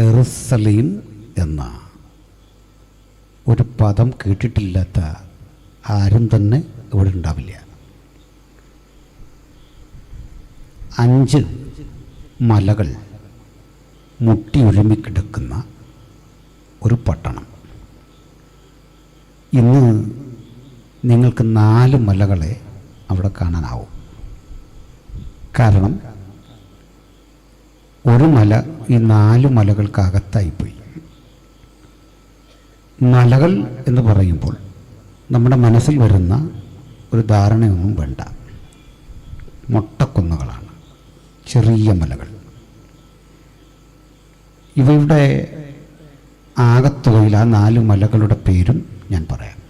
Jerusalem എന്ന ഒരു പദം കേട്ടിട്ടില്ലാത്ത ആരും തന്നെ ഇവിടെ ഉണ്ടാവില്ല. 5 മലകൾ മുട്ടിയൊരുമിക്കിടക്കുന്ന ഒരു പട്ടണം. ഇന്ന് നിങ്ങൾക്ക് 4 മലകളെ അവിടെ കാണാനാവും. കാരണം ഒരു മല ഈ 4 മലകൾക്കകത്തായിപ്പോയി. മലകൾ എന്ന് പറയുമ്പോൾ നമ്മുടെ മനസ്സിൽ വരുന്ന ഒരു ധാരണയൊന്നും വേണ്ട. മൊട്ടക്കുന്നുകളാണ്, ചെറിയ മലകൾ. ഇവയുടെ ആകത്തുകയിൽ ആ 4 മലകളുടെ പേരും ഞാൻ പറയാം.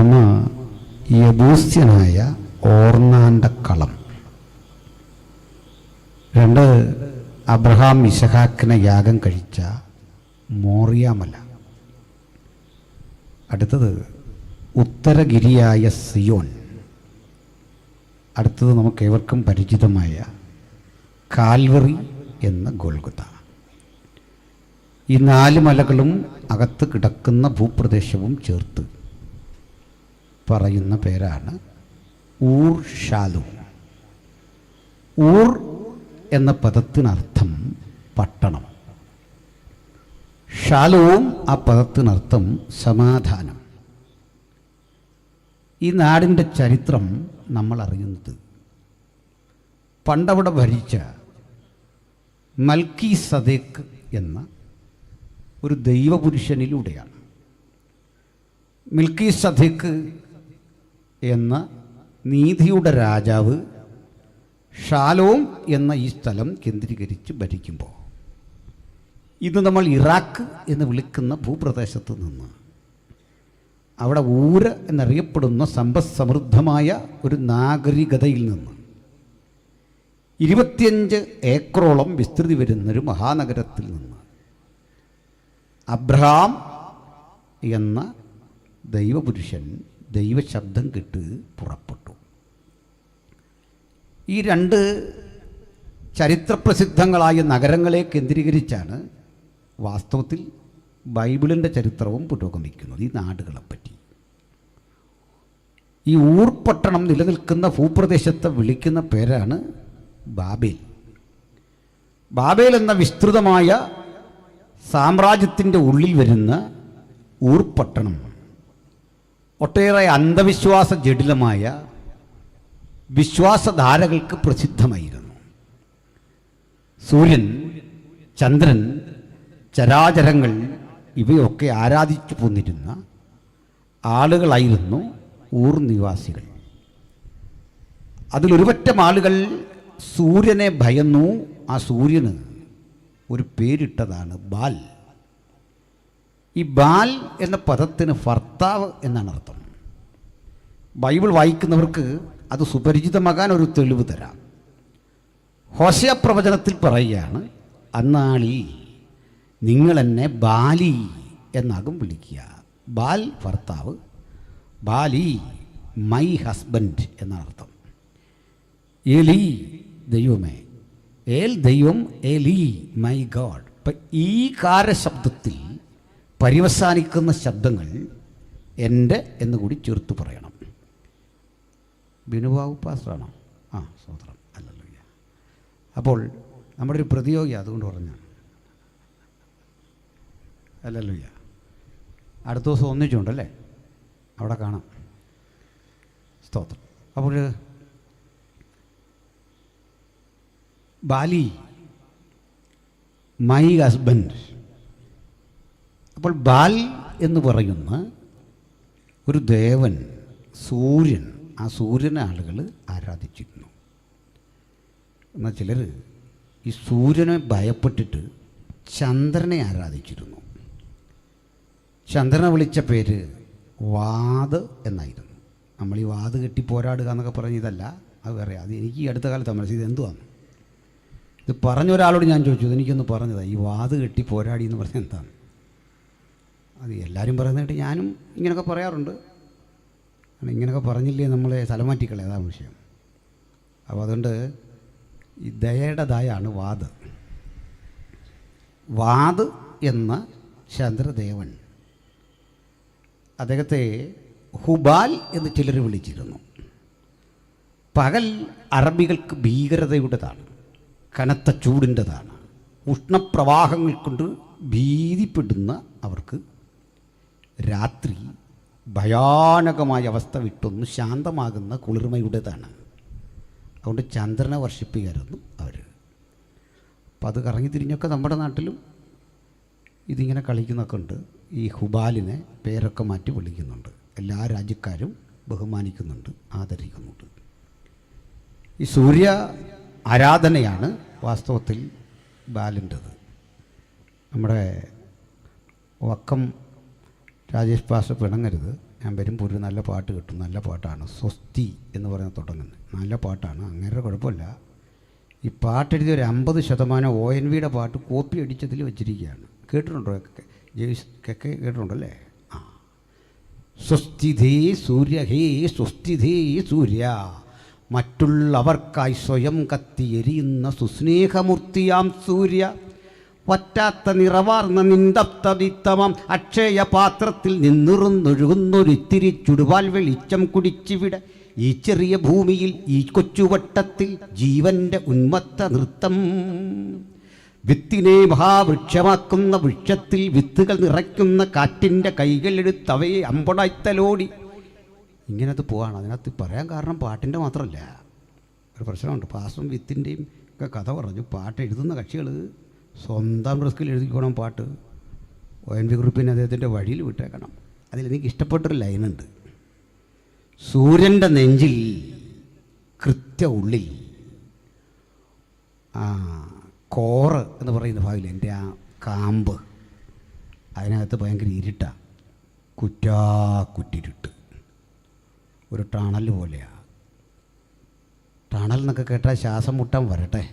ഒന്ന് യബൂസ്യനായ ഓർന്നാൻ്റെ കളം. 2 അബ്രഹാം ഇസഹാക്കിനെ യാഗം കഴിച്ച മോറിയാമല. അടുത്തത് ഉത്തരഗിരിയായ സിയോൻ. അടുത്തത് നമുക്കേവർക്കും പരിചിതമായ കാൽവറി എന്ന ഗോൽഗൊഥ. ഈ 4 മലകളും അകത്ത് കിടക്കുന്ന ഭൂപ്രദേശവും ചേർത്ത് പറയുന്ന പേരാണ് ഊർ ഷാലൂം. ഊർ എന്ന പദത്തിനർത്ഥം പട്ടണം. ഷാലൂം ആ പദത്തിനർത്ഥം സമാധാനം. ഈ നാടിൻ്റെ ചരിത്രം നമ്മൾ അറിയുന്നത് പണ്ടവിടെ ഭരിച്ച മൽക്കീസദേക്ക് എന്ന ഒരു ദൈവപുരുഷനിലൂടെയാണ്. മൽക്കീസദേക്ക് എന്ന നീതിയുടെ രാജാവ് ഷാലോം എന്ന ഈ സ്ഥലം കേന്ദ്രീകരിച്ച് ഭരിക്കുമ്പോൾ ഇന്ന് നമ്മൾ ഇറാഖ് എന്ന് വിളിക്കുന്ന ഭൂപ്രദേശത്ത് നിന്ന് അവിടെ ഊര് എന്നറിയപ്പെടുന്ന സമ്പദ്സമൃദ്ധമായ ഒരു നാഗരികതയിൽ നിന്ന് 25 ഏക്കറോളം വിസ്തൃതി വരുന്നൊരു മഹാനഗരത്തിൽ നിന്ന് അബ്രഹാം എന്ന ദൈവപുരുഷൻ ദൈവശബ്ദം കേട്ട് പുറപ്പെട്ടു. ഈ 2 ചരിത്രപ്രസിദ്ധങ്ങളായ നഗരങ്ങളെ കേന്ദ്രീകരിച്ചാണ് വാസ്തവത്തിൽ ബൈബിളിൻ്റെ ചരിത്രവും പുരോഗമിക്കുന്നത്. ഈ നാടുകളെപ്പറ്റി ഈ ഊർപട്ടണം നിലനിൽക്കുന്ന ഭൂപ്രദേശത്തെ വിളിക്കുന്ന പേരാണ് ബാബേൽ. ബാബേൽ എന്ന വിസ്തൃതമായ സാമ്രാജ്യത്തിൻ്റെ ഉള്ളിൽ വരുന്ന ഊർപട്ടണം ഒട്ടേറെ അന്ധവിശ്വാസ ജടിലമായ വിശ്വാസധാരകൾക്ക് പ്രസിദ്ധമായിരുന്നു. സൂര്യൻ, ചന്ദ്രൻ, ചരാചരങ്ങൾ ഇവയൊക്കെ ആരാധിച്ചു പോന്നിരുന്ന ആളുകളായിരുന്നു ഊർ നിവാസികൾ. അതിലൊരുപറ്റം ആളുകൾ സൂര്യനെ ഭയന്നു. ആ സൂര്യന് ഒരു പേരിട്ടതാണ് ബാൽ. ഈ ബാൽ എന്ന പദത്തിന് ഭർത്താവ് എന്നാണ് അർത്ഥം. ബൈബിൾ വായിക്കുന്നവർക്ക് അത് സുപരിചിതമാകാൻ ഒരു തെളിവ് തരാം. ഹോശേയ പ്രവചനത്തിൽ പറയുകയാണ്, അന്നാളിൽ നിങ്ങൾ എന്നെ ബാലി എന്നാകും വിളിക്കുക. ബാൽ ഭർത്താവ്, ബാലി മൈ ഹസ്ബൻഡ് എന്നർത്ഥം. ഏലി ദൈവമേ, ഏൽ ദൈവം, ഏലി മൈ ഗോഡ്. ഇപ്പം ഈ കാരശബ്ദത്തിൽ പര്യവസാനിക്കുന്ന ശബ്ദങ്ങൾ എൻ്റെ എന്ന് കൂടി ചേർത്ത് പറയണം. ബിനുബാബു പാസ്റ്ററാണോ? ആ, സ്വതന്ത്രം അല്ലല്ലോ. അപ്പോൾ നമ്മുടെ ഒരു പ്രതിയോഗി അതുകൊണ്ട് പറഞ്ഞു അല്ലല്ലോ. അടുത്ത ദിവസം ഒന്നിച്ചുണ്ടല്ലേ, അവിടെ കാണാം. സ്തോത്രം. അപ്പോൾ ബാലി മൈ ഹസ്ബൻഡ്. അപ്പോൾ ബാൽ എന്ന് പറയുന്ന ഒരു ദേവൻ, സൂര്യൻ, ആ സൂര്യനെ ആളുകൾ ആരാധിച്ചിരുന്നു. എന്നാൽ ചിലർ ഈ സൂര്യനെ ഭയപ്പെട്ടിട്ട് ചന്ദ്രനെ ആരാധിച്ചിരുന്നു. ചന്ദ്രനെ വിളിച്ച പേര് വാത് എന്നായിരുന്നു. നമ്മൾ ഈ വാത് കെട്ടി പോരാടുക എന്നൊക്കെ പറഞ്ഞതല്ല, അത് വേറെ. അത് എനിക്ക് ഈ അടുത്ത കാലത്ത് മനസ്സിൽ എന്തുവാണ് ഇത് പറഞ്ഞൊരാളോട് ഞാൻ ചോദിച്ചു, എനിക്കൊന്ന് പറഞ്ഞതാണ് ഈ വാത് കെട്ടി പോരാടി എന്ന് പറഞ്ഞാൽ എന്താണ്. അത് എല്ലാവരും പറയുന്നതായിട്ട് ഞാനും ഇങ്ങനെയൊക്കെ പറയാറുണ്ട്. ഇങ്ങനെയൊക്കെ പറഞ്ഞില്ലേ നമ്മളെ സ്ഥലമാറ്റിക്കളെ, അതാണ് വിഷയം. അപ്പോൾ അതുകൊണ്ട് ഈ ദയയുടെ ദയാണ് വാത്. വാദ് എന്ന ചന്ദ്രദേവൻ, അദ്ദേഹത്തെ ഹുബാൽ എന്ന് ചിലർ വിളിച്ചിരുന്നു. പകൽ അറബികൾക്ക് ഭീകരതയുടേതാണ്, കനത്ത ചൂടിൻ്റെതാണ്. ഉഷ്ണപ്രവാഹങ്ങൾ കൊണ്ട് ഭീതിപ്പെടുന്ന അവർക്ക് രാത്രി ഭയാനകമായ അവസ്ഥ വിട്ടൊന്ന് ശാന്തമാകുന്ന കുളിർമയുടേതാണ്. അതുകൊണ്ട് ചന്ദ്രനെ വർഷിപ്പിക്കായിരുന്നു അവർ. അപ്പം അത് കറങ്ങി തിരിഞ്ഞൊക്കെ നമ്മുടെ നാട്ടിലും ഇതിങ്ങനെ കളിക്കുന്നൊക്കെ ഉണ്ട്. ഈ ഹുബാലിനെ പേരൊക്കെ മാറ്റി വിളിക്കുന്നുണ്ട്. എല്ലാ രാജ്യക്കാരും ബഹുമാനിക്കുന്നുണ്ട്, ആദരിക്കുന്നുണ്ട്. ഈ സൂര്യ ആരാധനയാണ് വാസ്തവത്തിൽ ബാലിൻ്റെത്. നമ്മുടെ വക്കം രാജേഷ് പാസ്റ്റർ പിണങ്ങരുത്, ഞാൻ വരുമ്പോൾ ഒരു നല്ല പാട്ട് കിട്ടും. നല്ല പാട്ടാണ്, സ്വസ്തി എന്ന് പറയുന്നത് തുടങ്ങുന്നത്. നല്ല പാട്ടാണ്, അങ്ങനെ കുഴപ്പമില്ല. ഈ പാട്ടെഴുതിയ ഒരു 50% ONVയുടെ പാട്ട് കോപ്പി അടിച്ചതിൽ വെച്ചിരിക്കുകയാണ്. കേട്ടിട്ടുണ്ടോ? ജെയ്സ് കെക്കെ കേട്ടിട്ടുണ്ടല്ലേ? ആ, സ്വസ്തിധേ സൂര്യ ഹേ സ്വസ്തിധേ സൂര്യ, മറ്റുള്ളവർക്കായി സ്വയം കത്തി എരിയുന്ന സുസ്നേഹമൂർത്തിയാം സൂര്യ, വറ്റാത്ത നിറവാർന്ന നിന്തപ്തവിത്തമം അക്ഷയ പാത്രത്തിൽ നിന്നിറുന്നൊഴുകുന്നൊരിത്തിരി ചുടുപാൽ വെളിച്ചം കുടിച്ചിവിടെ ഈ ചെറിയ ഭൂമിയിൽ ഈ കൊച്ചുവട്ടത്തിൽ ജീവന്റെ ഉന്മത്ത നൃത്തം. വിത്തിനെ മഹാവൃക്ഷമാക്കുന്ന വൃക്ഷത്തിൽ വിത്തുകൾ നിറയ്ക്കുന്ന കാറ്റിൻ്റെ കൈകളെടുത്തവയെ അമ്പടായ്ത്തലോടി. ഇങ്ങനത് പോവാണ്. അതിനകത്ത് പറയാൻ കാരണം പാട്ടിൻ്റെ മാത്രമല്ല, ഒരു പ്രശ്നമുണ്ട്. പാസും വിത്തിൻ്റെയും ഒക്കെ കഥ പറഞ്ഞു. പാട്ട് എഴുതുന്ന കക്ഷികൾ സ്വന്തം റിസ്കിൽ എഴുതിക്കോണം പാട്ട്. ONV കുറിപ്പിന് അദ്ദേഹത്തിൻ്റെ വഴിയിൽ വിട്ടേക്കണം. അതിലെനിക്ക് ഇഷ്ടപ്പെട്ടൊരു ലൈനുണ്ട്. സൂര്യൻ്റെ നെഞ്ചിൽ കൃത്യ ഉള്ളിൽ കോറ് എന്ന് പറയുന്ന ഭാഗത്തിൽ എൻ്റെ ആ കാമ്പ്, അതിനകത്ത് ഭയങ്കര ഇരുട്ടാണ്, കുറ്റിരുട്ട്, ഒരു ടണൽ പോലെയാണ്. ടണൽ എന്നൊക്കെ കേട്ടാൽ ശ്വാസം മുട്ടാൻ വരട്ടെ.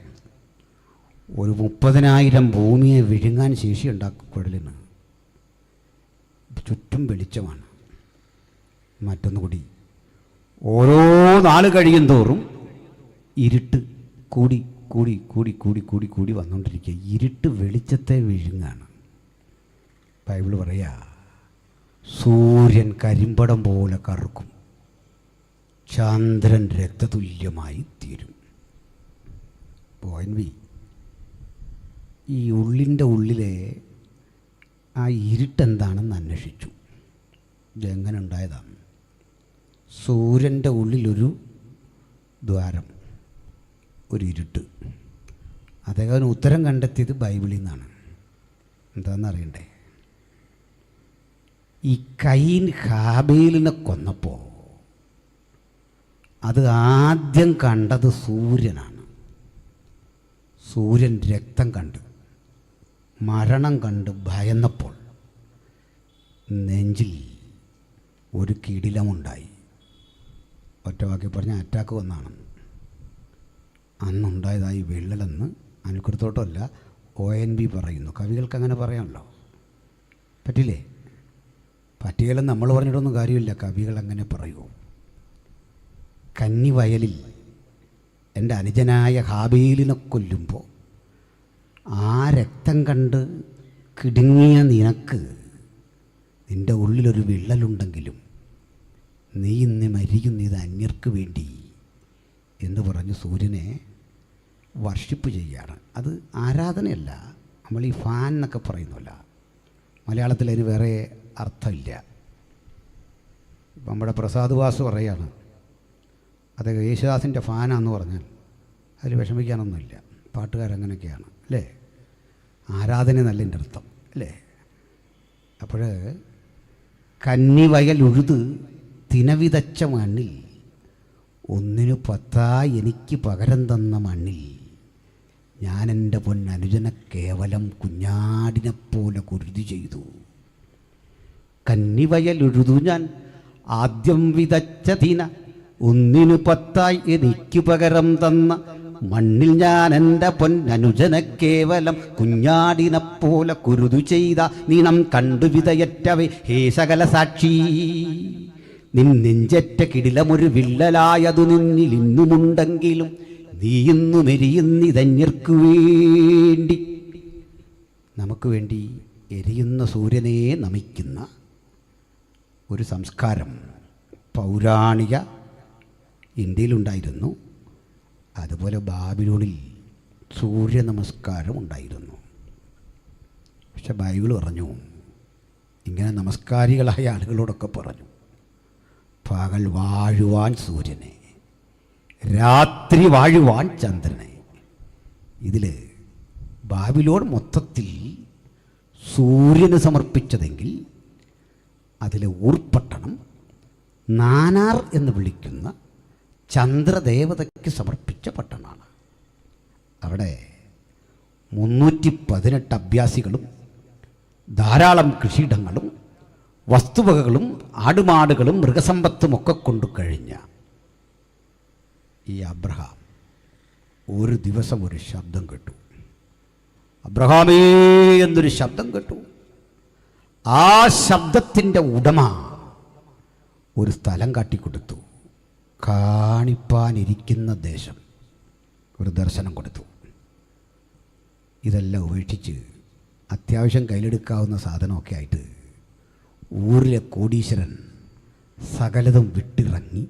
ഒരു 30,000 ഭൂമിയെ വിഴുങ്ങാൻ ശേഷിയുണ്ടാക്കും കുഴലിന്. ചുറ്റും വെളിച്ചമാണ്. മറ്റൊന്നുകൂടി, ഓരോ നാൾ കഴിയും തോറും ഇരുട്ട് കൂടി കൂടി കൂടി കൂടി കൂടി കൂടി വന്നുകൊണ്ടിരിക്കുക. ഇരുട്ട് വെളിച്ചത്തെ വിഴുങ്ങാണ്. ബൈബിൾ പറയാ, സൂര്യൻ കരിമ്പടം പോലെ കറുക്കും, ചന്ദ്രൻ രക്തതുല്യമായി തീരും. ONV ഈ ഉള്ളിൻ്റെ ഉള്ളിലെ ആ ഇരുട്ടെന്താണെന്ന് അന്വേഷിച്ചു. ഇതെങ്ങനെ ഉണ്ടായതാണ്? സൂര്യൻ്റെ ഉള്ളിലൊരു ദ്വാരം, ഒരു ഇരുട്ട്. അദ്ദേഹം ഉത്തരം കണ്ടെത്തിയത് ബൈബിളിൽ നിന്നാണ്. എന്താണെന്നറിയണ്ടേ? ഈ കയീൻ ഹാബേലിനെ കൊന്നപ്പോൾ അത് ആദ്യം കണ്ടത് സൂര്യനാണ്. സൂര്യൻ രക്തം കണ്ട്, മരണം കണ്ട് ഭയന്നപ്പോൾ നെഞ്ചിൽ ഒരു കിടിലമുണ്ടായി. ഒറ്റവാക്കി പറഞ്ഞ അറ്റാക്ക് വന്നാണ്. അന്നുണ്ടായതായി വിള്ളലെന്ന് അനുക്കൃത്തോട്ടമല്ല ONV പറയുന്നു. കവികൾക്ക് അങ്ങനെ പറയാമല്ലോ, പറ്റില്ലേ? പറ്റിയാലും നമ്മൾ പറഞ്ഞിട്ടൊന്നും കാര്യമില്ല, കവികൾ അങ്ങനെ പറയൂ. കന്നിവയലിൽ എൻ്റെ അനുജനായ ഹാബീലിനെ കൊല്ലുമ്പോൾ ആ രക്തം കണ്ട് കിടുങ്ങിയ നിനക്ക് നിൻ്റെ ഉള്ളിലൊരു വിള്ളലുണ്ടെങ്കിലും നീ ഇന്ന് മരിക്കുന്നത് അന്യർക്ക് വേണ്ടി എന്ന് പറഞ്ഞ് സൂര്യനെ വർഷിപ്പ് ചെയ്യുകയാണ്. അത് ആരാധനയല്ല. നമ്മൾ ഈ ഫാൻ എന്നൊക്കെ പറയുന്നല്ല, മലയാളത്തിൽ അതിന് വേറെ അർത്ഥമില്ല. ഇപ്പം നമ്മുടെ പ്രസാദ് വാസ് പറയാണ്, അത് യേശുദാസിൻ്റെ ഫാനാന്ന് പറഞ്ഞാൽ അതിൽ വിഷമിക്കാനൊന്നുമില്ല. പാട്ടുകാരങ്ങനെയൊക്കെയാണ് അല്ലേ? ആരാധന നല്ലതിൻ്റെ അർത്ഥം അല്ലേ? അപ്പോൾ കന്നിവയൽ ഉഴുത് തിനവിതച്ച മണ്ണിൽ ഒന്നിനു 10 എനിക്ക് പകരം തന്ന മണ്ണിൽ ഞാൻ എൻ്റെ പൊന്നനുജനെ കേവലം കുഞ്ഞാടിനെപ്പോലെ കുരുതി ചെയ്തു. കന്നിവയൽ ഉഴുതു ഞാൻ ആദ്യം വിതച്ച തിന ഒന്നിനു 10 എനിക്ക് പകരം തന്ന മണ്ണിൽ ഞാൻ എൻ്റെ പൊന്നനുജനെ കേവലം കുഞ്ഞാടിനെപ്പോലെ കുരുതു ചെയ്ത നീണം കണ്ടു വിതയറ്റവേ ഹേ സകല സാക്ഷി. നിൻ നെഞ്ചറ്റ കിടിലമൊരു വിള്ളലായതു നിന്നിൽ ഇന്നുമുണ്ടെങ്കിലും നീ ഇന്നു മെരിയുന്നിതന്യർക്കു വേണ്ടി. നമുക്ക് വേണ്ടി എരിയുന്ന സൂര്യനെ നമിക്കുന്ന ഒരു സംസ്കാരം പൗരാണിക ഇന്ത്യയിലുണ്ടായിരുന്നു. അതുപോലെ ബാബിലോണിൽ സൂര്യ നമസ്കാരം ഉണ്ടായിരുന്നു. പക്ഷെ ബൈബിൾ പറഞ്ഞു, ഇങ്ങനെ നമസ്കാരികളായ ആളുകളോടൊക്കെ പറഞ്ഞു, പകൽ വാഴുവാൻ സൂര്യനെ, രാത്രി വാഴുവാൻ ചന്ദ്രനെ. ഇതിൽ ബാബിലോൺ മൊത്തത്തിൽ സൂര്യന് സമർപ്പിച്ചതെങ്കിൽ അതിലെ ഊർപ്പട്ടണം നാനാർ എന്ന് വിളിക്കുന്ന ചന്ദ്രദേവതയ്ക്ക് സമർപ്പിച്ച പട്ടണമാണ്. അവിടെ 318 അഭ്യാസികളും ധാരാളം കൃഷിയിടങ്ങളും വസ്തുവകകളും ആടുമാടുകളും മൃഗസമ്പത്തുമൊക്കെ കൊണ്ടു കഴിഞ്ഞ ഈ അബ്രഹാം ഒരു ദിവസം ഒരു ശബ്ദം കേട്ടു. അബ്രഹാമേ എന്നൊരു ശബ്ദം കേട്ടു. ആ ശബ്ദത്തിൻ്റെ ഉടമ ഒരു സ്ഥലം കാട്ടിക്കൊടുത്തു. കാണിപ്പാനിരിക്കുന്ന ദേശം ഒരു ദർശനം കൊടുത്തു. ഇതെല്ലാം ഉപേക്ഷിച്ച് അത്യാവശ്യം കയ്യിലെടുക്കാവുന്ന സാധനമൊക്കെ ആയിട്ട് ഊരിലെ കോടീശ്വരൻ സകലതും വിട്ടിറങ്ങി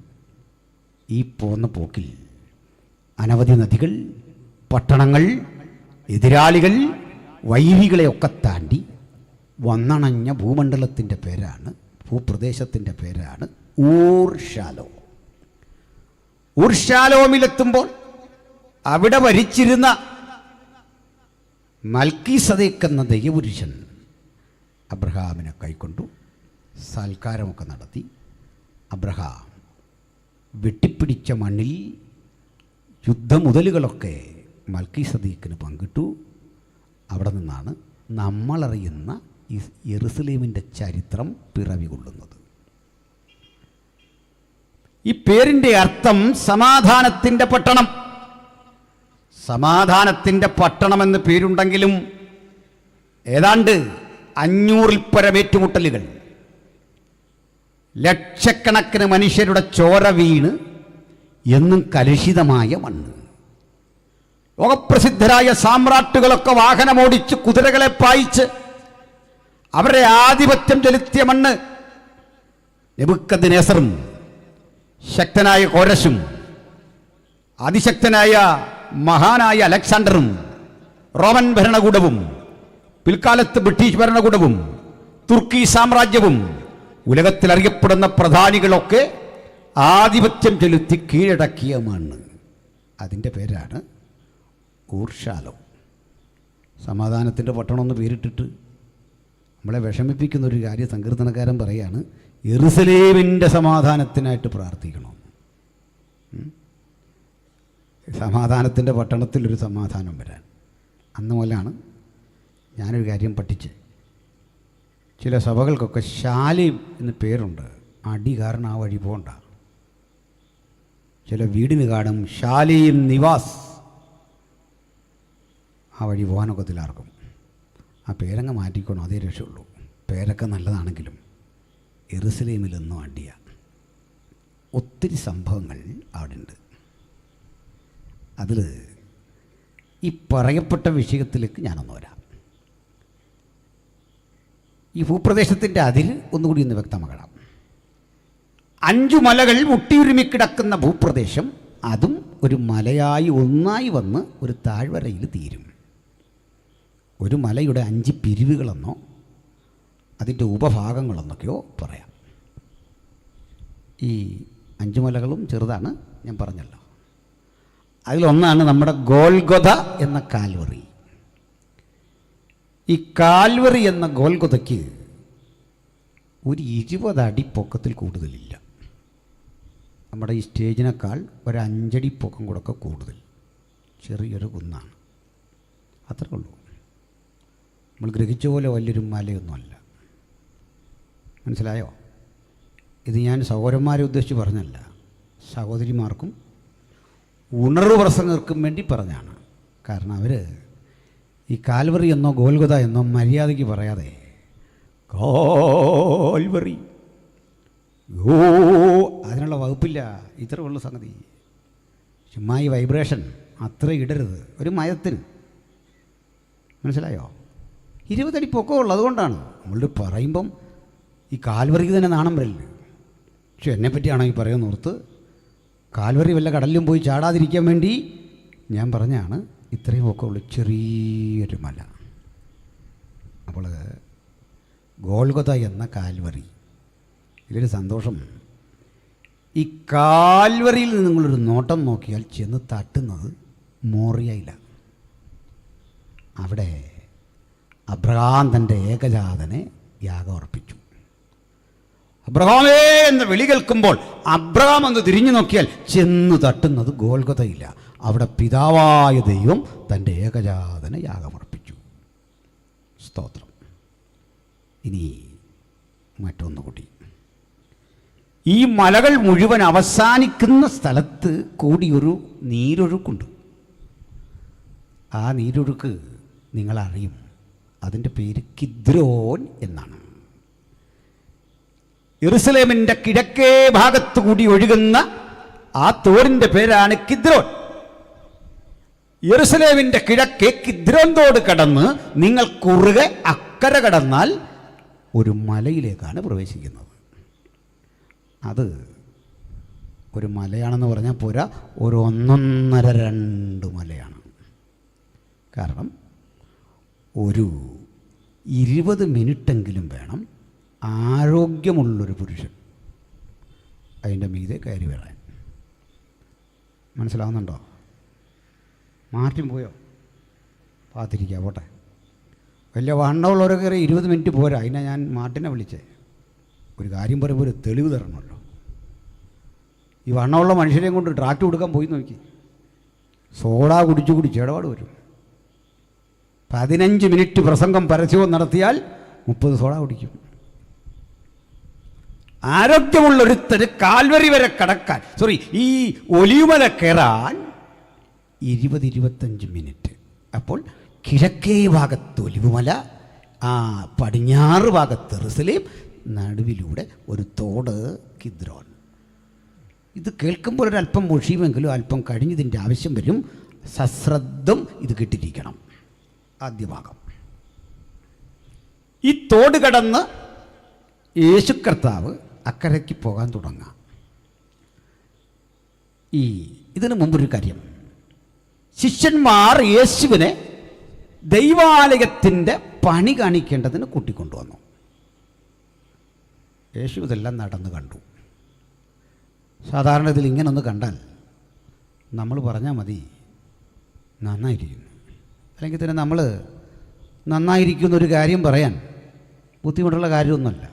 ഈ പോന്ന പോക്കിൽ അനവധി നദികൾ, പട്ടണങ്ങൾ, എതിരാളികൾ, വൈരികളെയൊക്കെ താണ്ടി വന്നണഞ്ഞ ഭൂമണ്ഡലത്തിൻ്റെ പേരാണ്, ഭൂപ്രദേശത്തിൻ്റെ പേരാണ് ഊർഷാലോ. ഊർഷാലോമിലെത്തുമ്പോൾ അവിടെ ഭരിച്ചിരുന്ന മൽക്കീസദേക്ക് എന്ന ദൈവപുരുഷൻ അബ്രഹാമിനെ കൈക്കൊണ്ടു സൽക്കാരമൊക്കെ നടത്തി. അബ്രഹാം വെട്ടിപ്പിടിച്ച മണ്ണിൽ യുദ്ധമുതലുകളൊക്കെ മൽക്കീസദേക്കിന് പങ്കിട്ടു. അവിടെ നിന്നാണ് നമ്മളറിയുന്ന ഈ യെരുസലേമിൻ്റെ ചരിത്രം പിറവി കൊള്ളുന്നത്. ഈ പേരിൻ്റെ അർത്ഥം സമാധാനത്തിൻ്റെ പട്ടണം. സമാധാനത്തിൻ്റെ പട്ടണമെന്ന് പേരുണ്ടെങ്കിലും ഏതാണ്ട് 500-ൽ പരം ഏറ്റുമുട്ടലുകൾ, ലക്ഷക്കണക്കിന് മനുഷ്യരുടെ ചോര വീണ് എന്നും കലുഷിതമായ മണ്ണ്, ലോകപ്രസിദ്ധരായ സാമ്രാട്ടുകളൊക്കെ വാഹനമോടിച്ച് കുതിരകളെ പായിച്ച് അവരുടെ ആധിപത്യം ചെലുത്തിയ മണ്ണ്. നെബൂഖദ്നേസറും ശക്തനായ കോരശും അതിശക്തനായ മഹാനായ അലക്സാണ്ടറും റോമൻ ഭരണകൂടവും പിൽക്കാലത്ത് ബ്രിട്ടീഷ് ഭരണകൂടവും തുർക്കി സാമ്രാജ്യവും ഉലകത്തിൽ അറിയപ്പെടുന്ന പ്രധാനികളൊക്കെ ആധിപത്യം ചെലുത്തി കീഴടക്കിയ മണ്ണ്. അതിൻ്റെ പേരാണ് ഊർഷാലോ. സമാധാനത്തിൻ്റെ പട്ടണമെന്ന് പേരിട്ടിട്ട് നമ്മളെ വിഷമിപ്പിക്കുന്ന ഒരു കാര്യം സങ്കീർത്തനക്കാരൻ പറയാണ്, യെരുസലേമിൻ്റെ സമാധാനത്തിനായിട്ട് പ്രാർത്ഥിക്കണം. സമാധാനത്തിൻ്റെ പട്ടണത്തിലൊരു സമാധാനം വരാൻ. അന്ന് മുതലാണ് ഞാനൊരു കാര്യം പഠിച്ച്, ചില സഭകൾക്കൊക്കെ ശാലയും എന്ന് പേരുണ്ട്. അടി കാരണം ആ വഴി പോകണ്ട. ചില വീടിന് കാണും ശാലയും നിവാസ്, ആ വഴി പോകാനൊക്കത്തിലാർക്കും. ആ പേരങ്ങ് മാറ്റിക്കോണം, അതേ രക്ഷയുള്ളൂ. പേരൊക്കെ നല്ലതാണെങ്കിലും യെരുസലേമിലൊന്നും അടിയ. ഒത്തിരി സംഭവങ്ങൾ അവിടെ ഉണ്ട്. അതിൽ ഈ പറയപ്പെട്ട വിഷയത്തിലേക്ക് ഞാനൊന്ന് വരാം. ഈ ഭൂപ്രദേശത്തിൻ്റെ അതിൽ ഒന്നുകൂടി ഒന്ന് വ്യക്തമാക്കണം. 5 മലകൾ മുട്ടിയുരുമിക്കിടക്കുന്ന ഭൂപ്രദേശം, അതും ഒരു മലയായി ഒന്നായി വന്ന് ഒരു താഴ്വരയിൽ തീരും. ഒരു മലയുടെ 5 പിരിവുകളെന്നോ അതിൻ്റെ ഉപഭാഗങ്ങളെന്നൊക്കെയോ പറയാം. ഈ 5 മലകളും ചെറുതാണ്, ഞാൻ പറഞ്ഞല്ലോ. അതിലൊന്നാണ് നമ്മുടെ ഗോൽഗൊഥ എന്ന കാൽവറി. ഈ കാൽവറി എന്ന ഗോൽഗൊഥയ്ക്ക് ഒരു 20 അടി പൊക്കത്തിൽ കൂടുതലില്ല. നമ്മുടെ ഈ സ്റ്റേജിനേക്കാൾ ഒരു 5 അടി പൊക്കം കൂടെയൊക്കെ കൂടുതൽ. ചെറിയൊരു കുന്നാണ്, അത്രേ ഉള്ളൂ. നമ്മൾ ഗ്രഹിച്ച പോലെ വലിയൊരു മലയൊന്നുമല്ല. മനസ്സിലായോ? ഇത് ഞാൻ സഹോദരന്മാരെ ഉദ്ദേശിച്ച് പറഞ്ഞല്ല, സഹോദരിമാർക്കും ഉണർവ് പ്രസംഗർക്കും വേണ്ടി പറഞ്ഞാണ്. കാരണം അവർ ഈ കാൽവറി എന്നോ ഗോൽഗൊഥ എന്നോ മര്യാദയ്ക്ക് പറയാതെ കാൽവറി അതിനുള്ള വകുപ്പില്ല, ഇത്രേ ഉള്ള സംഗതി. ചുമ്മാ ഈ വൈബ്രേഷൻ അത്ര ഇടരുത് ഒരു മയത്തിന്. മനസ്സിലായോ? 20 അടി പൊക്കമുള്ളൂ. അതുകൊണ്ടാണ് നമ്മൾ പറയുമ്പം ഈ കാൽവറിക്ക് തന്നെ നാണം വരില്ല. പക്ഷെ എന്നെപ്പറ്റിയാണോ ഈ പറയുന്ന ഓർത്ത് കാൽവറി വല്ല കടലിലും പോയി ചാടാതിരിക്കാൻ വേണ്ടി ഞാൻ പറഞ്ഞാണ്. ഇത്രയും പൊക്കമുള്ളൂ, ചെറിയൊരു മല. അപ്പോൾ ഗോൽഗൊത എന്ന കാൽവറി, ഇതിലൊരു സന്തോഷം. ഈ കാൽവറിയിൽ നിന്ന് നിങ്ങളൊരു നോട്ടം നോക്കിയാൽ ചെന്ന് തട്ടുന്നത് മോറിയയില്ല. അവിടെ അബ്രഹാം തൻ്റെ ഏകജാതനെ യാഗം അർപ്പിച്ചു. അബ്രഹാമേ എന്ന വിളി കേൾക്കുമ്പോൾ അബ്രഹാം ഒന്ന് തിരിഞ്ഞു നോക്കിയാൽ ചെന്ന് തട്ടുന്നത് ഗോൽഗൊതയില്ല. അവിടെ പിതാവായ ദൈവം തൻ്റെ ഏകജാതനെ യാഗമർപ്പിച്ചു. സ്തോത്രം. ഇനി മറ്റൊന്നുകൂടി, ഈ മലകൾ മുഴുവൻ അവസാനിക്കുന്ന സ്ഥലത്ത് കൂടിയൊരു നീരൊഴുക്കുണ്ട്. ആ നീരൊഴുക്ക് നിങ്ങളറിയും. അതിൻ്റെ പേര് കിദ്രോൻ എന്നാണ്. യെരുസലേമിൻ്റെ കിഴക്കേ ഭാഗത്തു കൂടി ഒഴുകുന്ന ആ തോടിൻ്റെ പേരാണ് കിദ്രോൻ. യെരുസലേമിൻ്റെ കിഴക്കേ കിദ്രോൻ തോട് കടന്ന് നിങ്ങൾ കുറുകെ അക്കര കടന്നാൽ ഒരു മലയിലേക്കാണ് പ്രവേശിക്കുന്നത്. അത് ഒരു മലയാണെന്ന് പറഞ്ഞാൽ പോരാ, ഒരു 1.5-2 മലയാണ്. കാരണം ഒരു 20 മിനിറ്റെങ്കിലും വേണം ആരോഗ്യമുള്ളൊരു പുരുഷൻ അതിൻ്റെ മീതെ കയറി വരാൻ. മനസ്സിലാവുന്നുണ്ടോ? മാർട്ടിൻ പോയോ? പാത്തിരിക്കുക, പോട്ടെ. വലിയ വണ്ണമുള്ളവരൊക്കെ കയറി 20 മിനിറ്റ് പോരാ. അതിനെ ഞാൻ മാർട്ടിനെ വിളിച്ചേ. ഒരു കാര്യം പറയുമ്പോൾ ഒരു തെളിവ് തരണമല്ലോ. ഈ വണ്ണമുള്ള മനുഷ്യരെയും കൊണ്ട് ട്രാക്ട് കൊടുക്കാൻ പോയി നോക്കി. സോഡ കുടിച്ച് ഇടപാട് വരും. 15 മിനിറ്റ് പ്രസംഗം പരസ്യവും നടത്തിയാൽ 30 സോഡ കുടിക്കും. ആരോഗ്യമുള്ളൊരുത്തര് കാൽവരി വരെ കടക്കാൻ, ഈ ഒലിവുമല കയറാൻ 20-25 മിനിറ്റ്. അപ്പോൾ കിഴക്കേ ഭാഗത്ത് ഒലിവുമല, പടിഞ്ഞാറ് ഭാഗത്ത് യെരുസലേം, നടുവിലൂടെ ഒരു തോട് കിദ്രോൻ. ഇത് കേൾക്കുമ്പോൾ ഒരല്പം മുഷിയുമെങ്കിലും അല്പം കഴിഞ്ഞതിൻ്റെ ആവശ്യം വരും. സശ്രദ്ധം ഇത് കേട്ടിരിക്കണം. ആദ്യ ഭാഗം, ഈ തോട് കടന്ന് യേശു കർത്താവ് അക്കരയ്ക്ക് പോകാൻ തുടങ്ങാം. ഇതിനു മുമ്പൊരു കാര്യം, ശിഷ്യന്മാർ യേശുവിനെ ദൈവാലയത്തിൻ്റെ പണി കാണിക്കേണ്ടതിന് കൂട്ടിക്കൊണ്ടുവന്നു. യേശു ഇതെല്ലാം നടന്ന് കണ്ടു. സാധാരണ ഇതിൽ ഇങ്ങനൊന്ന് കണ്ടാൽ നമ്മൾ പറഞ്ഞാൽ മതി നന്നായിരിക്കുന്നു. അല്ലെങ്കിൽ തന്നെ നമ്മൾ നന്നായിരിക്കുന്നൊരു കാര്യം പറയാൻ ബുദ്ധിമുട്ടുള്ള കാര്യമൊന്നുമല്ല.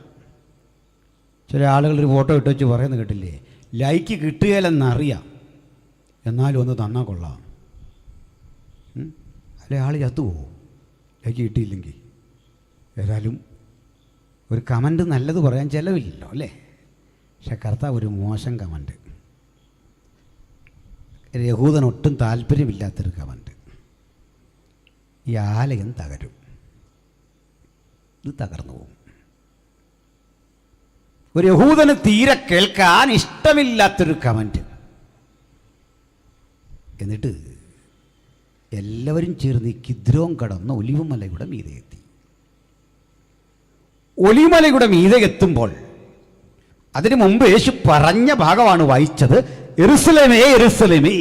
ചില ആളുകളൊരു ഫോട്ടോ ഇട്ട് വെച്ച് പറയുന്നത് കേട്ടില്ലേ, ലൈക്ക് കിട്ടുകയില്ലെന്നറിയാം, എന്നാലും ഒന്ന് തന്നാൽ കൊള്ളാം. അല്ലെ, ആൾ ചത്തുപോകും ലൈക്ക് കിട്ടിയില്ലെങ്കിൽ. ഏതായാലും ഒരു കമൻറ്റ് നല്ലത് പറയാൻ ചിലവില്ലല്ലോ അല്ലേ. പക്ഷെ കർത്താവ് ഒരു മോശം കമൻറ്റ്, യഹൂദനൊട്ടും താല്പര്യമില്ലാത്തൊരു കമൻറ്റ്. ഈ ആലയം തകരും, ഇത് തകർന്നു പോകും. ഒരു യഹൂദന് തീരെ കേൾക്കാൻ ഇഷ്ടമില്ലാത്തൊരു കമൻറ്റ്. എന്നിട്ട് എല്ലാവരും ചേർന്ന് ഈ കിദ്രോൻ കടന്ന് ഒലിവുമലയുടെ മീതെ എത്തി. ഒലിവുമലയുടെ മീതെ എത്തുമ്പോൾ അതിനു മുമ്പ് യേശു പറഞ്ഞ ഭാഗമാണ് വായിച്ചത്. യെരുസലേമേ യെരുസലേമേ,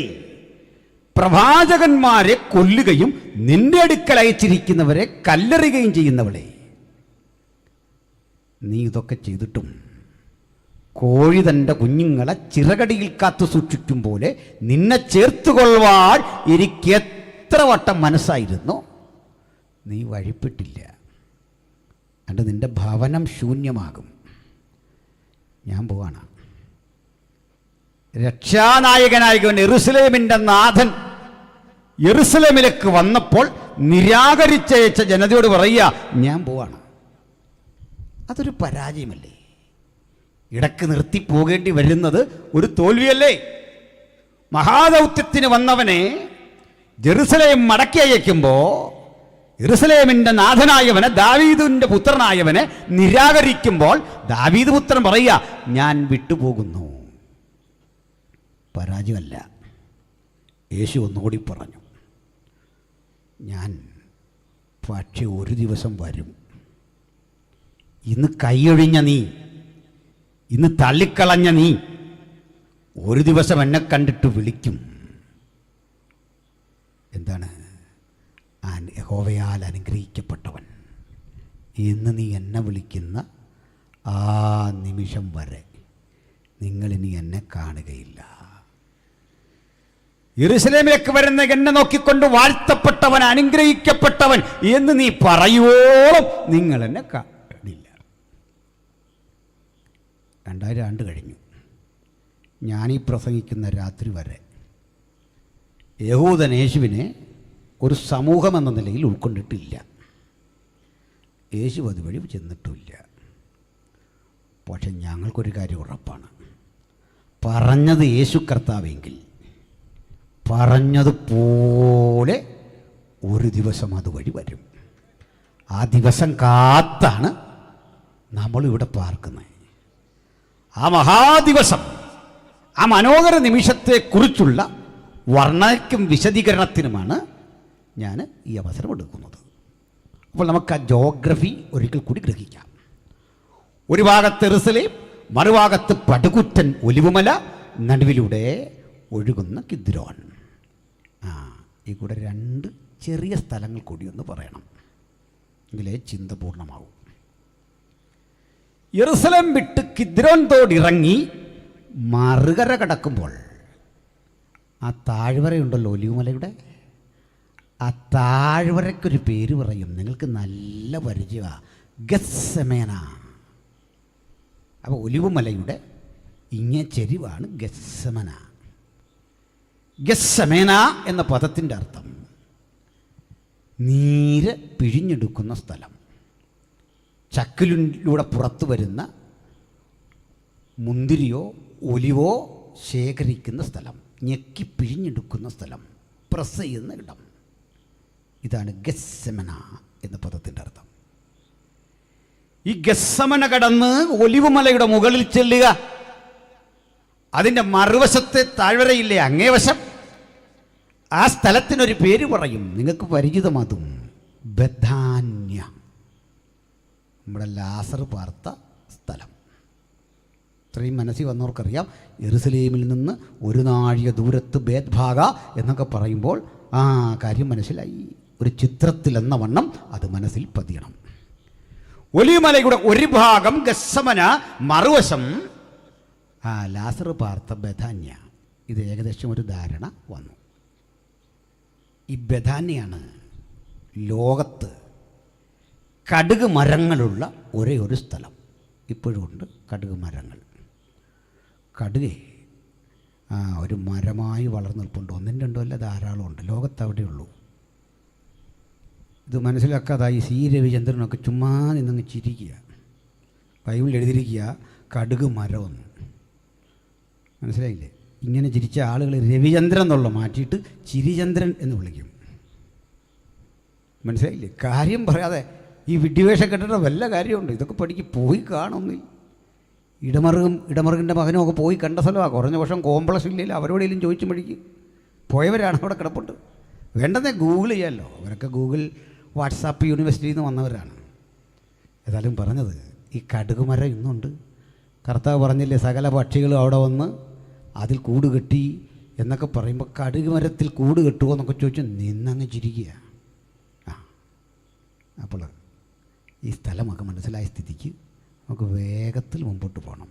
പ്രവാചകന്മാരെ കൊല്ലുകയും നിന്റെ അടുക്കൽ അയച്ചിരിക്കുന്നവരെ കല്ലെറിയുകയും ചെയ്യുന്നവളെ, നീ ഇതൊക്കെ ചെയ്തിട്ടും കോഴി തൻ്റെ കുഞ്ഞുങ്ങളെ ചിറകടിയിൽ കാത്തു സൂക്ഷിക്കും പോലെ നിന്നെ ചേർത്തുകൊള്ളുവാൻ എനിക്ക് എത്ര വട്ടം മനസ്സായിരുന്നു, നീ വഴിപ്പെട്ടില്ല. എന്നിട്ട് നിന്റെ ഭവനം ശൂന്യമാകും. ഞാൻ പോവാണ്. രക്ഷാനായകനായകൻ യെരുസലേമിൻ്റെ നാഥൻ യെരുസലേമിലേക്ക് വന്നപ്പോൾ നിരാകരിച്ചയച്ച ജനതയോട് പറയുക, ഞാൻ പോവാണ്. അതൊരു പരാജയമല്ലേ? ഇടക്ക് നിർത്തി പോകേണ്ടി വരുന്നത് ഒരു തോൽവിയല്ലേ? മഹാദൗത്യത്തിന് വന്നവനെ ജെറുസലേം മടക്കി അയക്കുമ്പോൾ യെരുസലേമിൻ്റെ നാഥനായവനെ, ദാവീദിൻ്റെ പുത്രനായവനെ നിരാകരിക്കുമ്പോൾ ദാവീദ് പുത്രൻ പറയുക, ഞാൻ വിട്ടുപോകുന്നു. പരാജയമല്ല. യേശു ഒന്നുകൂടി പറഞ്ഞു, ഞാൻ പക്ഷെ ഒരു ദിവസം വരും. ഇന്ന് കൈയൊഴിഞ്ഞ നീ, ഇന്ന് തള്ളിക്കളഞ്ഞ നീ, ഒരു ദിവസം എന്നെ കണ്ടിട്ട് വിളിക്കും. എന്താണ്? യഹോവയാൽ അനുഗ്രഹിക്കപ്പെട്ടവൻ. ഇന്ന് നീ എന്നെ വിളിക്കുന്ന ആ നിമിഷം വരെ നിങ്ങളിനി എന്നെ കാണുകയില്ല. യെരൂശലേമിലേക്ക് വരുന്ന എന്നെ നോക്കിക്കൊണ്ട് വാഴ്ത്തപ്പെട്ടവൻ, അനുഗ്രഹിക്കപ്പെട്ടവൻ എന്ന് നീ പറയുവോളം നിങ്ങൾ എന്നെ കാണില്ല. 2000 ആണ്ട് കഴിഞ്ഞു. ഞാനീ പ്രസംഗിക്കുന്ന രാത്രി വരെ യഹൂദൻ യേശുവിനെ ഒരു സമൂഹമെന്ന നിലയിൽ ഉൾക്കൊണ്ടിട്ടില്ല. യേശു അതുവഴി ചെന്നിട്ടുമില്ല. പക്ഷെ ഞങ്ങൾക്കൊരു കാര്യം ഉറപ്പാണ്, പറഞ്ഞത് യേശു കർത്താവെങ്കിൽ പറഞ്ഞതുപോലെ ഒരു ദിവസം അതുവഴി വരും. ആ ദിവസം കാത്താണ് നമ്മളിവിടെ പാർക്കുന്നത്. ആ മഹാദിവസം, ആ മനോഹര നിമിഷത്തെക്കുറിച്ചുള്ള വർണ്ണനയ്ക്കും വിശദീകരണത്തിനുമാണ് ഞാൻ ഈ അവസരം എടുക്കുന്നത്. അപ്പോൾ നമുക്ക് ആ ജോഗ്രഫി ഒരിക്കൽ കൂടി ഗ്രഹിക്കാം. ഒരു ഭാഗത്ത് യെരൂശലേം, മറുഭാഗത്ത് പടുകുറ്റൻ ഒലിവുമല, നടുവിലൂടെ ഒഴുകുന്ന കിദ്രോൻ. ഈ കൂടെ 2 ചെറിയ സ്ഥലങ്ങൾ കൂടി ഒന്ന് പറയണം, എങ്കിലേ ചിന്ത പൂർണ്ണമാവും. യെരൂശലേം വിട്ട് കിദ്രോൻ തോടിറങ്ങി മറുകര കടക്കുമ്പോൾ ആ താഴ്വരയുണ്ടല്ലോ ഒലിവുമലയുടെ, ആ താഴ്വരയ്ക്കൊരു പേര് പറയും, നിങ്ങൾക്ക് നല്ല പരിചയമാണ്, ഗത്സമേന. അപ്പോൾ ഒലിവുമലയുടെ ഇങ്ങേ ചെരിവാണ് ഗത്സമന. ഗത്സമേന എന്ന പദത്തിൻ്റെ അർത്ഥം നീര് പിഴിഞ്ഞെടുക്കുന്ന സ്ഥലം. ചക്കിലൂടെ പുറത്തു വരുന്ന മുന്തിരിയോ ഒലിവോ ശേഖരിക്കുന്ന സ്ഥലം, ഞെക്കി പിഴിഞ്ഞെടുക്കുന്ന സ്ഥലം, പ്രസ് ചെയ്യുന്ന ഇടം. ഇതാണ് ഗത്സമന എന്ന പദത്തിൻ്റെ അർത്ഥം. ഈ ഗത്സമന കടന്ന് ഒലിവുമലയുടെ മുകളിൽ ചെല്ലുക. അതിൻ്റെ മറുവശത്തെ താഴ്വരയില്ലേ അങ്ങേവശം, ആ സ്ഥലത്തിനൊരു പേര് പറയും, നിങ്ങൾക്ക് പരിചിതമാതും, ബഥാന്യ. നമ്മുടെ ലാസർ പാർത്ത സ്ഥലം. ഇത്രയും മനസ്സിൽ വന്നവർക്കറിയാം, യെരൂശലേമിൽ നിന്ന് 1 നാഴിക ദൂരത്ത് ബേത്ഭാഗ എന്നൊക്കെ പറയുമ്പോൾ ആ കാര്യം മനസ്സിലായി. ഒരു ചിത്രത്തിലെന്ന വണ്ണം അത് മനസ്സിൽ പതിയണം. ഒലിവുമലയുടെ ഒരു ഭാഗം ഗത്സമന, മറുവശം ലാസർ പാർത്ത ബഥാന്യ. ഇത് ഏകദേശം ഒരു ധാരണ വന്നു. ഈ ബഥാന്യാണ് ലോകത്ത് കടുക് മരങ്ങളുള്ള ഒരേ ഒരു സ്ഥലം. ഇപ്പോഴും ഉണ്ട് കടുക് മരങ്ങൾ. കടുക് ഒരു മരമായി വളർന്നു നിൽപ്പുണ്ട്. 1 2 അല്ല, ധാരാളമുണ്ട്. ലോകത്ത് അവിടെയുള്ളൂ. ഇത് മനസ്സിലാക്കാതായി സി രവിചന്ദ്രനൊക്കെ ചുമ്മാ നിന്നങ്ങ് ചിരിക്കുക. ബൈബിളിൽ എഴുതിയിരിക്കുക കടുക് മരമൊന്നും. മനസ്സിലായില്ലേ? ഇങ്ങനെ ചിരിച്ച ആളുകൾ രവിചന്ദ്രൻ എന്നുള്ള മാറ്റിയിട്ട് ചിരിചന്ദ്രൻ എന്ന് വിളിക്കും. മനസ്സിലായില്ലേ? കാര്യം പറയാതെ ഈ വിഡ്ഢിവേഷം കെട്ടിട്ട് വല്ല കാര്യമുണ്ട്? ഇതൊക്കെ പഠിക്ക്, പോയി കാണുന്നില്ല. ഇടമറുകിൻ്റെ മകനും ഒക്കെ പോയി കണ്ട സ്ഥലമാണ്. കുറഞ്ഞ വർഷം കോംപ്ലക്സ് ഇല്ലെങ്കിൽ അവരോടെങ്കിലും ചോദിച്ചു പഠിക്കും. പോയവരാണ് അവിടെ കിടപ്പുണ്ട്. വേണ്ടതേ ഗൂഗിൾ ചെയ്യാമല്ലോ. അവരൊക്കെ ഗൂഗിൾ, വാട്സാപ്പ് യൂണിവേഴ്സിറ്റിയിൽ നിന്ന് വന്നവരാണ്. ഏതായാലും പറഞ്ഞത്, ഈ കടുക് മരം ഇന്നുണ്ട്. കർത്താവ് പറഞ്ഞില്ലേ, സകല പക്ഷികളും അവിടെ വന്ന് അതിൽ കൂട് കെട്ടി എന്നൊക്കെ പറയുമ്പോൾ കടുക് മരത്തിൽ കൂട് കെട്ടുമോ എന്നൊക്കെ ചോദിച്ചു നിന്നങ്ങ് ചിരിക്കുക. അപ്പോൾ ഈ സ്ഥലമൊക്കെ മനസ്സിലായ സ്ഥിതിക്ക് നമുക്ക് വേഗത്തിൽ മുമ്പോട്ട് പോകണം.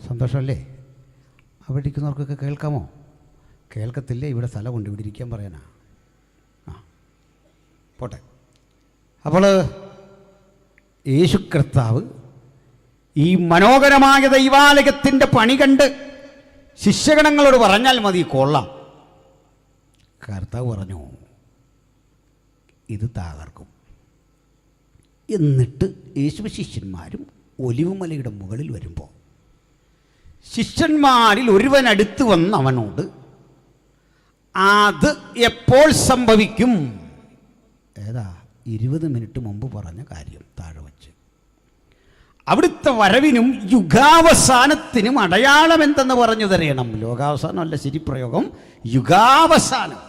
സന്തോഷമല്ലേ? അവിടെ ഇരിക്കുന്നവർക്കൊക്കെ കേൾക്കാമോ? കേൾക്കത്തില്ലേ? ഇവിടെ സ്ഥലം കൊണ്ട് ഇവിടെ ഇരിക്കാൻ പറയാനാ. പോട്ടെ. അപ്പോൾ യേശു കർത്താവ് ഈ മനോഹരമായ ദൈവാലയത്തിൻ്റെ പണി കണ്ട് ശിഷ്യഗണങ്ങളോട് പറഞ്ഞാൽ മതി, കൊള്ളാം. കർത്താവ് പറഞ്ഞു, ഇത് തകർക്കും. എന്നിട്ട് യേശു ശിഷ്യന്മാരും ഒലിവുമലയുടെ മുകളിൽ വരുമ്പോൾ ശിഷ്യന്മാരിൽ ഒരുവൻ അടുത്ത് വന്ന് അവനോട്, അത് എപ്പോൾ സംഭവിക്കും? ഏതാ 20 മിനിറ്റ് മുമ്പ് പറഞ്ഞ കാര്യം താഴെ വച്ച്. അവിടുത്തെ വരവിനും യുഗാവസാനത്തിനും അടയാളം എന്തെന്ന് പറഞ്ഞു തരയണം. ലോകാവസാനം അല്ല ശരി പ്രയോഗം, യുഗാവസാനം.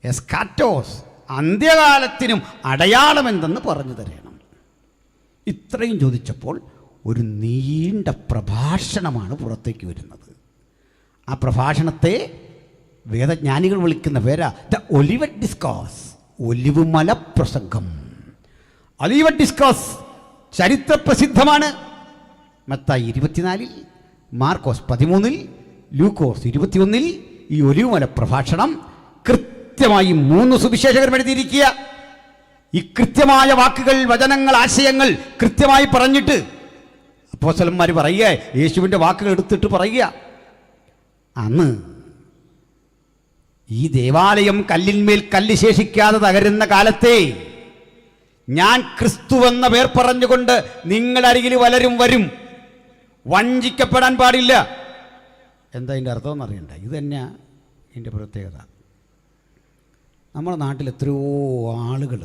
എസ്കാറ്റോസ് അന്ത്യകാലത്തിനും അടയാളമെന്തെന്ന് പറഞ്ഞു തരണം. ഇത്രയും ചോദിച്ചപ്പോൾ ഒരു നീണ്ട പ്രഭാഷണമാണ് പുറത്തേക്ക് വരുന്നത്. ആ പ്രഭാഷണത്തെ വേദജ്ഞാനികൾ വിളിക്കുന്ന പേരാ ദ ഒലിവറ്റ് ഡിസ്കോസ്, ഒലിവുമല പ്രസംഗം. Olivet discourse ചരിത്രപ്രസിദ്ധമാണ്. മത്തായി 24, മാർക്കോസ് 13, ലൂക്കോസ് 21 ഈ ഒലിവുമല പ്രഭാഷണം കൃത്യമായി 3 സുവിശേഷകർ എഴുതിയിരിക്കുക. ഈ കൃത്യമായ വാക്കുകൾ, വചനങ്ങൾ, ആശയങ്ങൾ കൃത്യമായി പറഞ്ഞിട്ട് അപ്പോസ്തലന്മാർ പറയുക, യേശുവിൻ്റെ വാക്കുകൾ എടുത്തിട്ട് പറയുക, അന്ന് ഈ ദേവാലയം കല്ലിന്മേൽ കല്ല് ശേഷിക്കാതെ തകരുന്ന കാലത്തെ ഞാൻ ക്രിസ്തുവെന്ന പേർ പറഞ്ഞുകൊണ്ട് നിങ്ങളരികിൽ പലരും വരും, വഞ്ചിക്കപ്പെടാൻ പാടില്ല. എന്താ അതിൻ്റെ അർത്ഥം എന്നറിയണ്ട. ഇത് തന്നെയാണ് ഇതിൻ്റെ പ്രത്യേകത. നമ്മുടെ നാട്ടിൽ എത്രയോ ആളുകൾ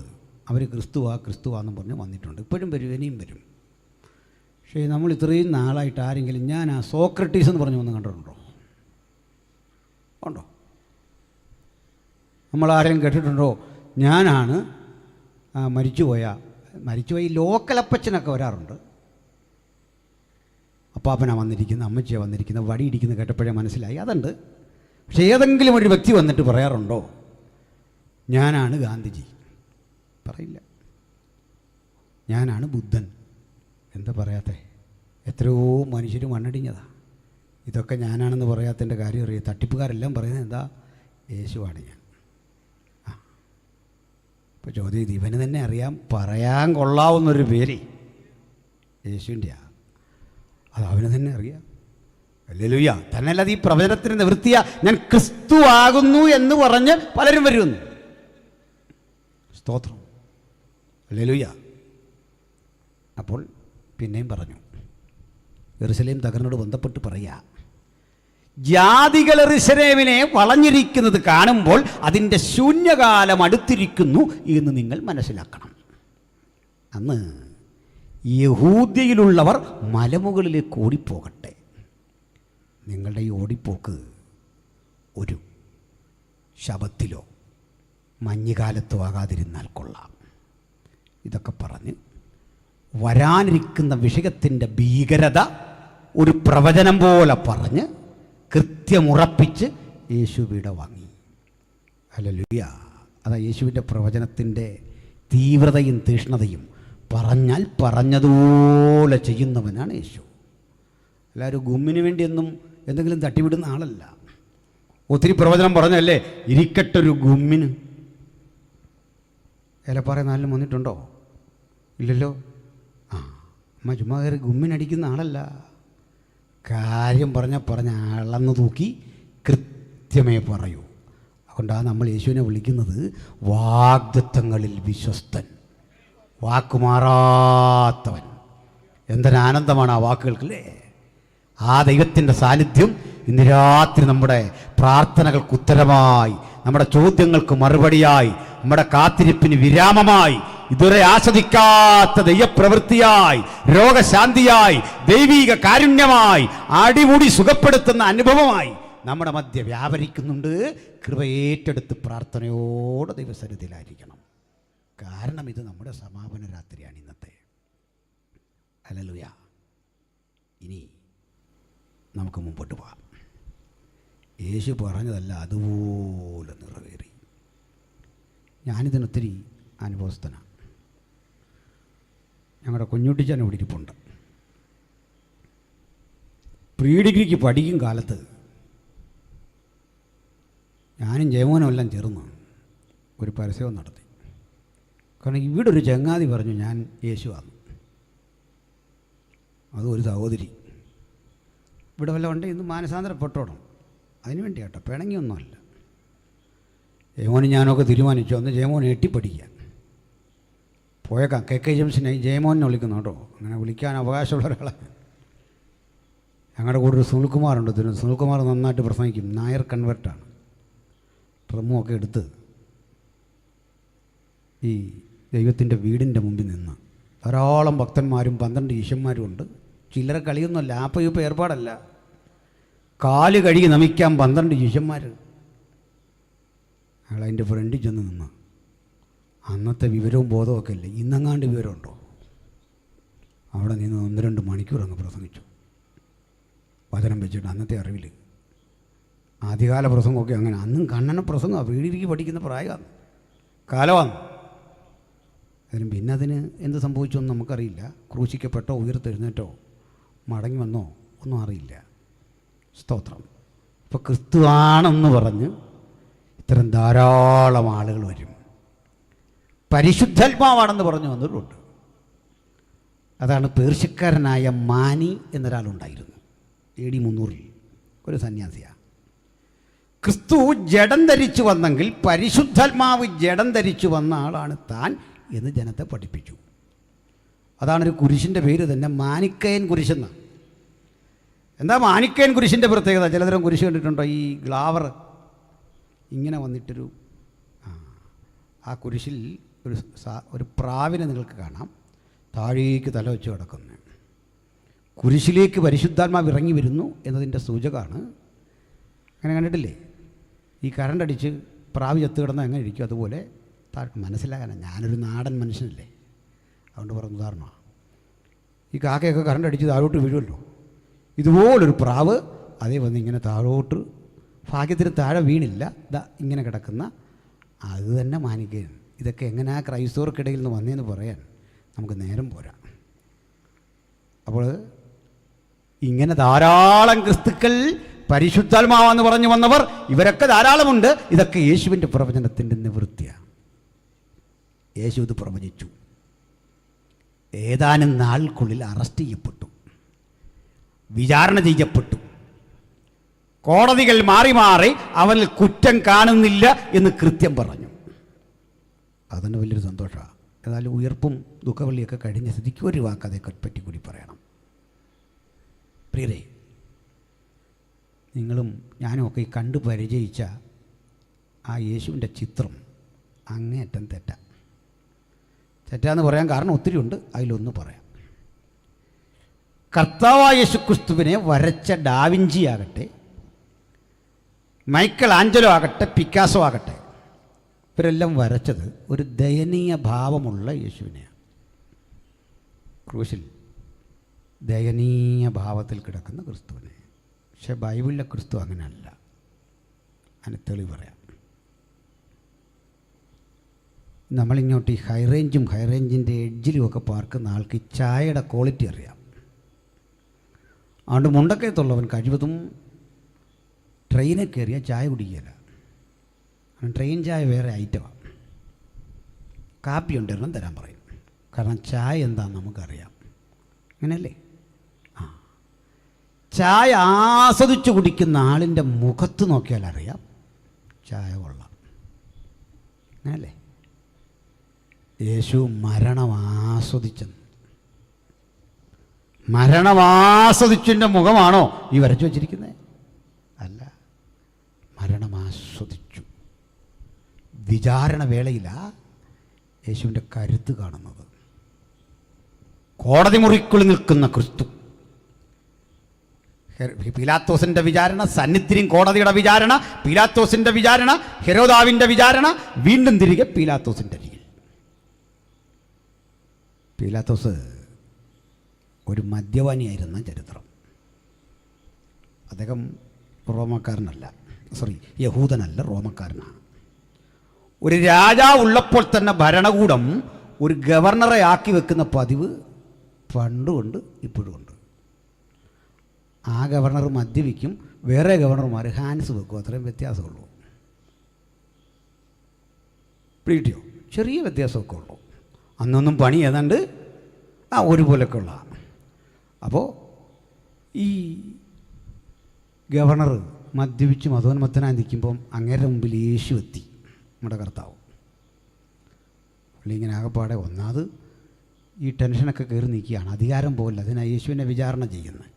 അവർ ക്രിസ്തുവാന്നും പറഞ്ഞ് വന്നിട്ടുണ്ട്. ഇപ്പോഴും വരും, ഇനിയും വരും. പക്ഷേ നമ്മൾ ഇത്രയും നാളായിട്ട് ആരെങ്കിലും ഞാൻ ആ സോക്രട്ടീസ് എന്ന് പറഞ്ഞ് വന്ന് കണ്ടിട്ടുണ്ടോ? ഉണ്ടോ? നമ്മളാരെയും കേട്ടിട്ടുണ്ടോ ഞാനാണ് മരിച്ചുപോയി ലോക്കലപ്പച്ചനൊക്കെ വരാറുണ്ട്. അപ്പാപ്പനാണ് വന്നിരിക്കുന്നത്, അമ്മച്ചിയാണ് വന്നിരിക്കുന്നത്, വടിയിടിക്കുന്നത് കേട്ടപ്പോഴേ മനസ്സിലായി അതുണ്ട്. പക്ഷേ ഏതെങ്കിലും ഒരു വ്യക്തി വന്നിട്ട് പറയാറുണ്ടോ ഞാനാണ് ഗാന്ധിജി? പറയില്ല. ഞാനാണ് ബുദ്ധൻ. എന്താ പറയാത്തേ? എത്രയോ മനുഷ്യർ മണ്ണടിഞ്ഞതാ. ഇതൊക്കെ ഞാനാണെന്ന് പറയാത്തതിൻ്റെ കാര്യം അറിയാം. തട്ടിപ്പുകാരെല്ലാം പറയുന്നത് എന്താ? യേശുവാണ് ഞാൻ. ഇപ്പോൾ ചോദ്യം, ഇവന് തന്നെ അറിയാം പറയാൻ കൊള്ളാവുന്നൊരു പേര് യേശുവിൻ്റെയാ. അത് അവന് തന്നെ അറിയാം. ഹല്ലേലൂയ. തന്നെയല്ലാതെ ഈ പ്രവചനത്തിന് നിവൃത്തിയാ ഞാൻ ക്രിസ്തു ആകുന്നു എന്ന് പറഞ്ഞ് പലരും വരുന്നു. സ്തോത്രം. ഹല്ലേലൂയ. അപ്പോൾ പിന്നെയും പറഞ്ഞു, യെരൂശലേം തകർന്നോട് ബന്ധപ്പെട്ട് പറയുക, ജാതികൾ യെരൂശലേമിനെ വളഞ്ഞിരിക്കുന്നത് കാണുമ്പോൾ അതിൻ്റെ ശൂന്യകാലം അടുത്തിരിക്കുന്നു എന്ന് നിങ്ങൾ മനസ്സിലാക്കണം. അന്ന് യഹൂദ്യയിലുള്ളവർ മലമുകളിലേക്ക് ഓടിപ്പോകട്ടെ. നിങ്ങളുടെ ഈ ഓടിപ്പോക്ക് ഒരു ശബത്തിലോ മഞ്ഞുകാലത്തോ ആകാതിരുന്നാൽ കൊള്ളാം. ഇതൊക്കെ പറഞ്ഞ് വരാനിരിക്കുന്ന വിഷയത്തിൻ്റെ ഭീകരത ഒരു പ്രവചനം പോലെ പറഞ്ഞ് കൃത്യമുറപ്പിച്ച് യേശു വിട വാങ്ങി. ഹല്ലേലൂയ. അതാ യേശുവിൻ്റെ പ്രവചനത്തിൻ്റെ തീവ്രതയും തീഷ്ണതയും. പറഞ്ഞാൽ പറഞ്ഞതുപോലെ ചെയ്യുന്നവനാണ് യേശു. എല്ലാവരും ഗുമ്മിന് വേണ്ടിയൊന്നും എന്തെങ്കിലും തട്ടിവിടുന്ന ആളല്ല. ഒത്തിരി പ്രവചനം പറഞ്ഞല്ലേ, ഇരിക്കട്ടൊരു ഗുമ്മിന്. ഏലപ്പാറ നാലിലും വന്നിട്ടുണ്ടോ? ഇല്ലല്ലോ. അമ്മ ചുമ്മാ കയറി ഗുമ്മിനടിക്കുന്ന ആളല്ല. കാര്യം പറഞ്ഞ അളന്ന് തൂക്കി കൃത്യമേ പറയൂ. അതുകൊണ്ടാണ് നമ്മൾ യേശുവിനെ വിളിക്കുന്നത് വാഗ്ദത്തങ്ങളിൽ വിശ്വസ്തൻ, വാക്കുമാറാത്തവൻ. എന്തൊരാനന്ദമാണ് ആ വാക്കുകൾക്കല്ലേ. ആ ദൈവത്തിൻ്റെ സാന്നിധ്യം ഇന്ന് രാത്രി നമ്മുടെ പ്രാർത്ഥനകൾക്ക് ഉത്തരമായി, നമ്മുടെ ചോദ്യങ്ങൾക്ക് മറുപടിയായി, നമ്മുടെ കാത്തിരിപ്പിന് വിരാമമായി, ഇതുവരെ ആസ്വദിക്കാത്ത ദൈവപ്രവൃത്തിയായി, രോഗശാന്തിയായി, ദൈവീക കാരുണ്യമായി, അടിമുടി സുഖപ്പെടുത്തുന്ന അനുഭവമായി നമ്മുടെ മധ്യ വ്യാപരിക്കുന്നുണ്ട്. കൃപ ഏറ്റെടുത്ത് പ്രാർത്ഥനയോടെ ദൈവസന്നിധിയിലായിരിക്കണം. കാരണം ഇത് നമ്മുടെ സമാപന രാത്രിയാണ് ഇന്നത്തെ. ഹല്ലേലൂയ. ഇനി നമുക്ക് മുമ്പോട്ട് പോകാം. യേശു പറഞ്ഞതല്ല അതുപോലെ നിറവേറി. ഞാനിതിനൊത്തിരി അനുഭവസ്ഥനാണ്. ഞങ്ങളുടെ കുഞ്ഞുട്ടിച്ചാൻ ഇവിടെ ഇരിപ്പുണ്ട്. പ്രീ ഡിഗ്രിക്ക് പഠിക്കും കാലത്ത് ഞാനും ജയമോനും എല്ലാം ചേർന്ന് ഒരു പരസ്യവും നടത്തി. കാരണം ഇവിടെ ഒരു ചങ്ങാതി പറഞ്ഞു ഞാൻ യേശുവാണ്. അതും ഒരു സഹോദരി ഇവിടെ വല്ല ഉണ്ട് ഇന്ന് മാനസാന്തരപ്പെട്ടോണം. അതിനു വേണ്ടി കേട്ടോ, പിണങ്ങിയൊന്നുമല്ല. ജയമോനും ഞാനൊക്കെ തീരുമാനിച്ചു അന്ന് ജയമോൻ എട്ടിപ്പടിക്കാൻ പോയേക്കാം. KK ജംഗ്ഷനായി ജയമോനെ വിളിക്കുന്നു കേട്ടോ. അങ്ങനെ വിളിക്കാൻ അവകാശമുള്ള ഒരാളെ. ഞങ്ങളുടെ കൂടെ ഒരു സുനിൽകുമാറുണ്ട്. സുനിൽകുമാർ നന്നായിട്ട് പ്രസംഗിക്കും. നായർ കൺവെർട്ടാണ്. ഡ്രമ്മുമൊക്കെ എടുത്ത് ഈ ദൈവത്തിൻ്റെ വീടിൻ്റെ മുമ്പിൽ നിന്ന് ധാരാളം ഭക്തന്മാരും 12 ഈശന്മാരും ഉണ്ട്. ചില്ലറ കളിയൊന്നുമല്ല, ആപ്പ ഏർപ്പാടല്ല. കാല് കഴുകി നമിക്കാൻ 12 ഈശന്മാർ. അയാൾ അതിൻ്റെ ഫ്രണ്ടിൽ ചെന്ന് നിന്ന് അന്നത്തെ വിവരവും ബോധവും ഒക്കെ ഇല്ലേ, ഇന്നെങ്ങാണ്ട് വിവരമുണ്ടോ? അവിടെ നിന്ന് 1-2 മണിക്കൂർ അങ്ങ് പ്രസംഗിച്ചു, വചനം വെച്ചിട്ട്. അന്നത്തെ അറിവിൽ ആദ്യകാല പ്രസംഗമൊക്കെ അങ്ങനെ. അന്നും കണ്ണന പ്രസംഗമാണ്, വീടിരിക്ക് പഠിക്കുന്ന പ്രായമാണ്, കാലമാണ്. പിന്നെ അതിന് എന്ത് സംഭവിച്ചോന്ന് നമുക്കറിയില്ല. ക്രൂശിക്കപ്പെട്ടോ ഉയർത്തെഴുന്നേറ്റോ മടങ്ങി വന്നോ ഒന്നും അറിയില്ല. സ്തോത്രം. ഇപ്പോൾ ക്രിസ്തുവാണെന്ന് പറഞ്ഞ് ഇത്തരം ധാരാളം ആളുകൾ വരും. പരിശുദ്ധാത്മാവാണെന്ന് പറഞ്ഞു വന്നവരുണ്ട്. അതാണ് പേർഷ്യക്കാരനായ മാനി എന്നൊരാളുണ്ടായിരുന്നു, AD 300 ഒരു സന്യാസിയാണ്. ക്രിസ്തു ജഡം ധരിച്ചു വന്നെങ്കിൽ പരിശുദ്ധാത്മാവ് ജഡം ധരിച്ചു വന്ന ആളാണ് താൻ എന്ന് ജനത്തെ പഠിപ്പിച്ചു. അതാണൊരു കുരിശിൻ്റെ പേര് തന്നെ, മാനിക്കയൻ കുരിശെന്ന. എന്താ മാനിക്കയൻ കുരിശിൻ്റെ പ്രത്യേകത? ചിലതരം കുരിശ് കണ്ടിട്ടുണ്ടോ? ഈ ഗ്ലാവർ ഇങ്ങനെ വന്നിട്ടൊരു ആ കുരിശിൽ ഒരു പ്രാവിനെ നിങ്ങൾക്ക് കാണാം, താഴേക്ക് തല വെച്ച് കിടക്കുന്നത്. കുരിശിലേക്ക് പരിശുദ്ധാത്മാവ് ഇറങ്ങി വരുന്നു എന്നതിൻ്റെ സൂചകമാണ്. അങ്ങനെ കണ്ടിട്ടില്ലേ? ഈ കറണ്ടടിച്ച് പ്രാവ് ചത്ത് കിടന്നാൽ എങ്ങനെ ഇരിക്കും, അതുപോലെ മനസ്സിലാകാനാണ്. ഞാനൊരു നാടൻ മനുഷ്യനല്ലേ, അതുകൊണ്ട് പറഞ്ഞ ഉദാഹരണമാണ്. ഈ കാക്കയൊക്കെ കറണ്ടടിച്ച് താഴോട്ട് വീഴുമല്ലോ, ഇതുപോലൊരു പ്രാവ് അതേ വന്ന് ഇങ്ങനെ താഴോട്ട്, ഭാഗ്യത്തിന് താഴെ വീണില്ല, ഇതാ ഇങ്ങനെ കിടക്കുന്ന അത് തന്നെ മാനിക്കുകയാണ്. ഇതൊക്കെ എങ്ങനെയാ ക്രൈസ്തവർക്കിടയിൽ നിന്ന് വന്നതെന്ന് പറയാൻ നമുക്ക് നേരം പോരാ. അപ്പോൾ ഇങ്ങനെ ധാരാളം ക്രിസ്തുക്കൾ പരിശുദ്ധാത്മാവെന്ന് പറഞ്ഞു വന്നവർ ഇവരൊക്കെ ധാരാളമുണ്ട്. ഇതൊക്കെ യേശുവിൻ്റെ പ്രവചനത്തിൻ്റെ നിവൃത്തിയാണ്. യേശു ഇത് പ്രവചിച്ചു. ഏതാനും നാൾക്കുള്ളിൽ അറസ്റ്റ് ചെയ്യപ്പെട്ടു, വിചാരണ ചെയ്യപ്പെട്ടു. കോടതികൾ മാറി മാറി അവനിൽ കുറ്റം കാണുന്നില്ല എന്ന് കൃത്യം പറഞ്ഞു. അതന്നെ വലിയൊരു സന്തോഷമാണ്. ഏതായാലും ഉയർപ്പും ദുഃഖവെള്ളിയൊക്കെ കഴിഞ്ഞ സ്ഥിതിക്ക് ഒരു വാക്ക് അതേക്കെ പറ്റി കൂടി പറയണം. പ്രിയരേ, നിങ്ങളും ഞാനും ഒക്കെ ഈ കണ്ടു പരിചയിച്ച ആ യേശുവിൻ്റെ ചിത്രം അങ്ങേയറ്റം തെറ്റാന്ന് പറയാൻ കാരണം ഒത്തിരി ഉണ്ട്. അതിലൊന്ന് പറയാം. കർത്താവായ യേശുക്രിസ്തുവിനെ വരച്ച ഡാവിഞ്ചി ആകട്ടെ, മൈക്കൽ ആഞ്ചലോ ആകട്ടെ, പിക്കാസോ ആകട്ടെ, ഇവരെല്ലാം വരച്ചത് ഒരു ദയനീയ ഭാവമുള്ള യേശുവിനെയാണ്. ക്രൂശിൽ ദയനീയ ഭാവത്തിൽ കിടക്കുന്ന ക്രിസ്തുവിനെ. പക്ഷെ ബൈബിളിലെ ക്രിസ്തു അങ്ങനെയല്ല. അതിന് തെളിവ് പറയാം. നമ്മളിങ്ങോട്ട് ഈ ഹൈറേഞ്ചിൻ്റെ എഡ്ജിലും ഒക്കെ പാർക്കുന്ന ആൾക്ക് ഈ ചായയുടെ ക്വാളിറ്റി അറിയാം. അതുകൊണ്ട് മുണ്ടക്കയത്തുള്ളവൻ കഴിവതും ട്രെയിനിൽ കയറിയാൽ ചായ കുടിക്കുകയില്ല. ട്രെയിൻ ചായ വേറെ ഐറ്റമാണ്. കാപ്പി ഉണ്ടെണ്ണം തരാൻ പറയും. കാരണം ചായ എന്താണെന്ന് നമുക്കറിയാം. അങ്ങനെയല്ലേ? ചായ ആസ്വദിച്ച് കുടിക്കുന്ന ആളിൻ്റെ മുഖത്ത് നോക്കിയാൽ അറിയാം ചായ കൊള്ളാം. അങ്ങനല്ലേ? യേശു മരണമാസ്വദിച്ചതിൻ്റെ മുഖമാണോ ഈ വരച്ചു വച്ചിരിക്കുന്നത്? അല്ല, മരണമാസ്വദിച്ചു. വിചാരണ വേളയിലാണ് യേശുവിൻ്റെ കരുത്ത് കാണുന്നത്. കോടതി മുറിക്കുള്ളിൽ നിൽക്കുന്ന ക്രിസ്തു. പീലാത്തോസിൻ്റെ വിചാരണ, സന്നിധിയും കോടതിയുടെ വിചാരണ, പീലാത്തോസിൻ്റെ വിചാരണ, ഹെരോദാവിൻ്റെ വിചാരണ, വീണ്ടും തിരികെ പീലാത്തോസിൻ്റെ അരികിൽ. പീലാത്തോസ് ഒരു മദ്യപാനിയായിരുന്ന ചരിത്രം. അദ്ദേഹം യഹൂദനല്ല, റോമക്കാരനാണ്. ഒരു രാജാവ് ഉള്ളപ്പോൾ തന്നെ ഭരണകൂടം ഒരു ഗവർണറെ ആക്കി വെക്കുന്ന പതിവ് പണ്ടുകൊണ്ട് ഇപ്പോഴും ഉണ്ട്. ആ ഗവർണർ മദ്യപിക്കും, വേറെ ഗവർണർമാർ ഹാൻസ് വെക്കും. അത്രയും വ്യത്യാസമുള്ളൂ. പിടിയോ? ചെറിയ വ്യത്യാസമൊക്കെ ഉള്ളൂ. അന്നൊന്നും പണി ഏതാണ്ട് ഒരുപോലൊക്കെ ഉള്ള. അപ്പോൾ ഈ ഗവർണർ മദ്യപിച്ച് മതോന്മത്തനായി നിൽക്കുമ്പം അങ്ങേരുടെ മുമ്പിൽ യേശു എത്തി, നമ്മുടെ കർത്താവ്. പുള്ളി ഇങ്ങനെ ആകെപ്പാടെ ഒന്നാമത് ഈ ടെൻഷനൊക്കെ കയറി നിൽക്കുകയാണ്. അധികാരം പോകില്ല, അതിനാണ് യേശുവിനെ വിചാരണ ചെയ്യുന്നത്.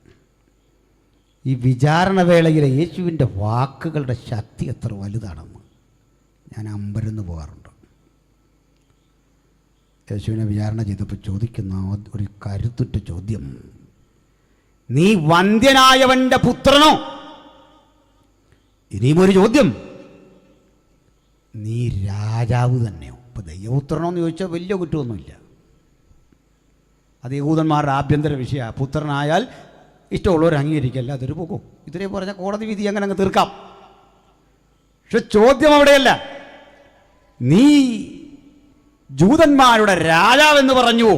ഈ വിചാരണ വേളയിലെ യേശുവിൻ്റെ വാക്കുകളുടെ ശക്തി എത്ര വലുതാണെന്ന് ഞാൻ അമ്പരന്ന് പോകാറുണ്ട്. യേശുവിനെ വിചാരണ ചെയ്തപ്പോൾ ചോദിക്കുന്ന ഒരു കരുത്തുറ്റ ചോദ്യം, നീ വന്ധ്യനായവൻ്റെ പുത്രനോ? ഇനിയും ഒരു ചോദ്യം, നീ രാജാവ് തന്നെയോ? ഇപ്പോൾ ദൈവപുത്രനോന്ന് ചോദിച്ചാൽ വലിയ കുറ്റമൊന്നുമില്ല. അത് യഹൂദന്മാരുടെ ആഭ്യന്തര വിഷയമാണ്. പുത്രനായാൽ ഇഷ്ടമുള്ളവർ അംഗീകരിക്കല്ല, അതൊരു പോകും. ഇത്രയും പറഞ്ഞാൽ കോടതി വിധി അങ്ങനെ അങ്ങ് തീർക്കാം. പക്ഷെ ചോദ്യം അവിടെയല്ല. നീ ജൂതന്മാരുടെ രാജാവെന്ന് പറഞ്ഞു,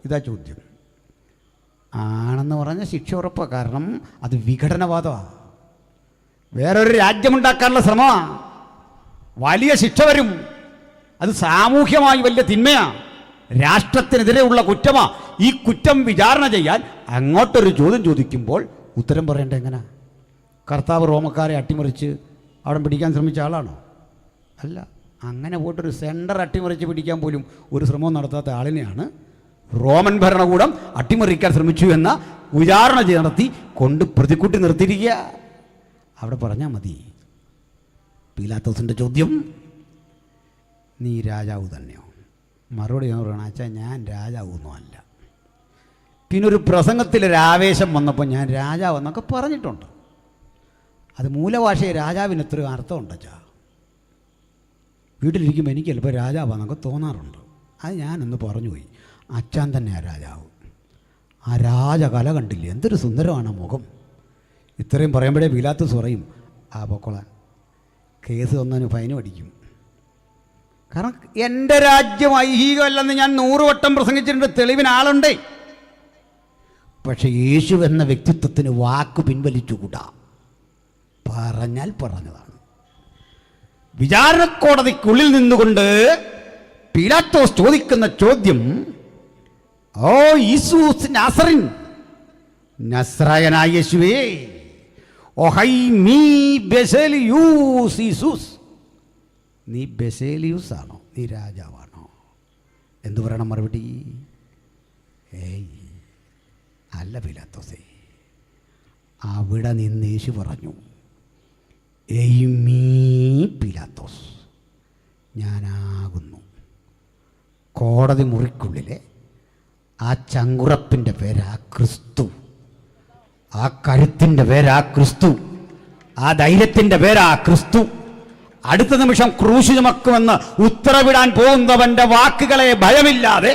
ഇതാ ചോദ്യം. ആണെന്ന് പറഞ്ഞ ശിക്ഷ ഉറപ്പാണ്. കാരണം അത് വിഘടനവാദമാണ്. വേറൊരു രാജ്യമുണ്ടാക്കാനുള്ള ശ്രമമാണ്. വലിയ ശിക്ഷ വരും. അത് സാമൂഹ്യമായി വലിയ തിന്മയാണ്. രാഷ്ട്രത്തിനെതിരെയുള്ള കുറ്റമാണ്. ഈ കുറ്റം വിചാരണ ചെയ്യാൻ അങ്ങോട്ടൊരു ചോദ്യം ചോദിക്കുമ്പോൾ ഉത്തരം പറയേണ്ടത് എങ്ങനെ? കർത്താവ് റോമക്കാരെ അട്ടിമറിച്ച് അവിടെ പിടിക്കാൻ ശ്രമിച്ച ആളാണോ? അല്ല. അങ്ങനെ പോയിട്ടൊരു സെൻറ്റർ അട്ടിമറിച്ച് പിടിക്കാൻ പോലും ഒരു ശ്രമവും നടത്താത്ത ആളിനെയാണ് റോമൻ ഭരണകൂടം അട്ടിമറിക്കാൻ ശ്രമിച്ചു എന്ന വിചാരണ നടത്തി കൊണ്ട് പ്രതിക്കൂട്ടി നിർത്തിയിരിക്കുക. അവിടെ പറഞ്ഞാൽ മതി. പീലാത്തോസിൻ്റെ ചോദ്യം, നീ രാജാവ് തന്നെയോ? മറുപടി ഞാൻ പറയണം, അച്ഛാ ഞാൻ രാജാവൊന്നുമല്ല. പിന്നെ ഒരു പ്രസംഗത്തിലൊരാവേശം വന്നപ്പോൾ ഞാൻ രാജാവെന്നൊക്കെ പറഞ്ഞിട്ടുണ്ട്. അത് മൂലഭാഷയെ രാജാവിന് എത്രയോ അർത്ഥമുണ്ട് അച്ഛാ. വീട്ടിലിരിക്കുമ്പോൾ എനിക്ക് ചിലപ്പോൾ രാജാവാന്നൊക്കെ തോന്നാറുണ്ട്. അത് ഞാനൊന്ന് പറഞ്ഞുപോയി. അച്ഛൻ തന്നെയാണ് രാജാവ്. ആ രാജകല കണ്ടില്ലേ, എന്തൊരു സുന്ദരമാണ് മുഖം. ഇത്രയും പറയുമ്പോഴേ പീലാത്തോസ് പറയും, ആ പൊക്കോളാൻ, കേസ് വന്നതിന് ഫൈനും അടിക്കും. കാരണം എൻ്റെ രാജ്യം ഐഹികമല്ലെന്ന് ഞാൻ 100 വട്ടം പ്രസംഗിച്ചിട്ടുണ്ട്. തെളിവിന് ആളുണ്ടേ. പക്ഷെ യേശു എന്ന വ്യക്തിത്വത്തിന് വാക്ക് പിൻവലിച്ചുകൂടാ. പറഞ്ഞാൽ പറഞ്ഞതാണ്. വിചാരണ കോടതിക്കുള്ളിൽ നിന്നുകൊണ്ട് പീലാത്തോസ് ചോദിക്കുന്ന ചോദ്യം, ഓ യേശുസ് നാസറിൻ, നസ്രായനായ യേശുവേ, ഓഹൈ നീ ബെസേലിയൂസ് യേശുസ്, നീ ബെസേലിയൂസ് ആണോ? നീ രാജാവാണോ? എന്തു പറയണം മറുപടി? ഏയ് അല്ല പീലാത്തോസേ. അവിടെ നിന്ന് യേശു പറഞ്ഞു, ഏയ് മീ പീലാത്തോസ്, ഞാനാകുന്നു. കോടതി മുറിക്കുള്ളിലെ ആ ചങ്കുറപ്പിൻ്റെ പേരാ ക്രിസ്തു. ആ കരുത്തിൻ്റെ പേരാ ക്രിസ്തു. ആ ധൈര്യത്തിൻ്റെ പേരാ ക്രിസ്തു. അടുത്ത നിമിഷം ക്രൂശ് ചുമക്കുമെന്ന് ഉത്തരവിടാൻ പോകുന്നവൻ്റെ വാക്കുകളെ ഭയമില്ലാതെ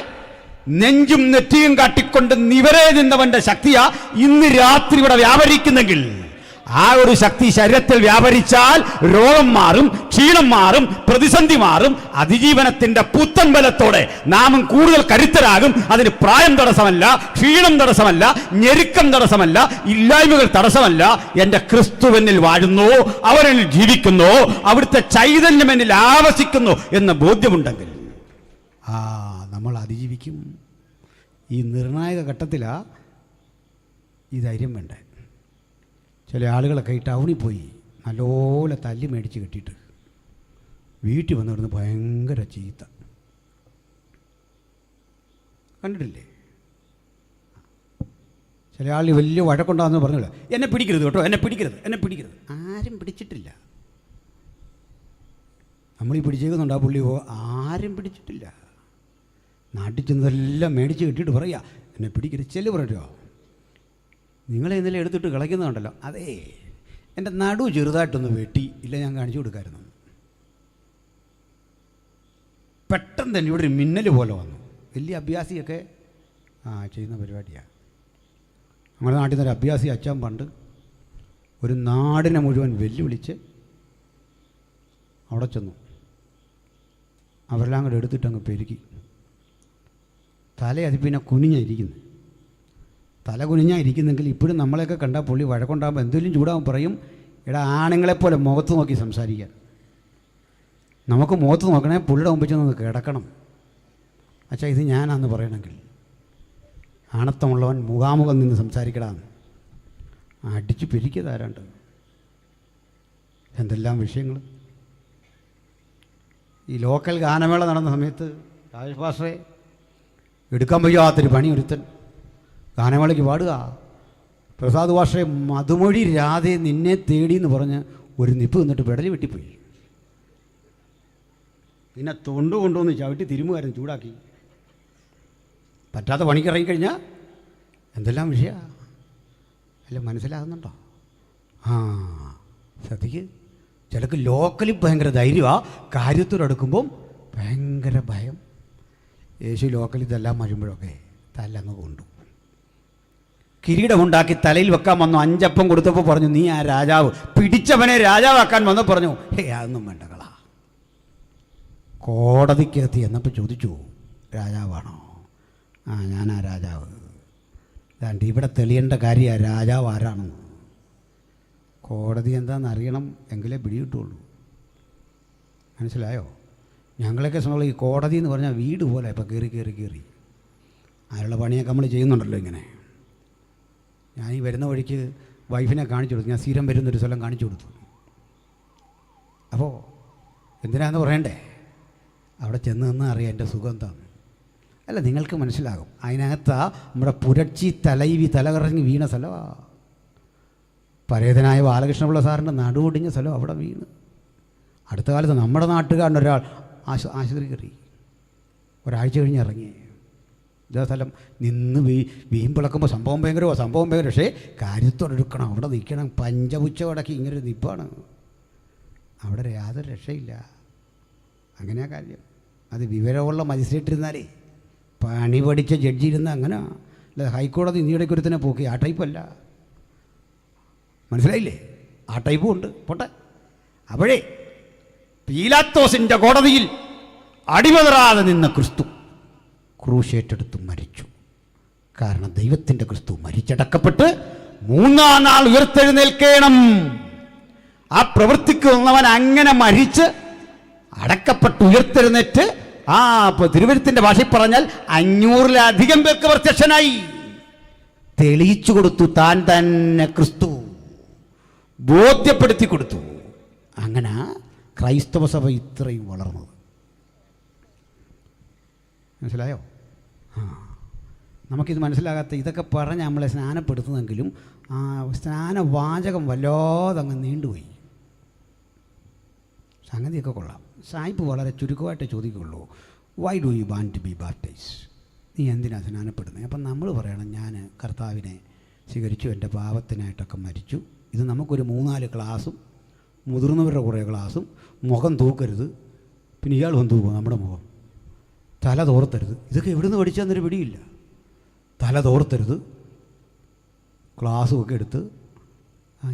നെഞ്ചും നെറ്റിയും കാട്ടിക്കൊണ്ട് നിവരെ നിന്നവൻ്റെ ശക്തിയാ ഇന്ന് രാത്രി ഇവിടെ വ്യാപരിക്കുന്നെങ്കിൽ, ആ ഒരു ശക്തി ശരീരത്തിൽ വ്യാപരിച്ചാൽ രോഗം മാറും, ക്ഷീണം മാറും, പ്രതിസന്ധി മാറും. അതിജീവനത്തിന്റെ പുത്തൻ ബലത്തോടെ നാമും കൂടുതൽ കരുത്തരാകും. അതിന് പ്രായം തടസ്സമല്ല, ക്ഷീണം തടസ്സമല്ല, ഞെരുക്കം തടസ്സമല്ല, ഇല്ലായ്മകൾ തടസ്സമല്ല. എൻ്റെ ക്രിസ്തുവെന്നിൽ വാഴുന്നു, അവരിൽ ജീവിക്കുന്നു, അവിടുത്തെ ചൈതന്യം എന്നിൽ ആവസിക്കുന്നു എന്ന ബോധ്യമുണ്ടെങ്കിൽ നമ്മൾ അതിജീവിക്കും. ഈ നിർണായക ഘട്ടത്തിലാണ് ഈ ധൈര്യം വേണ്ടേ. ചില ആളുകളൊക്കെ ഈ ടൗണിൽ പോയി നല്ലപോലെ തല്ലി മേടിച്ച് കെട്ടിയിട്ട് വീട്ടിൽ വന്നിരുന്ന് ഭയങ്കര ചീത്ത കണ്ടിട്ടില്ലേ? ചില ആൾ വലിയ വഴക്കുണ്ടാകുന്ന പറഞ്ഞല്ലോ, എന്നെ പിടിക്കരുത് കേട്ടോ, എന്നെ പിടിക്കരുത്, എന്നെ പിടിക്കരുത്. ആരും പിടിച്ചിട്ടില്ല. നമ്മളീ പിടിച്ചേക്കുന്നുണ്ട് ആ പുള്ളി, ആരും പിടിച്ചിട്ടില്ല. നാട്ടിൽ ചെന്നതെല്ലാം മേടിച്ച് കെട്ടിയിട്ട് പറയുക, എന്നെ പിടിക്കരുത്. ചെല്ലു പറഞ്ഞോ, നിങ്ങളെ ഇന്നലെ എടുത്തിട്ട് കളിക്കുന്നുണ്ടല്ലോ, അതേ എൻ്റെ നടു ചെറുതായിട്ടൊന്ന് വെട്ടി, ഇല്ല ഞാൻ കാണിച്ചു കൊടുക്കായിരുന്നു. പെട്ടെന്ന് തന്നെ ഇവിടെ ഒരു മിന്നൽ പോലെ വന്നു. വലിയ അഭ്യാസിയൊക്കെ ചെയ്യുന്ന പരിപാടിയാണ്. നമ്മുടെ നാട്ടിൽ നിന്നൊരു അഭ്യാസി അച്ഛൻ പണ്ട് ഒരു നാടിനെ മുഴുവൻ വെല്ലുവിളിച്ച് അവിടെ ചെന്നു. അവരെല്ലാം കൂടെ എടുത്തിട്ടങ്ങ് പെരുക്കി. തല അത് പിന്നെ കുനിഞ്ഞിരിക്കുന്നു. തല കുനിഞ്ഞായിരിക്കുന്നെങ്കിൽ ഇപ്പോഴും നമ്മളെയൊക്കെ കണ്ടാൽ പുള്ളി വഴക്കുണ്ടാകുമ്പോൾ എന്തെങ്കിലും ചൂടാകും പറയും, എടാ ആണുങ്ങളെപ്പോലെ മുഖത്ത് നോക്കി സംസാരിക്കാൻ. നമുക്ക് മുഖത്ത് നോക്കണേ, പുള്ളിയുടെ മുമ്പിൽ ചെന്ന് കിടക്കണം. അച്ഛാ ഇത് ഞാനാന്ന് പറയണമെങ്കിൽ ആണത്തമുള്ളവൻ മുഖാമുഖം നിന്ന് സംസാരിക്കടാന്ന് അടിച്ച് പിരിക്കതാരാണ്ട്. എന്തെല്ലാം വിഷയങ്ങൾ. ഈ ലോക്കൽ ഗാനമേള നടന്ന സമയത്ത് രാജേഷ് പാസ്റ്ററെ എടുക്കാൻ വയ്യാത്തൊരു പണി ഒരുത്തൻ ഗാനമേളയ്ക്ക് പാടുക. പ്രസാദ് പാസ്റ്ററെ മധുമൊഴി രാധെ നിന്നെ തേടി എന്ന് പറഞ്ഞ് ഒരു നിപ്പ് നിന്നിട്ട് പെടലി വെട്ടിപ്പോയി. പിന്നെ തൊണ്ട് കൊണ്ടുവന്ന് ചവിട്ടി തിരുമുകാരൻ ചൂടാക്കി. പറ്റാത്ത പണിക്ക് ഇറങ്ങിക്കഴിഞ്ഞാൽ എന്തെല്ലാം വിഷയമാണ്. അല്ല മനസ്സിലാകുന്നുണ്ടോ? ശ്രദ്ധിക്ക്. ചിലക്ക് ലോക്കലിൽ ഭയങ്കര ധൈര്യമാണ്, കാര്യത്തോടെടുക്കുമ്പം ഭയങ്കര ഭയം. യേശു ലോക്കൽ ഇതെല്ലാം വരുമ്പോഴൊക്കെ തലങ്ങ് കൊണ്ടു. കിരീടമുണ്ടാക്കി തലയിൽ വെക്കാൻ വന്നു. 5 അപ്പം കൊടുത്തപ്പോൾ പറഞ്ഞു, നീ ആ രാജാവ്. പിടിച്ചവനെ രാജാവാക്കാൻ വന്നു. പറഞ്ഞു, അതൊന്നും വേണ്ട കളാ. കോടതിക്കകത്ത് എന്നപ്പോൾ ചോദിച്ചു, രാജാവാണോ? ഞാനാ രാജാവ്. അതാണ്ട് ഇവിടെ തെളിയേണ്ട കാര്യമാണ് രാജാവ് ആരാണെന്ന്. കോടതി എന്താണെന്ന് അറിയണം, എങ്കിലേ പിടികിട്ടുള്ളൂ. മനസ്സിലായോ? ഞങ്ങളൊക്കെ സമയം ഈ കോടതി എന്ന് പറഞ്ഞാൽ വീട് പോലെ ഇപ്പം കയറി അതിനുള്ള പണിയൊക്കെ നമ്മൾ ചെയ്യുന്നുണ്ടല്ലോ. ഇങ്ങനെ ഞാൻ ഈ വരുന്ന വഴിക്ക് വൈഫിനെ കാണിച്ചു കൊടുത്തു. ഞാൻ സ്ഥിരം വരുന്നൊരു സ്ഥലം കാണിച്ചു കൊടുത്തു. അപ്പോൾ എന്തിനാന്ന് പറയണ്ടേ, അവിടെ ചെന്ന് നിന്ന് അറിയാം എൻ്റെ സുഖം എന്താന്ന്. അല്ല, നിങ്ങൾക്ക് മനസ്സിലാകും. അതിനകത്താ നമ്മുടെ പുരട്ചി തലകറങ്ങി വീണ സ്ഥലമാണ്. പരേതനായ ബാലകൃഷ്ണപിള്ള സാറിൻ്റെ നടുവൊടിഞ്ഞ സ്ഥലം അവിടെ വീണ്. അടുത്ത കാലത്ത് നമ്മുടെ നാട്ടുകാരൻ്റെ ഒരാൾ ആശുപത്രി കയറി, ഒരാഴ്ച കഴിഞ്ഞ് ഇറങ്ങി. ഇതേ സ്ഥലം നിന്ന് വീമ്പിളക്കുമ്പോൾ സംഭവം ഭയങ്കര. പക്ഷേ കാര്യത്തോടെടുക്കണം, അവിടെ നിൽക്കണം. പഞ്ചപുച്ച അടക്കി ഇങ്ങനൊരു നിപ്പാണ്. അവിടെ യാതൊരു രക്ഷയില്ല. അങ്ങനെയാ കാര്യം. അത് വിവരമുള്ള മജിസ്ട്രേറ്റ് ഇരുന്നാലേ, പണി പഠിച്ച ജഡ്ജി ഇരുന്ന അങ്ങനെ. അല്ല, ഹൈക്കോടതി നീടക്കുരത്തിനെ പോക്കി ആ ടൈപ്പല്ല. മനസ്സിലായില്ലേ? ആ ടൈപ്പും ഉണ്ട്. പോട്ടെ. അപ്പോഴേ പീലാത്തോസിൻ്റെ കോടതിയിൽ അടിമതറാതെ നിന്ന ക്രിസ്തു ക്രൂശേറ്റെടുത്ത് മരിച്ചു. കാരണം ദൈവത്തിൻ്റെ ക്രിസ്തു മരിച്ചടക്കപ്പെട്ട് 3-ാം നാൾ ഉയർത്തെഴുന്നേൽക്കണം. ആ പ്രവൃത്തിക്ക് വന്നവൻ അങ്ങനെ മരിച്ച് അടക്കപ്പെട്ട് ഉയർത്തെഴുന്നേറ്റ് തിരുവഴുത്തിൻ്റെ ഭാഷയിൽ പറഞ്ഞാൽ 500-ലധികം പേർക്ക് പ്രത്യക്ഷനായി. തെളിയിച്ചു കൊടുത്തു. താൻ തന്നെ ക്രിസ്തു ബോധ്യപ്പെടുത്തി കൊടുത്തു. അങ്ങനെ ക്രൈസ്തവ സഭ ഇത്രയും വളർന്നത്. മനസ്സിലായോ? നമുക്കിത് മനസ്സിലാകാത്ത ഇതൊക്കെ പറഞ്ഞ് നമ്മളെ സ്നാനപ്പെടുത്തുന്നെങ്കിലും ആ സ്നാനവാചകം വല്ലാതെ അങ്ങ് നീണ്ടുപോയി. സംഗതിയൊക്കെ കൊള്ളാം. സായിപ്പ് വളരെ ചുരുക്കമായിട്ട് ചോദിക്കുള്ളൂ, why do you want to be baptise? നീ എന്തിനാണ് സ്നാനപ്പെടുന്നത്? അപ്പം നമ്മൾ പറയണം, ഞാൻ കർത്താവിനെ സ്വീകരിച്ചു, എൻ്റെ പാപത്തിനായിട്ടൊക്കെ മരിച്ചു. ഇത് നമുക്കൊരു 3-4 ക്ലാസ്സും മുതിർന്നവരുടെ കുറേ ക്ലാസ്സും. മുഖം തൂക്കരുത്. പിന്നെ ഇയാൾ വന്ന് തൂക്കും നമ്മുടെ മുഖം. തല തോർത്തരുത്. ഇതൊക്കെ എവിടുന്ന് പഠിച്ചെന്നൊരു പിടിയില്ല. തല തോർത്തരുത്. ക്ലാസ്സും ഒക്കെ എടുത്ത്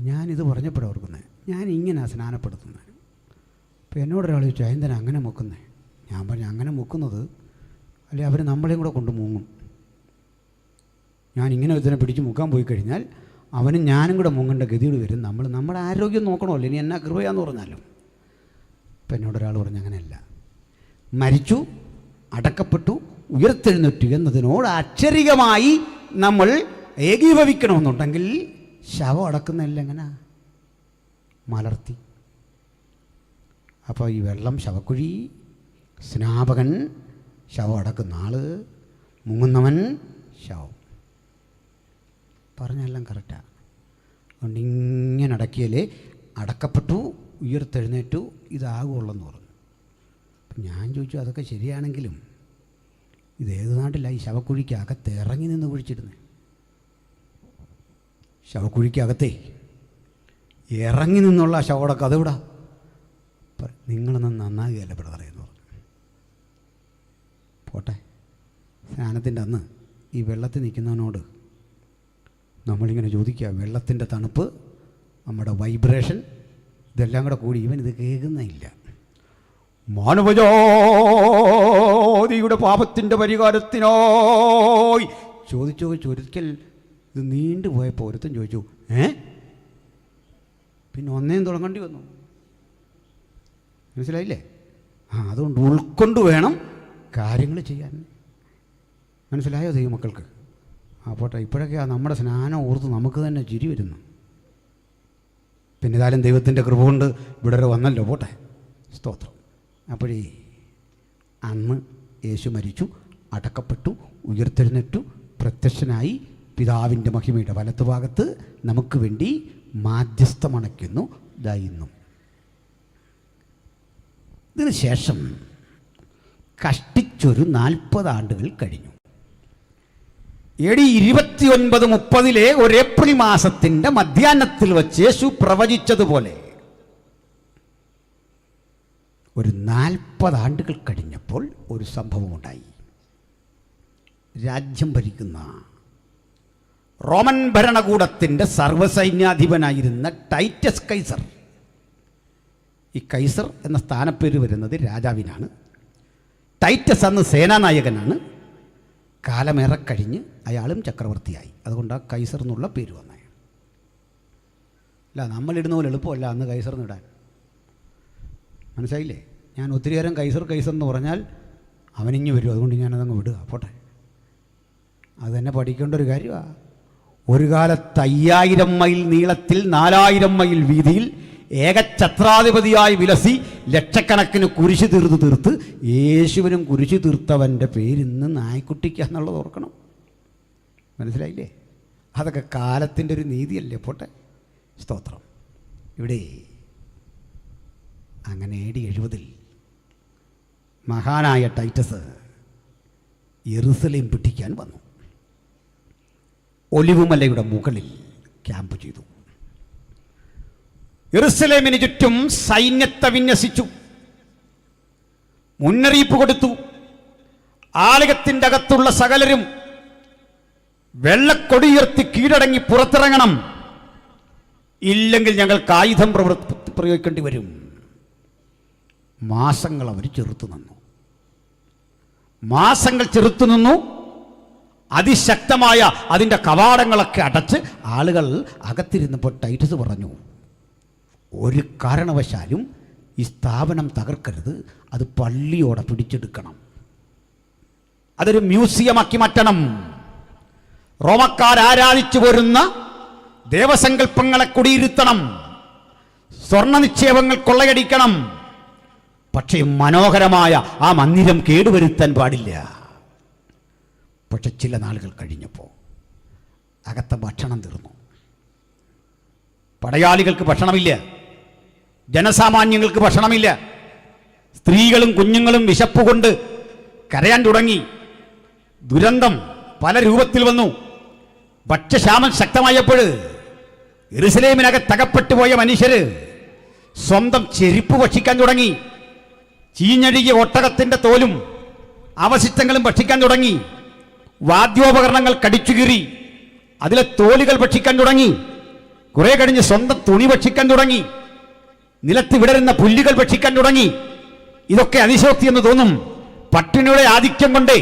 ഞാനിത് പറഞ്ഞപ്പോഴാണ് ഓർക്കുന്നത്, ഞാൻ ഇങ്ങനെ സ്നാനപ്പെടുത്തുന്നത്. അപ്പോൾ എന്നോടൊരാൾ ചോദിച്ചു, എന്തിനാ അങ്ങനെ മുക്കുന്നത്? ഞാൻ പറഞ്ഞു, അങ്ങനെ മുക്കുന്നത് അല്ലെ അവർ നമ്മളെയും കൂടെ കൊണ്ട് മുങ്ങും. ഞാനിങ്ങനെ ഇതിനെ പിടിച്ച് മുക്കാൻ പോയി കഴിഞ്ഞാൽ അവനും ഞാനും കൂടെ മുങ്ങേണ്ട ഗതിയോട് വരും. നമ്മുടെ ആരോഗ്യം നോക്കണമല്ലോ, ഇനി എന്നാ കൃപയാന്ന് പറഞ്ഞാലും. അപ്പം എന്നോടൊരാൾ പറഞ്ഞു, അങ്ങനെയല്ല, മരിച്ചു അടക്കപ്പെട്ടു ഉയർത്തെഴുന്നേറ്റു എന്നതിനോട് അക്ഷരികമായി നമ്മൾ ഏകീഭവിക്കണമെന്നുണ്ടെങ്കിൽ ശവം അടക്കുന്നതല്ല എങ്ങനെ മലർത്തി. അപ്പോൾ ഈ വെള്ളം ശവക്കുഴി, സ്നാപകൻ ശവം അടക്കുന്ന ആൾ, മുങ്ങുന്നവൻ ശവം. പറഞ്ഞെല്ലാം കറക്റ്റാണ്. അതുകൊണ്ട് ഇങ്ങനെ അടക്കിയാലേ അടക്കപ്പെട്ടു ഉയർത്തെഴുന്നേറ്റു ഇതാകുള്ളെന്ന് പറഞ്ഞു. അപ്പം ഞാൻ ചോദിച്ചു, അതൊക്കെ ശരിയാണെങ്കിലും ഇതേത് നാട്ടിലാണ് ഈ ശവക്കുഴിക്കകത്ത് ഇറങ്ങി നിന്ന് കുഴിച്ചിടുന്നത്? ശവക്കുഴിക്കകത്തേ ഇറങ്ങി നിന്നുള്ള ശവടക്കം അതെവിടാ? നിങ്ങളൊന്ന് നന്നാകുകയല്ല ബ്രദറെ എന്ന് പറഞ്ഞു. പോട്ടെ. സ്നാനത്തിൻ്റെ അന്ന് ഈ വെള്ളത്തിൽ നിൽക്കുന്നവനോട് നമ്മളിങ്ങനെ ചോദിക്കുക, വെള്ളത്തിൻ്റെ തണുപ്പ്, നമ്മുടെ വൈബ്രേഷൻ, ഇതെല്ലാം കൂടെ കൂടി ഇവൻ ഇത് കേൾക്കുന്നില്ല. മാനവജാതിയുടെ പാപത്തിൻ്റെ പരിഹാരത്തിനായി ചോദിച്ചൊരിക്കൽ ഇത് നീണ്ടുപോയപ്പോൾ ഒരുത്തൻ ചോദിച്ചു, പിന്നെ ഒന്നേം തുടങ്ങേണ്ടി വന്നു. മനസ്സിലായില്ലേ? അതുകൊണ്ട് ഉൾക്കൊണ്ട് വേണം കാര്യങ്ങൾ ചെയ്യാൻ. മനസ്സിലായോ ദൈവമക്കൾക്ക്? പോട്ടെ. ഇപ്പോഴൊക്കെ നമ്മുടെ സ്നാനം ഓർത്ത് നമുക്ക് തന്നെ ചിരി വരുന്നു. പിന്നെ ഏതായാലും ദൈവത്തിൻ്റെ കൃപ കൊണ്ട് ഇവിടെ വരെ വന്നല്ലോ. പോട്ടെ, സ്തോത്രം. അപ്പോഴേ അന്ന് യേശു മരിച്ചു, അടക്കപ്പെട്ടു, ഉയർത്തെഴുന്നേറ്റു, പ്രത്യക്ഷനായി, പിതാവിൻ്റെ മഹിമയുടെ വലത്തുഭാഗത്ത് നമുക്ക് വേണ്ടി മാധ്യസ്ഥമണയ്ക്കുന്നു ദൈന്നും. ഇതിന് ശേഷം കഷ്ടിച്ചൊരു 40 ആണ്ടുകൾ കഴിഞ്ഞു. AD 29-30 ഒരു ഏപ്രിൽ മാസത്തിൻ്റെ മധ്യാഹ്നത്തിൽ വച്ച് യേശു പ്രവചിച്ചതുപോലെ ഒരു 40 ആണ്ടുകൾ കഴിഞ്ഞപ്പോൾ ഒരു സംഭവമുണ്ടായി. രാജ്യം ഭരിക്കുന്ന റോമൻ ഭരണകൂടത്തിൻ്റെ സർവ്വസൈന്യാധിപനായിരുന്ന ടൈറ്റസ് കൈസർ, ഈ കൈസർ എന്ന സ്ഥാനപ്പേര് വരുന്നത് രാജാവിനാണ്. ടൈറ്റസ് അന്ന് സേനാനായകനാണ്. കാലമേറെ കഴിഞ്ഞ് അയാളും ചക്രവർത്തിയായി. അതുകൊണ്ടാണ് കൈസർ എന്നുള്ള പേര് വന്നത്. അല്ല, നമ്മളിടുന്ന പോലെ എളുപ്പമല്ല അന്ന് കൈസറിന് ഇടാൻ. മനസ്സിലായില്ലേ? ഞാൻ ഒത്തിരി നേരം കൈസർ എന്ന് പറഞ്ഞാൽ അവനിഞ്ഞ് വരും. അതുകൊണ്ട് ഞാനതങ്ങ് വിടുക, പോട്ടെ. അത് തന്നെ പഠിക്കേണ്ട ഒരു കാര്യമാണ്. ഒരു കാലത്ത് 5000 മൈൽ നീളത്തിൽ 4000 മൈൽ വീതിയിൽ ഏകഛത്രാധിപതിയായി വിലസി ലക്ഷക്കണക്കിന് കുരിശ് തീർത്ത് യേശുവിനും കുരിശ് തീർത്തവൻ്റെ പേരിന്ന് നായ്ക്കുട്ടിക്കാന്നുള്ളത് ഓർക്കണം. മനസ്സിലായില്ലേ? അതൊക്കെ കാലത്തിൻ്റെ ഒരു നീതിയല്ലേ? പോട്ടെ, സ്തോത്രം. ഇവിടെ അങ്ങനെ AD 70 മഹാനായ ടൈറ്റസ് യെരുസലേം പിടിക്കാൻ വന്നു. ഒലിവുമലയുടെ മുകളിൽ ക്യാമ്പ് ചെയ്തു. യെരുസലേമിന് ചുറ്റും സൈന്യത്തെ വിന്യസിച്ചു. മുന്നറിയിപ്പ് കൊടുത്തു. ആലയത്തിൻ്റെ അകത്തുള്ള സകലരും വെള്ളക്കൊടിയുയർത്തി കീഴടങ്ങി പുറത്തിറങ്ങണം, ഇല്ലെങ്കിൽ ഞങ്ങൾക്ക് ആയുധം പ്രയോഗിക്കേണ്ടി വരും. മാസങ്ങൾ അവർ ചെറുത്തു നിന്നു. അതിശക്തമായ അതിൻ്റെ കവാടങ്ങളൊക്കെ അടച്ച് ആളുകൾ അകത്തിരുന്നപ്പോൾ ടൈറ്റസ് പറഞ്ഞു, ഒരു കാരണവശാലും ഈ സ്ഥാപനം തകർക്കരുത്, അത് പള്ളിയോടെ പിടിച്ചെടുക്കണം, അതൊരു മ്യൂസിയമാക്കി മാറ്റണം. റോമക്കാർ ആരാധിച്ചു പോരുന്ന ദേവസങ്കല്പങ്ങളെ കുടിയിരുത്തണം, സ്വർണ്ണ നിക്ഷേപങ്ങൾ കൊള്ളയടിക്കണം. പക്ഷേ മനോഹരമായ ആ മന്ദിരം കേടുവരുത്താൻ പാടില്ല. പക്ഷെ ചില നാളുകൾ കഴിഞ്ഞപ്പോൾ അകത്തെ ഭക്ഷണം തീർന്നു. പടയാളികൾക്ക് ഭക്ഷണമില്ല, ജനസാമാന്യങ്ങൾക്ക് ഭക്ഷണമില്ല. സ്ത്രീകളും കുഞ്ഞുങ്ങളും വിശപ്പ് കൊണ്ട് കരയാൻ തുടങ്ങി. ദുരന്തം പല രൂപത്തിൽ വന്നു. ഭക്ഷ്യക്ഷാമം ശക്തമായപ്പോൾ യെരുസലേമിനകത്തകപ്പെട്ടു പോയ മനുഷ്യര് സ്വന്തം ചെരുപ്പ് ഭക്ഷിക്കാൻ തുടങ്ങി. ചീഞ്ഞഴുകിയ ഒട്ടകത്തിൻ്റെ തോലും അവശിഷ്ടങ്ങളും ഭക്ഷിക്കാൻ തുടങ്ങി. വാദ്യോപകരണങ്ങൾ കടിച്ചുകീറി അതിലെ തോലുകൾ ഭക്ഷിക്കാൻ തുടങ്ങി. കുറെ കഴിഞ്ഞ് സ്വന്തം തുണി ഭക്ഷിക്കാൻ തുടങ്ങി. നിലത്ത് വിടരുന്ന പുല്ലുകൾ ഭക്ഷിക്കാൻ തുടങ്ങി. ഇതൊക്കെ അതിശോക്തി എന്ന് തോന്നും. പട്ടിണിയുടെ ആധിക്യം കൊണ്ട്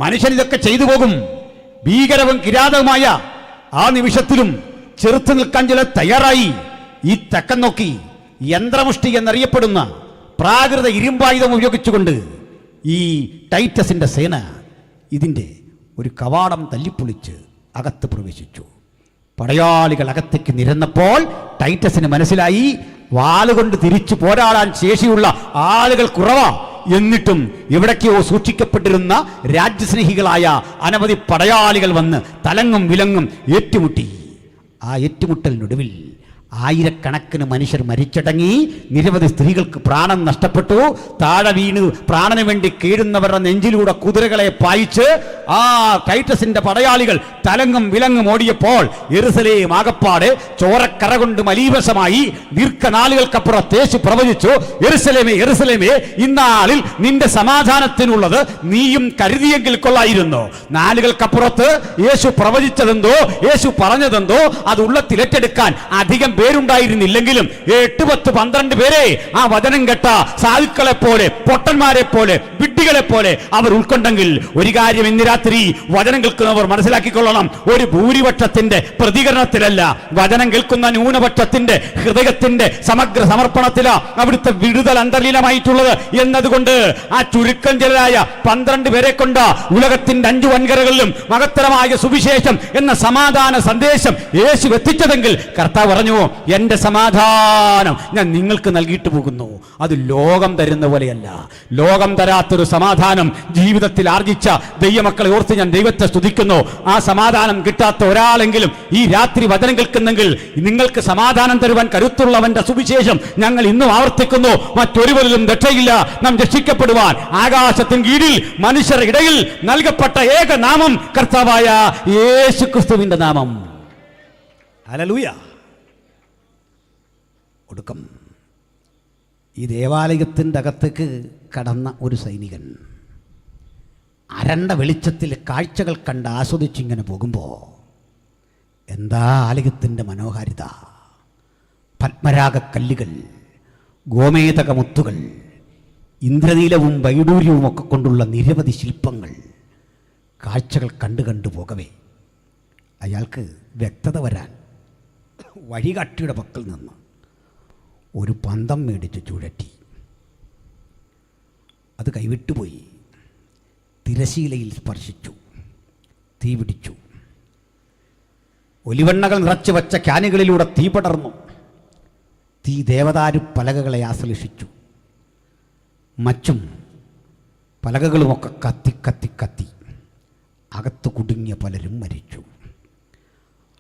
മനുഷ്യൻ ഇതൊക്കെ ചെയ്തു പോകും. ഭീകരവും കിരാതവുമായ ആ നിമിഷത്തിലും ചെറുത്തു നിൽക്കാൻ ചില തയ്യാറായി. ഈ തെക്കൻ നോക്കി യന്ത്രമുഷ്ടി എന്നറിയപ്പെടുന്ന പ്രാകൃത ഇരുമ്പായുധം ഉപയോഗിച്ചുകൊണ്ട് ഈ ടൈറ്റസിന്റെ സേന ഇതിൻ്റെ ഒരു കവാടം തല്ലിപ്പൊളിച്ച് അകത്ത് പ്രവേശിച്ചു. പടയാളികൾ അകത്തേക്ക് നിരന്നപ്പോൾ ടൈറ്റസിന് മനസ്സിലായി, വാളുകൊണ്ട് തിരിച്ചു പോരാടാൻ ശേഷിയുള്ള ആളുകൾ കുറവാ. എന്നിട്ടും എവിടേക്കോ സൂക്ഷിക്കപ്പെട്ടിരുന്ന രാജ്യസ്നേഹികളായ അനവധി പടയാളികൾ വന്ന് തലങ്ങും വിലങ്ങും ഏറ്റുമുട്ടി. ആ ഏറ്റുമുട്ടലിനൊടുവിൽ ആയിരക്കണക്കിന് മനുഷ്യർ മരിച്ചടങ്ങി. നിരവധി സ്ത്രീകൾക്ക് പ്രാണൻ നഷ്ടപ്പെട്ടു. താഴെ വീണ് പ്രാണന് വേണ്ടി കീഴുന്നവരുടെ നെഞ്ചിലൂടെ കുതിരകളെ പായിച്ച് ആ ടൈറ്റസിന്റെ പടയാളികൾ തലങ്ങും വിലങ്ങും ഓടിയപ്പോൾ യെരുസലേം ആകപ്പാടെ ചോരക്കറ കൊണ്ട് മലീവശമായി. ദീർഘനാളുകൾക്കപ്പുറത്ത് യേശു പ്രവചിച്ചു, യെരുസലേമേ യെരുസലേമേ, ഇന്നാളിൽ നിന്റെ സമാധാനത്തിനുള്ളത് നീയും കരുതിയെങ്കിൽ കൊള്ളായിരുന്നു. നാളുകൾക്കപ്പുറത്ത് യേശു പ്രവചിച്ചതെന്തോ, യേശു പറഞ്ഞതെന്തോ അത് ഉള്ളത്തിൽ ഏറ്റെടുക്കാൻ അധികം പേരുണ്ടായിരുന്നില്ലെങ്കിലും 8, 10, 12 പേരെ ആ വചനം കേട്ട സാധുക്കളെ പോലെ, പൊട്ടന്മാരെ പോലെ, വിഡ്ഢികളെ പോലെ അവർ ഉൾക്കൊണ്ടെങ്കിൽ ഒരു കാര്യം ഇന്ന് രാത്രി വചനം കേൾക്കുന്നവർ മനസ്സിലാക്കിക്കൊള്ളണം. ഒരു ഭൂരിപക്ഷത്തിന്റെ പ്രതികരണത്തിലല്ല, വചനം കേൾക്കുന്ന ന്യൂനപക്ഷത്തിന്റെ ഹൃദയത്തിന്റെ സമഗ്ര സമർപ്പണത്തിലാ അവിടുത്തെ വിടുതൽ അന്തർലീനമായിട്ടുള്ളത് എന്നതുകൊണ്ട് ആ ചുരുക്കം ചിലരായ 12 പേരെ കൊണ്ട് ഉലകത്തിന്റെ 5 വൻകരകളിലും മഹത്തരമായ സുവിശേഷം എന്ന സമാധാന സന്ദേശം യേശു എത്തിച്ചതെങ്കിൽ കർത്താവ് പറഞ്ഞു, എന്റെ സമാധാനം ഞാൻ നിങ്ങൾക്ക് നൽകിയിട്ട് പോകുന്നു. അത് ലോകം തരുന്ന പോലെയല്ല. ലോകം തരാത്തൊരു സമാധാനം ജീവിതത്തിൽ ആർജിച്ച ദൈവമക്കളെ ഓർത്ത് ഞാൻ ദൈവത്തെ സ്തുതിക്കുന്നു. ആ സമാധാനം കിട്ടാത്ത ഒരാളെങ്കിലും ഈ രാത്രി വചനം കേൾക്കുന്നെങ്കിൽ നിങ്ങൾക്ക് സമാധാനം തരുവാൻ കരുത്തുള്ളവന്റെ സുവിശേഷം ഞങ്ങൾ ഇന്നും ആവർത്തിക്കുന്നു. മറ്റൊരുവരിലും രക്ഷയില്ല. നാം രക്ഷിക്കപ്പെടുവാൻ ആകാശത്തിന് കീഴിൽ മനുഷ്യരുടെ ഇടയിൽ നൽകപ്പെട്ട ഏക നാമം കർത്താവായ യേശു ക്രിസ്തുവിന്റെ നാമം. ഹല്ലേലൂയ. ഒടുക്കം ഈ ദേവാലയത്തിൻ്റെ അകത്തേക്ക് കടന്ന ഒരു സൈനികൻ അരണ്ട വെളിച്ചത്തിൽ കാഴ്ചകൾ കണ്ട് ആസ്വദിച്ചിങ്ങനെ പോകുമ്പോൾ എന്താ ആലയത്തിൻ്റെ മനോഹാരിത! പത്മരാഗക്കല്ലുകൾ, ഗോമേതകമുത്തുകൾ, ഇന്ദ്രനീലവും വൈഡൂര്യവും ഒക്കെ കൊണ്ടുള്ള നിരവധി ശില്പങ്ങൾ. കാഴ്ചകൾ കണ്ടു പോകവേ അയാൾക്ക് വ്യക്തത വരാൻ വഴികാട്ടിയുടെ പക്കൽ നിന്ന് ഒരു പന്തം മേടിച്ച് ചുഴറ്റി. അത് കൈവിട്ടുപോയി. തിരശീലയിൽ സ്പർശിച്ചു, തീ പിടിച്ചു. ഒലിവെണ്ണകൾ നിറച്ചു വച്ച ക്യാനുകളിലൂടെ തീ പടർന്നു. തീ ദേവദാരു പലകകളെ ആശ്ലേഷിച്ചു. മച്ചും പലകകളുമൊക്കെ കത്തി കത്തി കത്തി. അകത്ത് കുടുങ്ങിയ പലരും മരിച്ചു.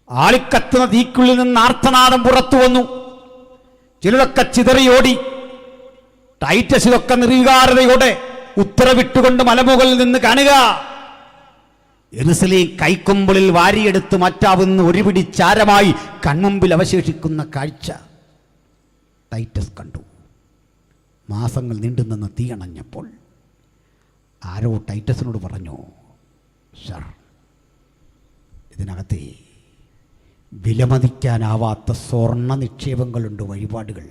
ആളിക്കത്തുന്ന തീക്കുള്ളിൽ നിന്ന് ആർത്തനാദം പുറത്തു വന്നു. ചിലരൊക്കെ ചിതറിയോടി. ടൈറ്റസിലൊക്കെ നിർവികാരതയോടെ ഉത്തരവിട്ടുകൊണ്ട് മലമുകളിൽ നിന്ന് കാണുക. യെരുശലേം കൈക്കൊമ്പിളിൽ വാരിയെടുത്ത് മാറ്റാവുന്ന ഒരു പിടി ചാരമായി കൺമുമ്പിൽ അവശേഷിക്കുന്ന കാഴ്ച ടൈറ്റസ് കണ്ടു. മാസങ്ങൾ നീണ്ടുനിന്ന തീയണഞ്ഞപ്പോൾ ആരോ ടൈറ്റസിനോട് പറഞ്ഞു, സർ, ഇതിനകത്തെ വിലമതിക്കാനാവാത്ത സ്വർണ്ണ നിക്ഷേപങ്ങളുണ്ട്, വഴിപാടുകൾ,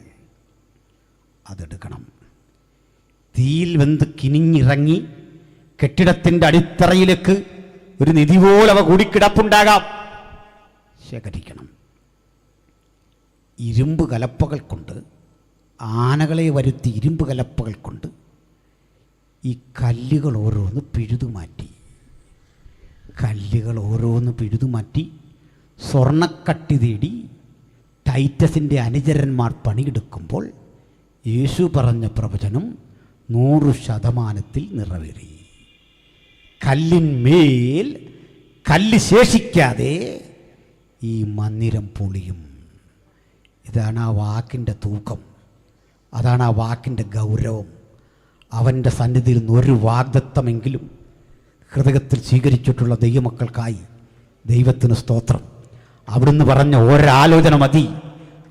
അതെടുക്കണം. തീയിൽ വെന്ത് കിനിഞ്ഞിറങ്ങി കെട്ടിടത്തിൻ്റെ അടിത്തറയിലേക്ക് ഒരു നിധി പോലെ അവ കൂടിക്കിടപ്പുണ്ടാകാം, ശേഖരിക്കണം. ഇരുമ്പ് കലപ്പകൾ കൊണ്ട്, ആനകളെ വരുത്തി ഇരുമ്പ് കലപ്പകൾ കൊണ്ട് ഈ കല്ലുകൾ ഓരോന്ന് പിഴുതുമാറ്റി. സ്വർണ്ണക്കട്ടി തേടി ടൈറ്റസിൻ്റെ അനുചരന്മാർ പണിയെടുക്കുമ്പോൾ യേശു പറഞ്ഞ പ്രവചനം 100% നിറവേറി. കല്ലിന്മേൽ കല്ല് ശേഷിക്കാതെ ഈ മന്ദിരം പൊളിയും. ഇതാണ് ആ വാക്കിൻ്റെ തൂക്കം, അതാണ് ആ വാക്കിൻ്റെ ഗൗരവം. അവൻ്റെ സന്നിധിയിൽ നിന്ന് ഒരു വാഗ്ദത്തമെങ്കിലും ഹൃദയത്തിൽ സ്വീകരിച്ചിട്ടുള്ള ദൈവമക്കൾക്കായി ദൈവത്തിന് സ്തോത്രം. അവിടുന്ന് പറഞ്ഞ ഒരാലോചന മതി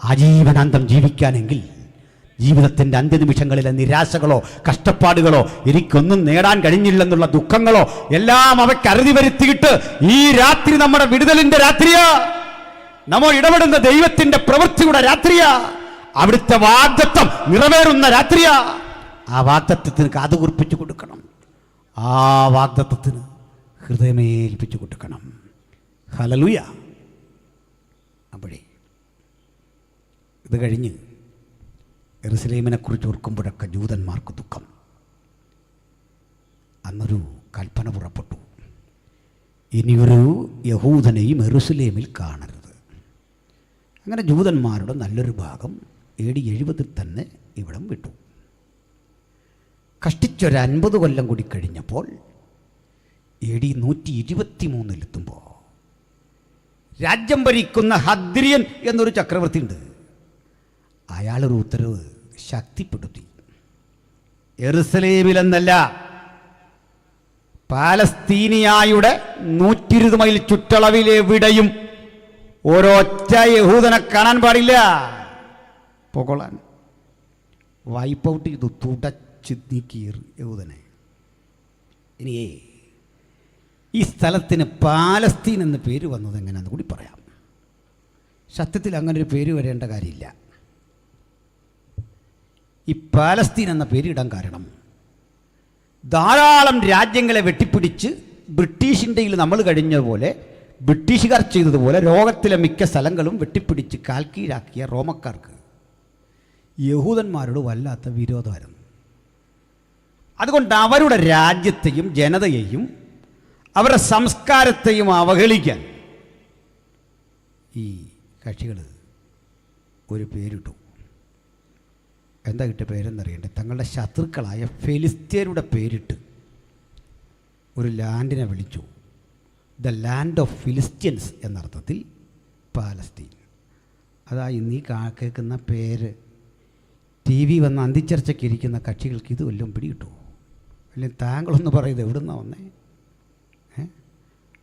ആജീവനാന്തം ജീവിക്കാനെങ്കിൽ. ജീവിതത്തിൻ്റെ അന്ത്യനിമിഷങ്ങളിലെ നിരാശകളോ കഷ്ടപ്പാടുകളോ എനിക്കൊന്നും നേടാൻ കഴിഞ്ഞില്ലെന്നുള്ള ദുഃഖങ്ങളോ എല്ലാം അവയ്ക്ക് അറുതി വരുത്തിയിട്ട് ഈ രാത്രി നമ്മുടെ വിടുതലിൻ്റെ രാത്രിയാ, നമ്മൾ ഇടപെടുന്ന ദൈവത്തിൻ്റെ പ്രവൃത്തിയുടെ രാത്രിയാ, അവിടുത്തെ വാഗ്ദത്തം നിറവേറുന്ന രാത്രിയാ. ആ വാഗ്ദത്തത്തിന് കാതുകുറിപ്പിച്ചു കൊടുക്കണം, ആ വാഗ്ദത്തത്തിന് ഹൃദയമേൽപ്പിച്ചു കൊടുക്കണം. ഹല്ലേലൂയ. അപ്പോഴേ ഇത് കഴിഞ്ഞ് യെരുശലേമിനെക്കുറിച്ച് ഓർക്കുമ്പോഴൊക്കെ ജൂതന്മാർക്ക് ദുഃഖം. അന്നൊരു കൽപ്പന പുറപ്പെട്ടു, ഇനിയൊരു യഹൂദനെയും യെരുശലേമിൽ കാണരുത്. അങ്ങനെ ജൂതന്മാരുടെ നല്ലൊരു ഭാഗം AD 70 തന്നെ ഇവിടം വിട്ടു. കഷ്ടിച്ചൊരു 50 കൊല്ലം കൂടി കഴിഞ്ഞപ്പോൾ AD 123 രാജ്യം ഭരിക്കുന്ന ഹദ്രിയൻ എന്നൊരു ചക്രവർത്തി ഉണ്ട്. അയാളൊരു ഉത്തരവ് ശക്തിപ്പെടുത്തി. യെരുശലേമിലെന്നല്ല, പാലസ്തീനിയായുടെ 120 മൈൽ ചുറ്റളവിലെവിടെയും ഒരൊറ്റ യഹൂദനെ കാണാൻ പാടില്ല. പോകൊള്ളാൻ വൈപ്പ് ഔട്ട് ചെയ്തു, തുടച്ച് നീക്കി യഹൂദനെ. ഇനിയേ ഈ സ്ഥലത്തിന് പാലസ്തീൻ എന്ന പേര് വന്നത് എങ്ങനെയാണെന്ന് കൂടി പറയാം. സത്യത്തിൽ അങ്ങനെ ഒരു പേര് വരേണ്ട കാര്യമില്ല. ഈ പാലസ്തീൻ എന്ന പേര് ഇടാൻ കാരണം ധാരാളം രാജ്യങ്ങളെ വെട്ടിപ്പിടിച്ച് ബ്രിട്ടീഷ് ഇന്ത്യയിൽ നമ്മൾ കഴിഞ്ഞതുപോലെ ബ്രിട്ടീഷുകാർ ചെയ്തതുപോലെ ലോകത്തിലെ മിക്ക സ്ഥലങ്ങളും വെട്ടിപ്പിടിച്ച് കാൽക്കീഴാക്കിയ റോമക്കാർക്ക് യഹൂദന്മാരോട് വല്ലാത്ത വിരോധമായിരുന്നു. അതുകൊണ്ട് അവരുടെ രാജ്യത്തെയും ജനതയെയും അവരുടെ സംസ്കാരത്തെയും അവഹേളിക്കാൻ ഈ കക്ഷികൾ ഒരു പേരിട്ടു. എന്താ കിട്ടിയ പേരെന്നറിയണ്ടേ? തങ്ങളുടെ ശത്രുക്കളായ ഫെലിസ്ത്യരുടെ പേരിട്ട് ഒരു ലാൻഡിനെ വിളിച്ചു. ദ ലാൻഡ് ഓഫ് ഫിലിസ്ത്യൻസ് എന്നർത്ഥത്തിൽ പാലസ്തീൻ. അതാ ഇന്നീ കേൾക്കുന്ന പേര് TV വന്ന് അന്തിച്ചർച്ചയ്ക്ക് ഇരിക്കുന്ന കക്ഷികൾക്ക് ഇത് വല്ലതും പിടികിട്ടു? അല്ലെങ്കിൽ താങ്കളൊന്ന് പറയുന്നത് എവിടുന്നാണ് വന്നേ?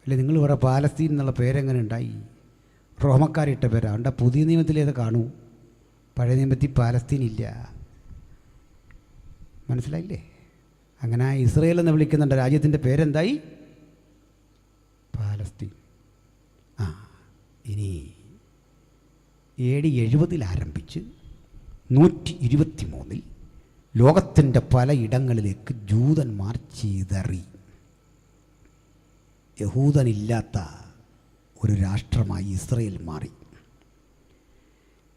അല്ലെ നിങ്ങൾ പറ പാലസ്തീൻ എന്നുള്ള പേരെങ്ങനെ ഉണ്ടായി? റോമക്കാരിട്ട പേരാ. അതുകൊണ്ട് പുതിയ നിയമത്തിലേത് കാണൂ, പഴയ നിയമത്തിൽ പാലസ്തീൻ ഇല്ല. മനസ്സിലായില്ലേ? അങ്ങനെ ഇസ്രയേൽ എന്ന് വിളിക്കുന്നുണ്ട്. രാജ്യത്തിൻ്റെ പേരെന്തായി? പാലസ്തീൻ. ഇനി AD 70 ആരംഭിച്ച് 123 ലോകത്തിൻ്റെ പലയിടങ്ങളിലേക്ക് ജൂതന്മാർ ചിതറി. യഹൂദനില്ലാത്ത ഒരു രാഷ്ട്രമായി ഇസ്രയേൽ മാറി.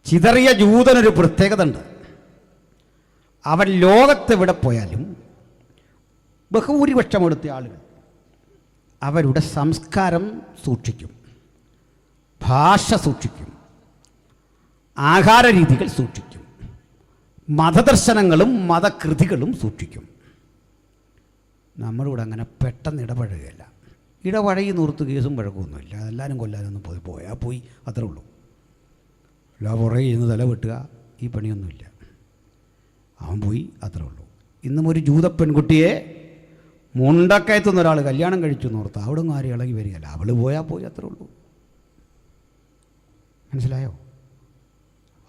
ചിതറിയ ജൂതനൊരു പ്രത്യേകത ഉണ്ട്. അവൻ ലോകത്തെവിടെ പോയാലും ബഹുഭൂരിപക്ഷം എടുത്ത ആളുകൾ അവരുടെ സംസ്കാരം സൂക്ഷിക്കും, ഭാഷ സൂക്ഷിക്കും, ആഹാര രീതികൾ സൂക്ഷിക്കും, മതദർശനങ്ങളും മതകൃതികളും സൂക്ഷിക്കും. നമ്മളിവിടെ അങ്ങനെ പെട്ടെന്ന് ഇടപഴകുകയില്ല. ഇടപഴകി നൂർത്ത് കേസും പഴക്കമൊന്നുമില്ല. എല്ലാവരും കൊല്ലാനൊന്നും പോയാൽ പോയി, അത്രേ ഉള്ളൂ. എല്ലാ പുറകെ ഇന്ന് തല വെട്ടുക, ഈ പണിയൊന്നുമില്ല. അവൻ പോയി, അത്രേ ഉള്ളൂ. ഇന്നും ഒരു ജൂത പെൺകുട്ടിയെ മുണ്ടക്കയത്തുനിന്ന് ഒരാൾ കല്യാണം കഴിച്ചു നോർത്ത് അവിടെ നിന്ന് ആരും ഇളകി വരികയല്ല. അവൾ പോയാൽ പോയി, അത്രേ ഉള്ളൂ. മനസ്സിലായോ?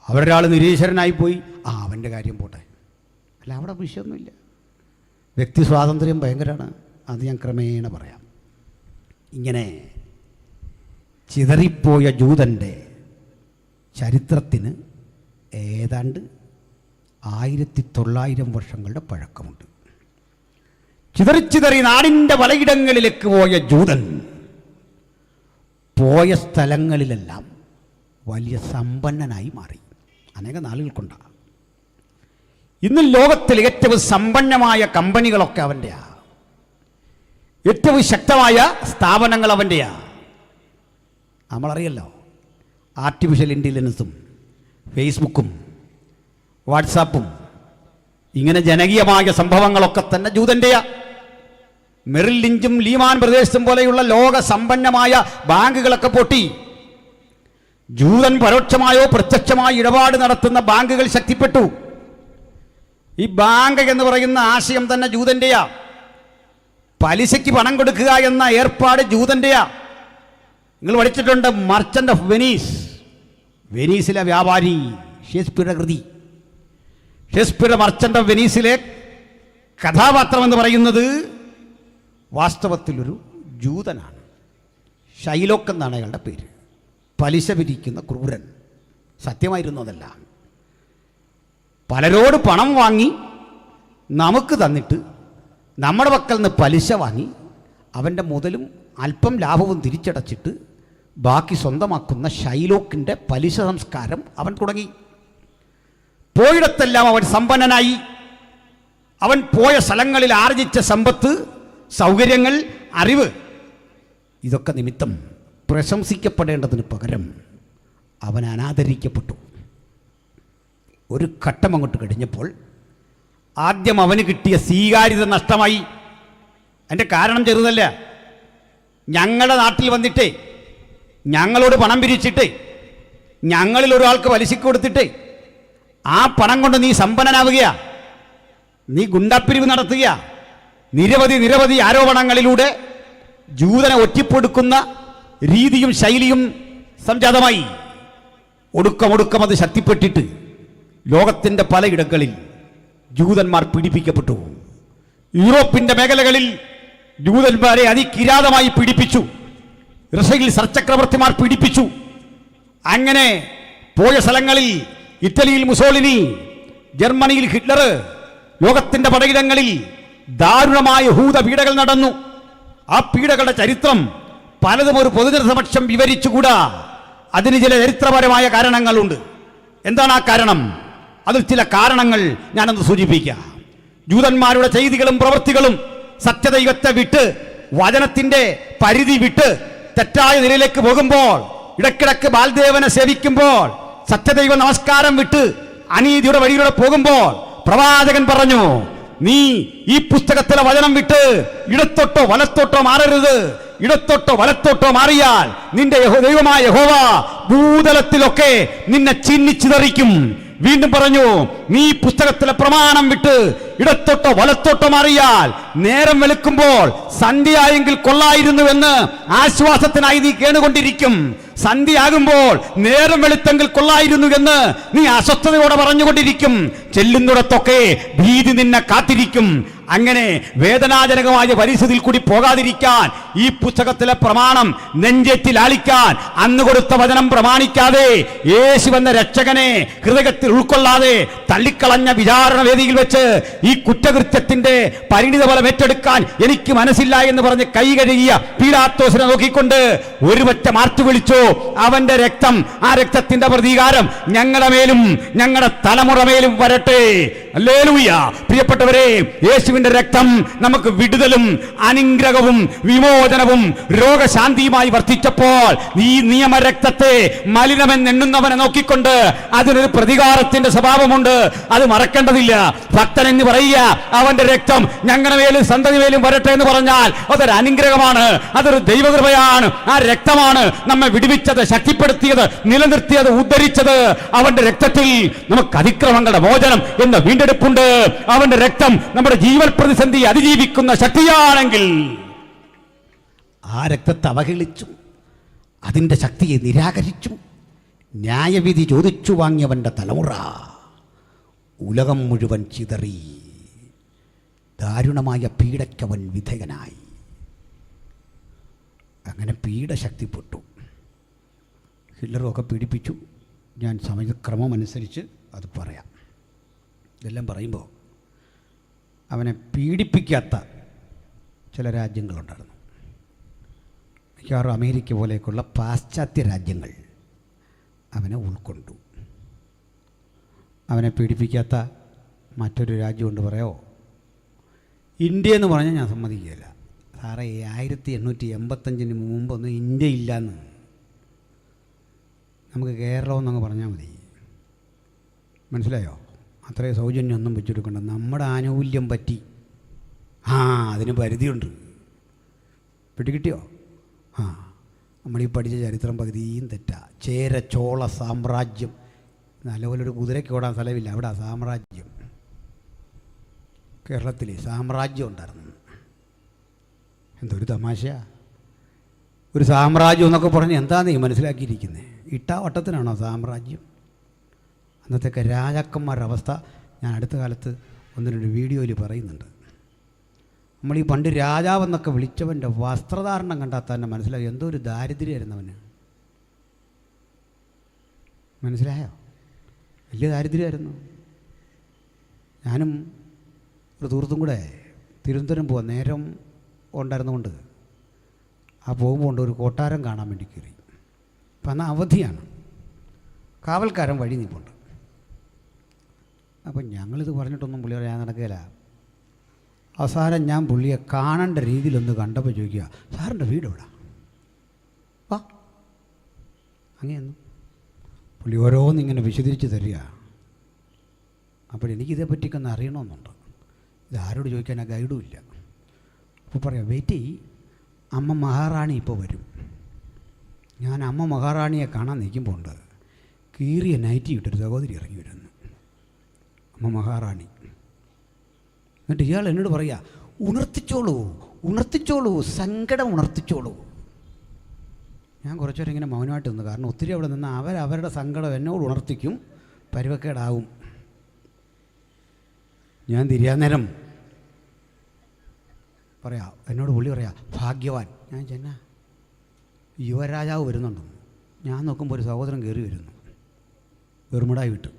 അവരൊരാൾ നിരീശ്വരനായിപ്പോയി, അവൻ്റെ കാര്യം പോട്ടെ, അല്ല, അവിടെ വിഷയമൊന്നുമില്ല. വ്യക്തി സ്വാതന്ത്ര്യം ഭയങ്കരമാണ്. അത് ഞാൻ ക്രമേണ പറയാം. ഇങ്ങനെ ചിതറിപ്പോയ ജൂതൻ്റെ ചരിത്രത്തിന് ഏതാണ്ട് 1900 വർഷങ്ങളുടെ പഴക്കമുണ്ട്. ചിതറി നാടിൻ്റെ പലയിടങ്ങളിലേക്ക് പോയ ജൂതൻ പോയ സ്ഥലങ്ങളിലെല്ലാം വലിയ സമ്പന്നനായി മാറി. അനേക നാളുകൾക്കൊണ്ടാണ്. ഇന്ന് ലോകത്തിൽ ഏറ്റവും സമ്പന്നമായ കമ്പനികളൊക്കെ അവൻ്റെയാണ്. ഏറ്റവും ശക്തമായ സ്ഥാപനങ്ങൾ അവൻ്റെയാണ്. നമ്മളറിയല്ലോ, ആർട്ടിഫിഷ്യൽ ഇൻ്റലിജൻസും ഫേസ്ബുക്കും വാട്സാപ്പും ഇങ്ങനെ ജനകീയമായ സംഭവങ്ങളൊക്കെ തന്നെ ജൂതൻ്റെയാണ്. മെറിൽ ലിഞ്ചും ലീമാൻ ബ്രദേഴ്സും പോലെയുള്ള ലോക സമ്പന്നമായ ബാങ്കുകളൊക്കെ പൊട്ടി. ജൂതൻ പരോക്ഷമായോ പ്രത്യക്ഷമായോ ഇടപാട് നടത്തുന്ന ബാങ്കുകൾ ശക്തിപ്പെട്ടു. ഈ ബാങ്ക് എന്ന് പറയുന്ന ആശയം തന്നെ ജൂതൻ്റെയാ. പലിശയ്ക്ക് പണം കൊടുക്കുക എന്ന ഏർപ്പാട് ജൂതൻ്റെയാ. നിങ്ങൾ പഠിച്ചിട്ടുണ്ട് മർച്ചൻ്റ് ഓഫ് വെനീസ്, വെനീസിലെ വ്യാപാരി, ഷേക്സ്പിയറുടെ കൃതി. ഷേക്സ്പിയറുടെ മർച്ചൻ്റ് ഓഫ് വെനീസിലെ കഥാപാത്രം എന്ന് പറയുന്നത് വാസ്തവത്തിലൊരു ജൂതനാണ്. ഷൈലോക്ക് എന്നാണ് അയാളുടെ പേര്. പലിശ പിരിക്കുന്ന ക്രൂരൻ. സത്യമായിരുന്നു അതല്ല. പലരോട് പണം വാങ്ങി നമുക്ക് തന്നിട്ട് നമ്മുടെ പക്കൽ നിന്ന് പലിശ വാങ്ങി അവൻ്റെ മുതലും അല്പം ലാഭവും തിരിച്ചടച്ചിട്ട് ബാക്കി സ്വന്തമാക്കുന്ന ഷൈലോക്കിൻ്റെ പലിശ സംസ്കാരം അവൻ തുടങ്ങി. പോയിടത്തെല്ലാം അവൻ സമ്പന്നനായി. അവൻ പോയ സ്ഥലങ്ങളിൽ ആർജിച്ച സമ്പത്ത്, സൗകര്യങ്ങൾ, അറിവ്, ഇതൊക്കെ നിമിത്തം പ്രശംസിക്കപ്പെടേണ്ടതിന് പകരം അവൻ അനാദരിക്കപ്പെട്ടു. ഒരു ഘട്ടം അങ്ങോട്ട് കഴിഞ്ഞപ്പോൾ ആദ്യം അവന് കിട്ടിയ സ്വീകാര്യത നഷ്ടമായി. അതിൻ്റെ കാരണം ചെറുതല്ല. ഞങ്ങളുടെ നാട്ടിൽ വന്നിട്ടേ ഞങ്ങളോട് പണം പിരിച്ചിട്ട് ഞങ്ങളിൽ ഒരാൾക്ക് പലിശയ്ക്ക് കൊടുത്തിട്ട് ആ പണം കൊണ്ട് നീ സമ്പന്നനാവുകയാ, നീ ഗുണ്ടാപ്പിരിവ് നടത്തുക. നിരവധി ആരോപണങ്ങളിലൂടെ ജൂതനെ ഒറ്റിപ്പൊടുക്കുന്ന രീതിയും ശൈലിയും സംജാതമായി. ഒടുക്കം അത് ശക്തിപ്പെട്ടിട്ട് ലോകത്തിൻ്റെ പലയിടങ്ങളിൽ ജൂതന്മാർ പീഡിപ്പിക്കപ്പെട്ടു. യൂറോപ്പിൻ്റെ മേഖലകളിൽ ജൂതന്മാരെ അതികിരാതമായി പീഡിപ്പിച്ചു. റഷ്യയിൽ സർചക്രവർത്തിമാർ പീഡിപ്പിച്ചു. അങ്ങനെ പോയ സ്ഥലങ്ങളിൽ ഇറ്റലിയിൽ മുസോളിനി, ജർമ്മനിയിൽ ഹിറ്റ്ലർ, ലോകത്തിൻ്റെ പലയിടങ്ങളിൽ ദാരുണമായ യഹൂദ പീഡകൾ നടന്നു. ആ പീഡകളുടെ ചരിത്രം പലതും ഒരു പൊതുജനസമക്ഷം വിവരിച്ചുകൂടാ. അതിന് ചില ചരിത്രപരമായ കാരണങ്ങളുണ്ട്. എന്താണ് ആ കാരണം? അതിൽ ചില കാരണങ്ങൾ ഞാനൊന്ന് സൂചിപ്പിക്കാം. ജൂതന്മാരുടെ ചെയ്തികളും പ്രവൃത്തികളും സത്യദൈവത്തെ വിട്ട്, വചനത്തിൻ്റെ പരിധി വിട്ട് തെറ്റായ നിലയിലേക്ക് പോകുമ്പോൾ, ഇടക്കിടക്ക് ബാൽദേവനെ സേവിക്കുമ്പോൾ, സത്യദൈവ നമസ്കാരം വിട്ട് അനീതിയുടെ വഴിയിലൂടെ പോകുമ്പോൾ പ്രവാചകൻ പറഞ്ഞു, നീ ഈ പുസ്തകത്തിലെ വചനം വിട്ട് ഇടത്തോട്ടോ വലത്തോട്ടോ മാറരുത്. ഇടത്തോട്ടോ വലത്തോട്ടോ മാറിയാൽ നിന്റെ ദൈവമായ യഹോവ ഭൂതലത്തിലൊക്കെ നിന്നെ ചിന്നിച്ചിതറിക്കും. വീണ്ടും പറഞ്ഞു, നീ പുസ്തകത്തിലെ പ്രമാണം വിട്ട് ഇടത്തോട്ടോ വലത്തോട്ടോ മാറിയാൽ നേരം വെളുക്കുമ്പോൾ സന്ധ്യയായെങ്കിൽ കൊള്ളായിരുന്നുവെന്ന് ആശ്വാസത്തിനായി നീ കേണുകൊണ്ടിരിക്കും. സന്ധ്യയാകുമ്പോൾ നേരം വെളുത്തെങ്കിൽ കൊള്ളായിരുന്നു എന്ന് നീ അസ്വസ്ഥതയോടെ പറഞ്ഞുകൊണ്ടിരിക്കും. ചെല്ലുന്നിടത്തൊക്കെ ഭീതി നിന്നെ കാത്തിരിക്കും. അങ്ങനെ വേദനാജനകമായ പരിസ്ഥിതിയിൽ കൂടി പോകാതിരിക്കാൻ ഈ പുസ്തകത്തിലെ പ്രമാണം നെഞ്ചേറ്റിൽ ആളിക്കാൻ, അന്ന് കൊടുത്ത വചനം പ്രമാണിക്കാതെ, യേശുവെന്ന രക്ഷകനെ ഹൃദയത്തിൽ ഉൾക്കൊള്ളാതെ തള്ളിക്കളഞ്ഞ വിചാരണ വേദിയിൽ വെച്ച് ഈ കുറ്റകൃത്യത്തിന്റെ പരിണിത ഫലം ഏറ്റെടുക്കാൻ എനിക്ക് മനസ്സില്ല എന്ന് പറഞ്ഞ് കൈ കഴുകിയ പീലാത്തോസിനെ നോക്കിക്കൊണ്ട് ഒരു ഒറ്റ മാർച്ചു വിളിച്ചു, അവന്റെ രക്തം, ആ രക്തത്തിന്റെ പ്രതികാരം ഞങ്ങളുടെ മേലും ഞങ്ങളുടെ തലമുറ മേലും വരട്ടെ. ഹല്ലേലൂയ. പ്രിയപ്പെട്ടവരെ, യേശുവിന്റെ രക്തം നമുക്ക് വിടുതലും അനുഗ്രഹവും വിമോചനവും രോഗശാന്തിയുമായി വർത്തിച്ചപ്പോൾ ഈ നിയമരക്തത്തെ മലിനമെന്നെണ്ണുന്നവനെ നോക്കിക്കൊണ്ട് അതിനൊരു പ്രതികാരത്തിന്റെ സ്വഭാവമുണ്ട്, അത് മറക്കേണ്ടതില്ല. ഭക്തൻ എന്ന് പറയുക, അവന്റെ രക്തം ഞങ്ങളുടെ മേലും സന്തതി മേലും വരട്ടെ എന്ന് പറഞ്ഞാൽ അതൊരു അനുഗ്രഹമാണ്, അതൊരു ദൈവകൃപയാണ്. ആ രക്തമാണ് നമ്മെ വിടുവിച്ചത്, ശക്തിപ്പെടുത്തിയത്, നിലനിർത്തിയത്, ഉദ്ധരിച്ചത്. അവന്റെ രക്തത്തിൽ നമുക്ക് അതിക്രമങ്ങളുടെ മോചനം എന്ന വീണ്ടെടുപ്പുണ്ട്. അവന്റെ രക്തം നമ്മുടെ ജീവൻ പ്രതിസന്ധി അതിജീവിക്കുന്ന ശക്തിയാണെങ്കിൽ ആ രക്തത്തെ അവഹേളിച്ചു, അതിന്റെ ശക്തിയെ നിരാകരിച്ചു, ന്യായവിധി ചോദിച്ചു വാങ്ങിയവന്റെ തലമുറ ഉലകം മുഴുവൻ ചിതറി. ദാരുണമായ പീഡയ്ക്കവൻ വിധേയനായി. അങ്ങനെ പീഡ ശക്തിപ്പെട്ടു. ഹിറ്റ്ലറുമൊക്കെ പീഡിപ്പിച്ചു. ഞാൻ സമയക്രമമനുസരിച്ച് അത് പറയാം. ഇതെല്ലാം പറയുമ്പോൾ അവനെ പീഡിപ്പിക്കാത്ത ചില രാജ്യങ്ങളുണ്ടായിരുന്നു. മിക്കവാറും അമേരിക്ക പോലെയൊക്കെയുള്ള പാശ്ചാത്യ രാജ്യങ്ങൾ അവനെ ഉൾക്കൊണ്ടു. അവനെ പീഡിപ്പിക്കാത്ത മറ്റൊരു രാജ്യമുണ്ട്, പറയാമോ? ഇന്ത്യ എന്ന് പറഞ്ഞാൽ ഞാൻ സമ്മതിക്കുകയില്ല. സാറേ, 1885 മുമ്പൊന്നും ഇന്ത്യ ഇല്ലയെന്ന് നമുക്ക് കേരളമെന്നങ്ങ് പറഞ്ഞാൽ മതി. മനസ്സിലായോ? അത്രയും സൗജന്യമൊന്നും വെച്ചെടുക്കണ്ട. നമ്മുടെ ആനുകൂല്യം പറ്റി, അതിന് പരിധിയുണ്ട്. പിടികിട്ടിയോ? നമ്മളീ പഠിച്ച ചരിത്രം പകുതിയും തെറ്റാ. ചേര ചോള സാമ്രാജ്യം, നല്ലപോലെ ഒരു കുതിരയ്ക്ക് ഓടാൻ സ്ഥലമില്ല, അവിടെ സാമ്രാജ്യം. കേരളത്തിൽ സാമ്രാജ്യം ഉണ്ടായിരുന്നു. എന്തൊരു തമാശ! ഒരു സാമ്രാജ്യം എന്നൊക്കെ പറഞ്ഞ് എന്താ നീ മനസ്സിലാക്കിയിരിക്കുന്നത്? ഇട്ടാവട്ടത്തിനാണോ സാമ്രാജ്യം? അന്നത്തെയൊക്കെ രാജാക്കന്മാരുടെ അവസ്ഥ ഞാൻ അടുത്ത കാലത്ത് 1-2 വീഡിയോയിൽ പറയുന്നുണ്ട്. നമ്മളീ പണ്ട് രാജാവെന്നൊക്കെ വിളിച്ചവൻ്റെ വസ്ത്രധാരണം കണ്ടാൽ തന്നെ മനസ്സിലായി എന്തോ ഒരു ദാരിദ്ര്യമായിരുന്നു അവന്. മനസ്സിലായോ? വലിയ ദാരിദ്ര്യമായിരുന്നു. ഞാനും ഒരു സുഹൃത്തും കൂടെ തിരുവനന്തപുരം പോവാൻ നേരം ഉണ്ടായിരുന്നുകൊണ്ട് ആ പോകുമ്പോൾ ഒരു കൊട്ടാരം കാണാൻ വേണ്ടി കയറി. അപ്പം എന്നാൽ അവധിയാണ്, കാവൽക്കാരൻ വഴി നിൽപ്പുണ്ട്. അപ്പം ഞങ്ങളിത് പറഞ്ഞിട്ടൊന്നും പുള്ളി പറയാൻ നടക്കുകയില്ല. അവസാനം ഞാൻ പുള്ളിയെ കാണേണ്ട രീതിയിലൊന്ന് കണ്ടപ്പോൾ ചോദിക്കുക, സാറിൻ്റെ വീട് എവിടെ? വാ, അങ്ങനെയൊന്നും പുള്ളി ഓരോന്നിങ്ങനെ വിശദീകരിച്ച് തരിക. അപ്പോൾ എനിക്കിതേപ്പറ്റിയൊക്കെ അറിയണമെന്നുണ്ട്. ഇതാരോട് ചോദിക്കാൻ ആ ഗൈഡും ഇല്ല. അപ്പോൾ പറയാം, വെയിറ്റ് ചെയ്യ്, അമ്മ മഹാറാണി ഇപ്പോൾ വരും. ഞാൻ അമ്മ മഹാറാണിയെ കാണാൻ നിൽക്കുമ്പോൾ ഉണ്ട് കീറിയ നൈറ്റി ഇട്ടൊരു സഹോദരി ഇറങ്ങി വരുന്നു, അമ്മ മഹാറാണി. എന്നിട്ട് ഇയാൾ എന്നോട് പറയുക, ഉണർത്തിച്ചോളൂ ഉണർത്തിച്ചോളൂ, സങ്കടം ഉണർത്തിച്ചോളൂ. ഞാൻ കുറച്ചുപേരെ ഇങ്ങനെ മൗനമായിട്ട് നിന്നു. കാരണം ഒത്തിരി അവിടെ നിന്ന് അവരവരുടെ സങ്കടം എന്നോട് ഉണർത്തിക്കും, പരുവക്കേടാവും. ഞാൻ തിരിയാൻ നേരം പറയാം, എന്നോട് പുള്ളി പറയാം, ഭാഗ്യവാൻ. ഞാൻ ചെന്നാ യുവരാജാവ് വരുന്നുണ്ടെന്ന്. ഞാൻ നോക്കുമ്പോൾ ഒരു സഹോദരൻ കയറി വരുന്നു, വെറുമുടായി വിട്ടു.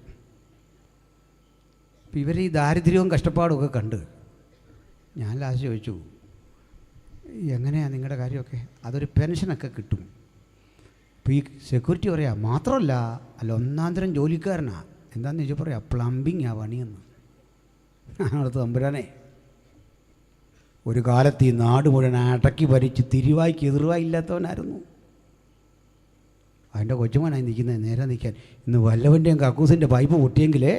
അപ്പം ഇവർ ഈ ദാരിദ്ര്യവും കഷ്ടപ്പാടും ഒക്കെ കണ്ട് ഞാൻ ലാസ്റ്റ് ചോദിച്ചു, എങ്ങനെയാണ് നിങ്ങളുടെ കാര്യമൊക്കെ? അതൊരു പെൻഷനൊക്കെ കിട്ടും. അപ്പോൾ ഈ സെക്യൂരിറ്റി പറയാം, മാത്രമല്ല അല്ല, ഒന്നാന്തരം ജോലിക്കാരനാണ്. എന്താണെന്ന് ചോദിച്ചാൽ പറയാം, പ്ലംബിങ് ആ പണിയെന്ന്. അടുത്ത് തമ്പുരാനെ, ഒരു കാലത്ത് ഈ നാട് മുഴുവൻ അടക്കി ഭരിച്ച് തിരുവായ്ക്ക് എതിർവായി ഇല്ലാത്തവനായിരുന്നു. അതിൻ്റെ കൊച്ചുമോനായി നിൽക്കുന്നത് നേരെ നിൽക്കാൻ. ഇന്ന് വല്ലവൻ്റെയും കക്കൂസിൻ്റെ പൈപ്പ് പൊട്ടിയെങ്കിലേ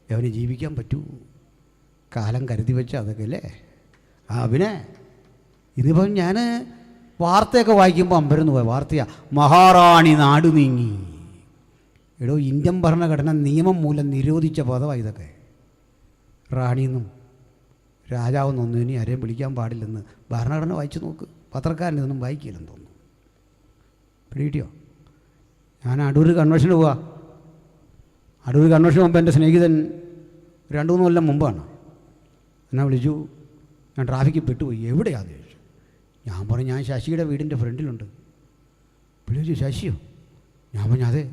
അവന് ജീവിക്കാൻ പറ്റൂ. കാലം കരുതി വെച്ച അതൊക്കെ അല്ലേ. പിന്നെ ഇതിപ്പം ഞാൻ വാർത്തയൊക്കെ വായിക്കുമ്പോൾ അമ്പരന്ന് പോയ വാർത്തയാണ്, മഹാറാണി നാട് നീങ്ങി. എടോ, ഇന്ത്യൻ ഭരണഘടന നിയമം മൂലം നിരോധിച്ച പദമാണ് ഇതൊക്കെ. റാണിയെന്നും രാജാവെന്നൊന്നും ഇനി ആരെയും വിളിക്കാൻ പാടില്ലെന്ന് ഭരണഘടന വായിച്ചു നോക്ക്. പത്രക്കാരൻ ഇതൊന്നും വായിക്കില്ലെന്ന് തോന്നുന്നു. പിടികിട്ടിയോ? ഞാൻ അടൂർ കൺവെൻഷന് പോവാ. അടൂർ കൺവെൻഷന് മുമ്പ് എൻ്റെ സ്നേഹിതൻ 2-3 കൊല്ലം മുമ്പാണ് എന്നെ വിളിച്ചു. ഞാൻ ട്രാഫിക്കിൽ പെട്ടുപോയി. എവിടെയാണെന്ന് ചോദിച്ചു. ഞാൻ പറഞ്ഞു, ഞാൻ ശശിയുടെ വീടിൻ്റെ ഫ്രണ്ടിലുണ്ട്. വിളിച്ചു, ശശിയോ? ഞാൻ പറഞ്ഞു, അതെ.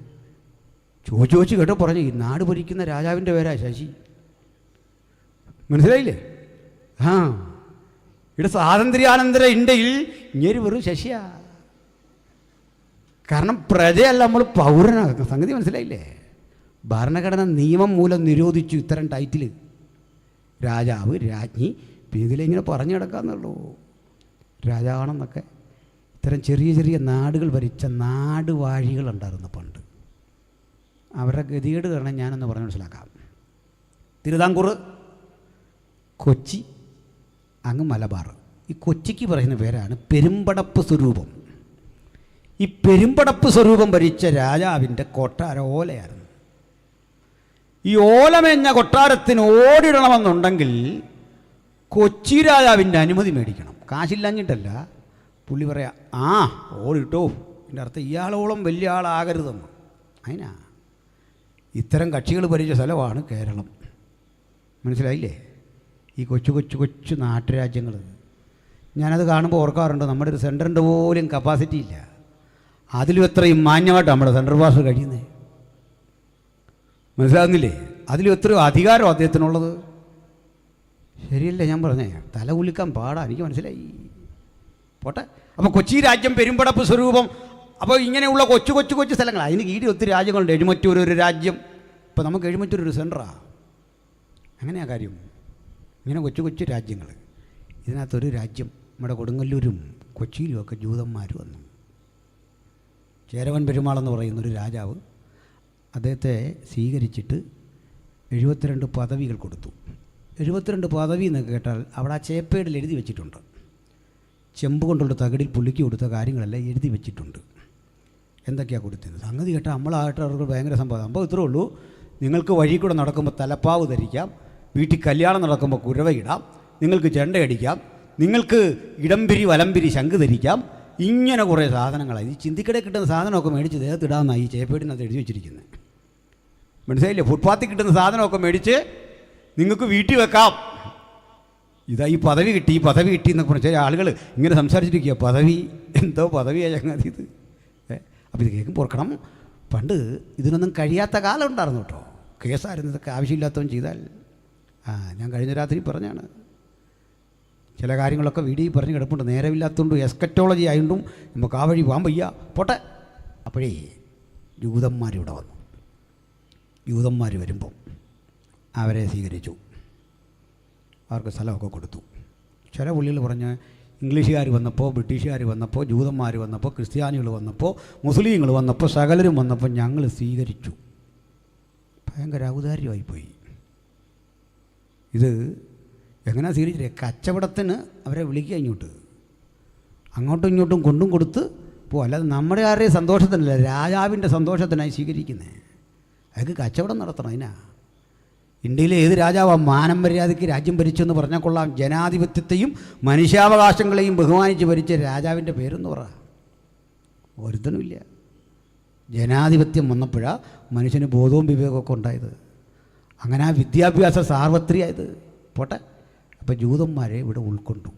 ചോദിച്ചു കേട്ടോ പറഞ്ഞു, ഈ നാട് ഭരിക്കുന്ന രാജാവിൻ്റെ പേരാ ശശി. മനസ്സിലായില്ലേ? ആ, ഇവിടെ സ്വാതന്ത്ര്യാനന്തര ഇന്ത്യയിൽ ഇങ്ങനെ വെറും ശശിയാ. കാരണം പ്രജയല്ല, നമ്മൾ പൗരനാകും. സംഗതി മനസ്സിലായില്ലേ? ഭരണഘടന നിയമം മൂലം നിരോധിച്ചു ഇത്തരം ടൈറ്റിൽ. രാജാവ്, രാജ്ഞി, ഇതിലിങ്ങനെ പറഞ്ഞു കിടക്കാന്നുള്ളൂ. രാജാവാണെന്നൊക്കെ. ഇത്തരം ചെറിയ ചെറിയ നാടുകൾ ഭരിച്ച നാടുവാഴികളുണ്ടായിരുന്നു പണ്ട്. അവരുടെ ഗതികേട് കാരണം ഞാനൊന്ന് പറഞ്ഞ് മനസ്സിലാക്കാം. തിരുവിതാംകൂർ, കൊച്ചി, അങ്ങ് മലബാർ. ഈ കൊച്ചിക്ക് പറയുന്ന പേരാണ് പെരുമ്പടപ്പ് സ്വരൂപം. ഈ പെരുമ്പടപ്പ് സ്വരൂപം ഭരിച്ച രാജാവിൻ്റെ കൊട്ടാരം ഓലയായിരുന്നു. ഈ ഓലമേഞ്ഞ കൊട്ടാരത്തിന് ഓടിടണമെന്നുണ്ടെങ്കിൽ കൊച്ചി രാജാവിൻ്റെ അനുമതി മേടിക്കണം. കാശില്ലാഞ്ഞിട്ടല്ല, പുള്ളി പറയാം, ആ ഓടിട്ടോ. എൻ്റെ അർത്ഥം ഇയാളോളം വലിയ ആളാകരുതെന്ന്. അതിനാ ഇത്തരം കക്ഷികൾ ഭരിച്ച സ്ഥലമാണ് കേരളം. മനസ്സിലായില്ലേ? ഈ കൊച്ചു കൊച്ചു കൊച്ചു നാട്ടുരാജ്യങ്ങൾ. ഞാനത് കാണുമ്പോൾ ഓർക്കാറുണ്ട്, നമ്മുടെ ഒരു സെൻറ്ററിൻ്റെ പോലും കപ്പാസിറ്റി ഇല്ല. അതിലും എത്രയും മാന്യമായിട്ട് നമ്മുടെ സെൻട്രൽ പാസ് കഴിയുന്നത്. മനസ്സിലാകുന്നില്ലേ? അതിലും എത്രയോ അധികാരം അദ്ദേഹത്തിനുള്ളത്. ശരിയല്ലേ ഞാൻ പറഞ്ഞേ? തല കുലുക്കാൻ പാടാ, എനിക്ക് മനസ്സിലായി. പോട്ടെ. അപ്പോൾ കൊച്ചി രാജ്യം പെരുമ്പടപ്പ് സ്വരൂപം. അപ്പോൾ ഇങ്ങനെയുള്ള കൊച്ചു കൊച്ചു കൊച്ചു സ്ഥലങ്ങൾ, അതിന് കീഴിൽ ഒത്തിരി രാജ്യങ്ങളുണ്ട്. എഴുമറ്റൂർ ഒരു രാജ്യം. ഇപ്പോൾ നമുക്ക് എഴുമറ്റൂർ ഒരു സെൻറ്ററാണ്. അങ്ങനെയാ കാര്യം. ഇങ്ങനെ കൊച്ചു കൊച്ചു രാജ്യങ്ങൾ. ഇതിനകത്തൊരു രാജ്യം, നമ്മുടെ കൊടുങ്ങല്ലൂരും കൊച്ചിയിലുമൊക്കെ ജൂതന്മാർ വന്നു. ചേരവൻ പെരുമാളെന്ന് പറയുന്നൊരു രാജാവ് അദ്ദേഹത്തെ സ്വീകരിച്ചിട്ട് 72 പദവികൾ കൊടുത്തു. 72 പദവി എന്നൊക്കെ കേട്ടാൽ അവിടെ ആ ചേപ്പേടിൽ എഴുതി വെച്ചിട്ടുണ്ട്. ചെമ്പ് കൊണ്ടുള്ള തകിടിൽ പുള്ളിക്ക് കൊടുത്ത കാര്യങ്ങളെല്ലാം എഴുതി വെച്ചിട്ടുണ്ട്. എന്തൊക്കെയാണ് കൊടുത്തത് സംഗതി കേട്ടാൽ നമ്മളായിട്ട് അവർക്ക് ഭയങ്കര സംഭവം ഇത്രേ ഉള്ളൂ. നിങ്ങൾക്ക് വഴി കൂടെ നടക്കുമ്പോൾ തലപ്പാവ് ധരിക്കാം, വീട്ടിൽ കല്യാണം നടക്കുമ്പോൾ കുരവയിടാം, നിങ്ങൾക്ക് ചെണ്ടയടിക്കാം, നിങ്ങൾക്ക് ഇടംപിരി വലംപിരി ശംഖ് ധരിക്കാം. ഇങ്ങനെ കുറേ സാധനങ്ങളാണ്. ഈ ചിന്തിക്കടയിൽ കിട്ടുന്ന സാധനമൊക്കെ മേടിച്ച് ദേഹത്തിടാമെന്നാണ് ഈ ചേപ്പേടിനകത്ത് എഴുതി വെച്ചിരിക്കുന്നത്. മനസ്സിലായില്ലേ? ഫുട്പാത്തിൽ കിട്ടുന്ന സാധനമൊക്കെ മേടിച്ച് നിങ്ങൾക്ക് വീട്ടിൽ വെക്കാം. ഇതാ ഈ പദവി കിട്ടി, ഈ പദവി കിട്ടി എന്നൊക്കെ പറഞ്ഞാൽ ചില ആളുകൾ ഇങ്ങനെ സംസാരിച്ചിരിക്കുക. പദവി എന്തോ പദവിയാണ് ചങ്ങാതി ഇത്. അപ്പോൾ ഇത് കേൾക്കുമ്പോൾ ഓർക്കണം, പണ്ട് ഇതിനൊന്നും കഴിയാത്ത കാലം ഉണ്ടായിരുന്നു കേട്ടോ. കേസായിരുന്നു ഇതൊക്കെ. ആവശ്യമില്ലാത്തവൻ ചെയ്താൽ. ഞാൻ കഴിഞ്ഞ രാത്രി പറഞ്ഞാണ്. ചില കാര്യങ്ങളൊക്കെ വീഡിയോ പറഞ്ഞ് കിടപ്പുണ്ട്. നേരമില്ലാത്തതുകൊണ്ടും എസ്കറ്റോളജി ആയതുകൊണ്ടും നമുക്ക് ആ വഴി പോകാൻ വയ്യ. പോട്ടെ. അപ്പോഴേ ജൂതന്മാരിവിടെ വന്നു. ജൂതന്മാർ വരുമ്പം അവരെ സ്വീകരിച്ചു. അവർക്ക് സ്ഥലമൊക്കെ കൊടുത്തു. ചില പുള്ളികൾ പറഞ്ഞ് ഇംഗ്ലീഷുകാർ വന്നപ്പോൾ, ബ്രിട്ടീഷുകാർ വന്നപ്പോൾ, ജൂതന്മാർ വന്നപ്പോൾ, ക്രിസ്ത്യാനികൾ വന്നപ്പോൾ, മുസ്ലിങ്ങൾ വന്നപ്പോൾ, സകലരും വന്നപ്പോൾ ഞങ്ങൾ സ്വീകരിച്ചു. ഭയങ്കര ഔദാര്യമായിപ്പോയി. ഇത് എങ്ങനെയാണ് സ്വീകരിച്ചില്ലേ? കച്ചവടത്തിന് അവരെ വിളിക്കുക ഇങ്ങോട്ട്. അങ്ങോട്ടും ഇങ്ങോട്ടും കൊണ്ടും കൊടുത്ത് പോവും. അല്ലാതെ നമ്മുടെ ആരുടെയും സന്തോഷത്തിനല്ല, രാജാവിൻ്റെ സന്തോഷത്തിനായി സ്വീകരിക്കുന്നത്. അതൊക്കെ കച്ചവടം നടത്തണം. അതിനാ ഇന്ത്യയിലെ ഏത് രാജാവാണ് മാനം മര്യാദയ്ക്ക് രാജ്യം ഭരിച്ചെന്ന് പറഞ്ഞാൽ കൊള്ളാം. ജനാധിപത്യത്തെയും മനുഷ്യാവകാശങ്ങളെയും ബഹുമാനിച്ച് ഭരിച്ച രാജാവിൻ്റെ പേരെന്ന് പറ. ഒരുത്തനുമില്ല. ജനാധിപത്യം വന്നപ്പോഴാണ് മനുഷ്യന് ബോധവും വിവേകമൊക്കെ ഉണ്ടായത്. അങ്ങനെ ആ വിദ്യാഭ്യാസ സാർവത്രികമായത്. പോട്ടെ. അപ്പോൾ ജൂതന്മാരെ ഇവിടെ ഉൾക്കൊണ്ടു.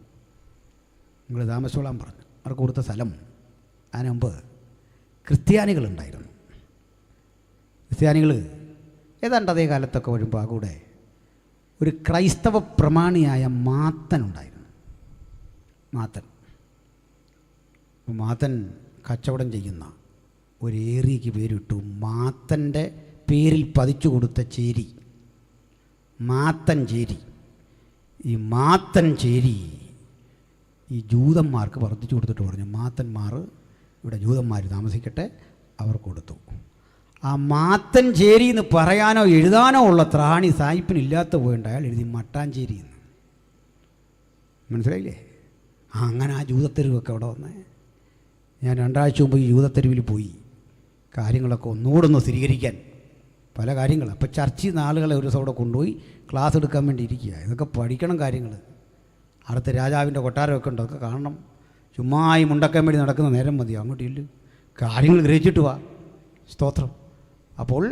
നിങ്ങൾ താമസിച്ചോളാൻ പറഞ്ഞു. അവർക്ക് കൊടുത്ത സ്ഥലം. അതിന് മുമ്പ് ക്രിസ്ത്യാനികളുണ്ടായിരുന്നു. ക്രിസ്ത്യാനികൾ ഏതാണ്ട് അതേ കാലത്തൊക്കെ വരുമ്പോൾ ആ കൂടെ ഒരു ക്രൈസ്തവ പ്രമാണിയായ മാത്തനുണ്ടായിരുന്നു. മാത്തൻ കച്ചവടം ചെയ്യുന്ന ഒരു ഏരിയയ്ക്ക് പേരിട്ടു മാത്തൻ്റെ പേരിൽ പതിച്ചു കൊടുത്ത ചേരി, മാത്തൻ ചേരി. ഈ മാത്തൻ ചേരി ഈ ജൂതന്മാർക്ക് വർദ്ധിച്ചു കൊടുത്തിട്ട് പറഞ്ഞു, മാത്തന്മാർ ഇവിടെ ജൂതന്മാർ താമസിക്കട്ടെ, അവർ കൊടുത്തു. ആ മാത്തൻ ചേരി എന്ന് പറയാനോ എഴുതാനോ ഉള്ള ത്രാണി സായിപ്പിനില്ലാത്ത പോയിണ്ട് അയാൾ എഴുതി മട്ടാഞ്ചേരി എന്ന്. മനസ്സിലായില്ലേ? അങ്ങനെ ആ ജൂതത്തെരുവൊക്കെ അവിടെ വന്നേ. ഞാൻ 2 ആഴ്ച മുമ്പ് ഈ ജൂതത്തെരുവിൽ പോയി. കാര്യങ്ങളൊക്കെ ഒന്നുകൂടെ ഒന്ന് സ്ഥിരീകരിക്കാൻ പല കാര്യങ്ങൾ. അപ്പോൾ ചർച്ചിൽ നിന്ന് ആളുകളെ ഒരു ദിവസം അവിടെ കൊണ്ടുപോയി ക്ലാസ് എടുക്കാൻ വേണ്ടി ഇരിക്കുക. ഇതൊക്കെ പഠിക്കണം കാര്യങ്ങൾ. അടുത്ത രാജാവിൻ്റെ കൊട്ടാരമൊക്കെ ഉണ്ട്, അതൊക്കെ കാണണം. ചുമ്മാ ഈ മുണ്ടക്കാൻ വേണ്ടി നടക്കുന്ന നേരം മതി, അങ്ങോട്ട് ഇല്ല, കാര്യങ്ങൾ ഗ്രഹിച്ചിട്ട് വാ. സ്തോത്രം. അപ്പോൾ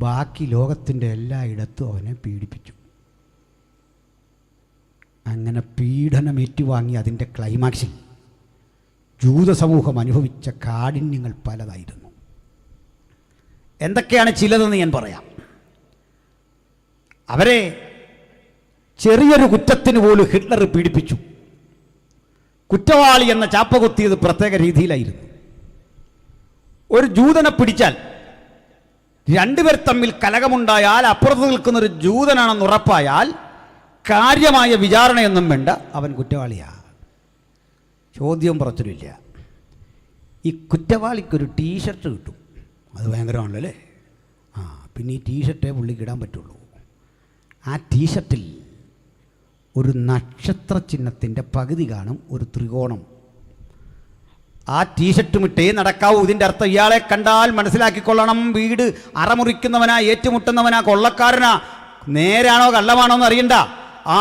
ബാക്കി ലോകത്തിൻ്റെ എല്ലായിടത്തും അവനെ പീഡിപ്പിച്ചു. അങ്ങനെ പീഡനം ഏറ്റുവാങ്ങി അതിൻ്റെ ക്ലൈമാക്സിൽ ജൂത സമൂഹം അനുഭവിച്ച കാഠിന്യങ്ങൾ പലതായിരുന്നു. എന്തൊക്കെയാണ് ചിലതെന്ന് ഞാൻ പറയാം. അവരെ ചെറിയൊരു കുറ്റത്തിന് പോലും ഹിറ്റ്ലർ പീഡിപ്പിച്ചു. കുറ്റവാളി എന്ന ചാപ്പ കുത്തിയത് പ്രത്യേക രീതിയിലായിരുന്നു. ഒരു ജൂതനെ പിടിച്ചാൽ രണ്ടുപേർ തമ്മിൽ കലഹമുണ്ടായാൽ അപ്പുറത്ത് നിൽക്കുന്നൊരു ജൂതനാണെന്ന് ഉറപ്പായാൽ കാര്യമായ വിചാരണയൊന്നും വേണ്ട, അവൻ കുറ്റവാളിയാ. ചോദ്യം പുറത്തില്ല. ഈ കുറ്റവാളിക്കൊരു ടീഷർട്ട് കിട്ടും, അത് ഭയങ്കരമാണല്ലോ അല്ലേ. പിന്നെ ഈ ടീഷർട്ടേ പുള്ളിക്ക് ഇടാൻ പറ്റുള്ളൂ. ആ ടീഷർട്ടിൽ ഒരു നക്ഷത്ര ചിഹ്നത്തിൻ്റെ പകുതി കാണും, ഒരു ത്രികോണം. ആ ടീഷർട്ടും ഇട്ടേ നടക്കാവൂ. ഇതിൻ്റെ അർത്ഥം ഇയാളെ കണ്ടാൽ മനസ്സിലാക്കിക്കൊള്ളണം, വീട് അറമുറിക്കുന്നവനാ, ഏറ്റുമുട്ടുന്നവനാ, കൊള്ളക്കാരനാ, നേരാണോ കള്ളമാണോ എന്ന് അറിയണ്ട.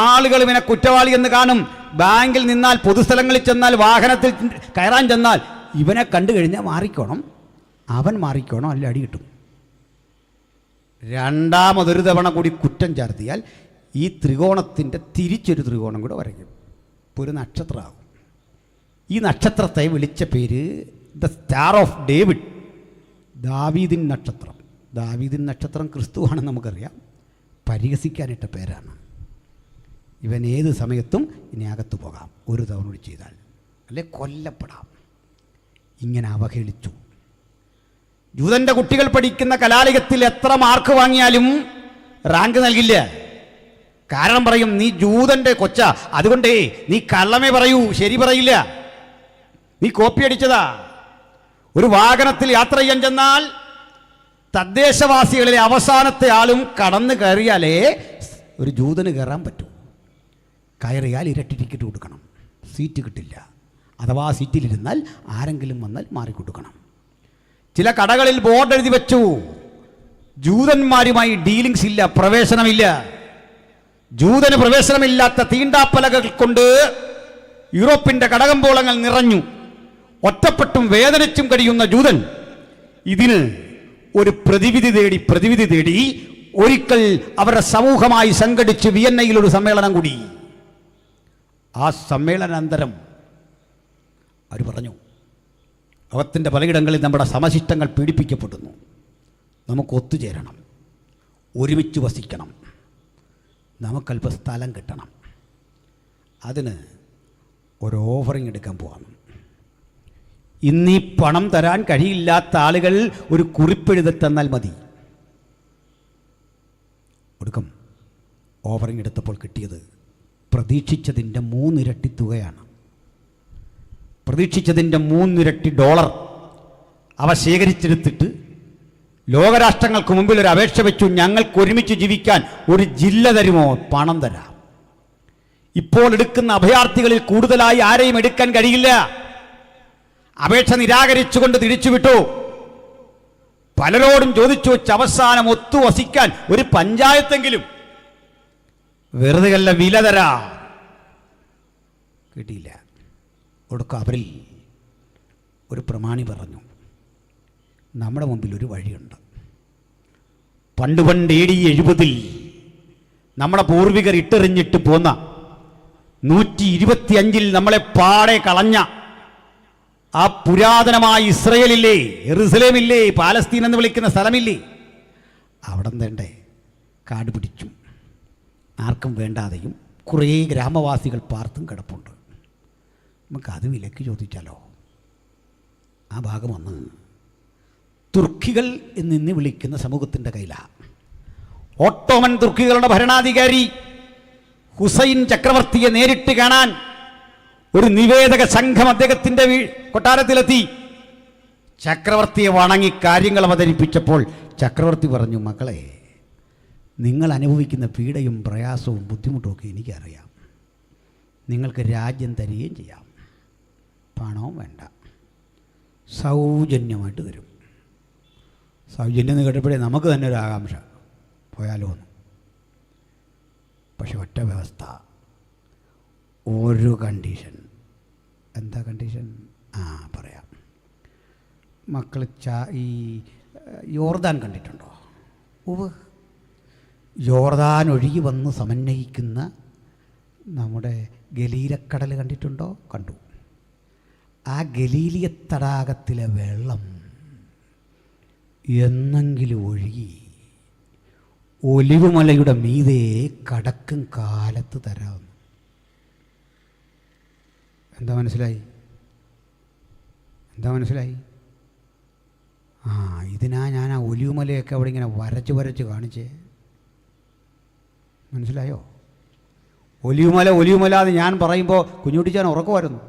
ആളുകൾ ഇവനെ കുറ്റവാളി എന്ന് കാണും. ബാങ്കിൽ നിന്നാൽ, പൊതുസ്ഥലങ്ങളിൽ ചെന്നാൽ, വാഹനത്തിൽ കയറാൻ ചെന്നാൽ ഇവനെ കണ്ടു കഴിഞ്ഞാൽ മാറിക്കോണം, അവൻ മാറിക്കോണം, അല്ല അടി കിട്ടും. രണ്ടാമതൊരു തവണ കൂടി കുറ്റം ചാർത്തിയാൽ ഈ ത്രികോണത്തിൻ്റെ തിരിച്ചൊരു ത്രികോണം കൂടെ വരയ്ക്കും, ഇപ്പോൾ ഒരു നക്ഷത്രമാകും. ഈ നക്ഷത്രത്തെ വിളിച്ച പേര് ദ സ്റ്റാർ ഓഫ് ഡേവിഡ്, ദാവീദിൻ നക്ഷത്രം. ദാവീദിൻ നക്ഷത്രം ക്രിസ്തുവാണെന്ന് നമുക്കറിയാം, പരിഹസിക്കാനിട്ട പേരാണ്. ഇവൻ ഏത് സമയത്തും ഇനി അകത്തു പോകാം, ഒരു തവണ കൂടി ചെയ്താൽ, അല്ലെ കൊല്ലപ്പെടാം. ഇങ്ങനെ അവഹേളിച്ചു. ജൂതൻ്റെ കുട്ടികൾ പഠിക്കുന്ന കലാലയത്തിൽ എത്ര മാർക്ക് വാങ്ങിയാലും റാങ്ക് നൽകില്ല. കാരണം പറയും, നീ ജൂതൻ്റെ കൊച്ച, അതുകൊണ്ടേ നീ കള്ളമേ പറയൂ, ശരി പറയില്ല, നീ കോപ്പി അടിച്ചതാ. ഒരു വാഹനത്തിൽ യാത്ര ചെയ്യാൻ ചെന്നാൽ തദ്ദേശവാസികളിലെ അവസാനത്തെ ആളും കടന്നു കയറിയാലേ ഒരു ജൂതന് കയറാൻ പറ്റൂ. കയറിയാൽ ഇരട്ടി ടിക്കറ്റ് കൊടുക്കണം, സീറ്റ് കിട്ടില്ല. അഥവാ സീറ്റിലിരുന്നാൽ ആരെങ്കിലും വന്നാൽ മാറിക്കൊടുക്കണം. ചില കടകളിൽ ബോർഡ് എഴുതി വെച്ചു, ജൂതന്മാരുമായി ഡീലിങ്സ് ഇല്ല, പ്രവേശനമില്ല. ജൂതന് പ്രവേശനമില്ലാത്ത തീണ്ടാപ്പലകൾ കൊണ്ട് യൂറോപ്പിൻ്റെ കടകമ്പോളങ്ങൾ നിറഞ്ഞു. ഒറ്റപ്പെട്ടും വേദനിച്ചും കഴിയുന്ന ജൂതൻ ഇതിന് ഒരു പ്രതിവിധി തേടി ഒരിക്കൽ അവരുടെ സമൂഹമായി സംഘടിച്ച് വിയന്നയിൽ ഒരു സമ്മേളനം കൂടി. ആ സമ്മേളനാനന്തരം അവർ പറഞ്ഞു, ലോകത്തിൻ്റെ പലയിടങ്ങളിൽ നമ്മുടെ സമശിഷ്ടങ്ങൾ പീഡിപ്പിക്കപ്പെടുന്നു, നമുക്ക് ഒത്തുചേരണം, ഒരുമിച്ച് വസിക്കണം, നമുക്കല്പം സ്ഥലം കിട്ടണം. അതിന് ഒരു ഓഫറിങ് എടുക്കാൻ പോവാണ്. ഇന്നീ പണം തരാൻ കഴിയില്ലാത്ത ആളുകൾ ഒരു കുറിപ്പെഴുതി തന്നാൽ മതി. ഒടുക്കം ഓഫറിങ് എടുത്തപ്പോൾ കിട്ടിയത് പ്രതീക്ഷിച്ചതിൻ്റെ 3 ഇരട്ടി തുകയാണ്. പ്രതീക്ഷിച്ചതിൻ്റെ 3 ഇരട്ടി ഡോളർ അവ ശേഖരിച്ചെടുത്തിട്ട് ലോകരാഷ്ട്രങ്ങൾക്ക് മുമ്പിൽ ഒരു അപേക്ഷ വെച്ചു, ഞങ്ങൾക്ക് ഒരുമിച്ച് ജീവിക്കാൻ ഒരു ജില്ല തരുമോ? പണം തരാം. ഇപ്പോൾ എടുക്കുന്ന അഭയാർത്ഥികളിൽ കൂടുതലായി ആരെയും എടുക്കാൻ കഴിയില്ല. അപേക്ഷ നിരാകരിച്ചുകൊണ്ട് തിരിച്ചുവിട്ടു. പലരോടും ചോദിച്ചു വെച്ച് അവസാനം ഒത്തുവസിക്കാൻ ഒരു പഞ്ചായത്തെങ്കിലും വെറുതെ അല്ല വില തരാ. കിട്ടിയില്ല. ഒടുക്കം അവരിൽ ഒരു പ്രമാണി പറഞ്ഞു, നമ്മുടെ മുമ്പിൽ ഒരു വഴിയുണ്ട്. പണ്ട് AD 70 നമ്മുടെ പൂർവികർ ഇട്ടെറിഞ്ഞിട്ട് പോന്ന 125 നമ്മളെ പാടെ കളഞ്ഞ ആ പുരാതനമായ ഇസ്രയേലില്ലേ, യെറുസലേമില്ലേ, പാലസ്തീൻ എന്ന് വിളിക്കുന്ന സ്ഥലമില്ലേ, അവിടെ വേണ്ടേ കാട് പിടിച്ചു, ആർക്കും വേണ്ടാതെയും കുറേ ഗ്രാമവാസികൾ പാർത്തും കിടപ്പുണ്ട്. നമുക്കത് വിലക്ക് ചോദിച്ചാലോ? ആ ഭാഗം വന്ന് തുർക്കികൾ എന്നിന്ന് വിളിക്കുന്ന സമൂഹത്തിൻ്റെ കയ്യിലാണ്. ഓട്ടോമൻ തുർക്കികളുടെ ഭരണാധികാരി ഹുസൈൻ ചക്രവർത്തിയെ നേരിട്ട് കാണാൻ ഒരു നിവേദക സംഘം അദ്ദേഹത്തിൻ്റെ കൊട്ടാരത്തിലെത്തി. ചക്രവർത്തിയെ വണങ്ങി കാര്യങ്ങൾ അവതരിപ്പിച്ചപ്പോൾ ചക്രവർത്തി പറഞ്ഞു, മക്കളെ, നിങ്ങൾ അനുഭവിക്കുന്ന പീഡയും പ്രയാസവും ബുദ്ധിമുട്ടും ഒക്കെ എനിക്കറിയാം. നിങ്ങൾക്ക് രാജ്യം തരികയും ചെയ്യാം, പണവും വേണ്ട, സൗജന്യമായിട്ട് തരും. സൗജന്യം എന്ന് കേട്ടപ്പോഴേ നമുക്ക് തന്നെ ഒരു ആകാംക്ഷ, പോയാലോ എന്ന്. പക്ഷെ ഒറ്റ വ്യവസ്ഥ, ഒരു കണ്ടീഷൻ. എന്താ കണ്ടീഷൻ? പറയാം. മക്കൾ ഈ യോർദാൻ കണ്ടിട്ടുണ്ടോ? യോർദാൻ ഒഴുകി വന്ന് സമന്വയിക്കുന്ന നമ്മുടെ ഗലീലക്കടൽ കണ്ടിട്ടുണ്ടോ? കണ്ടു. ആ ഗലീലിയ തടാകത്തിലെ വെള്ളം എന്നെങ്കിലും ഒഴുകി ഒലിവുമലയുടെ മീതെ കടക്കും കാലത്ത് തരാമെന്ന്. എന്താ മനസ്സിലായി? ഇതിനാ ഞാൻ ആ ഒലിവുമലയൊക്കെ അവിടെ ഇങ്ങനെ വരച്ച് കാണിച്ചേ. മനസ്സിലായോ? ഒലിവുമല എന്ന് ഞാൻ പറയുമ്പോൾ കുഞ്ഞുട്ടിച്ചാൻ ഉറക്കമായിരുന്നു.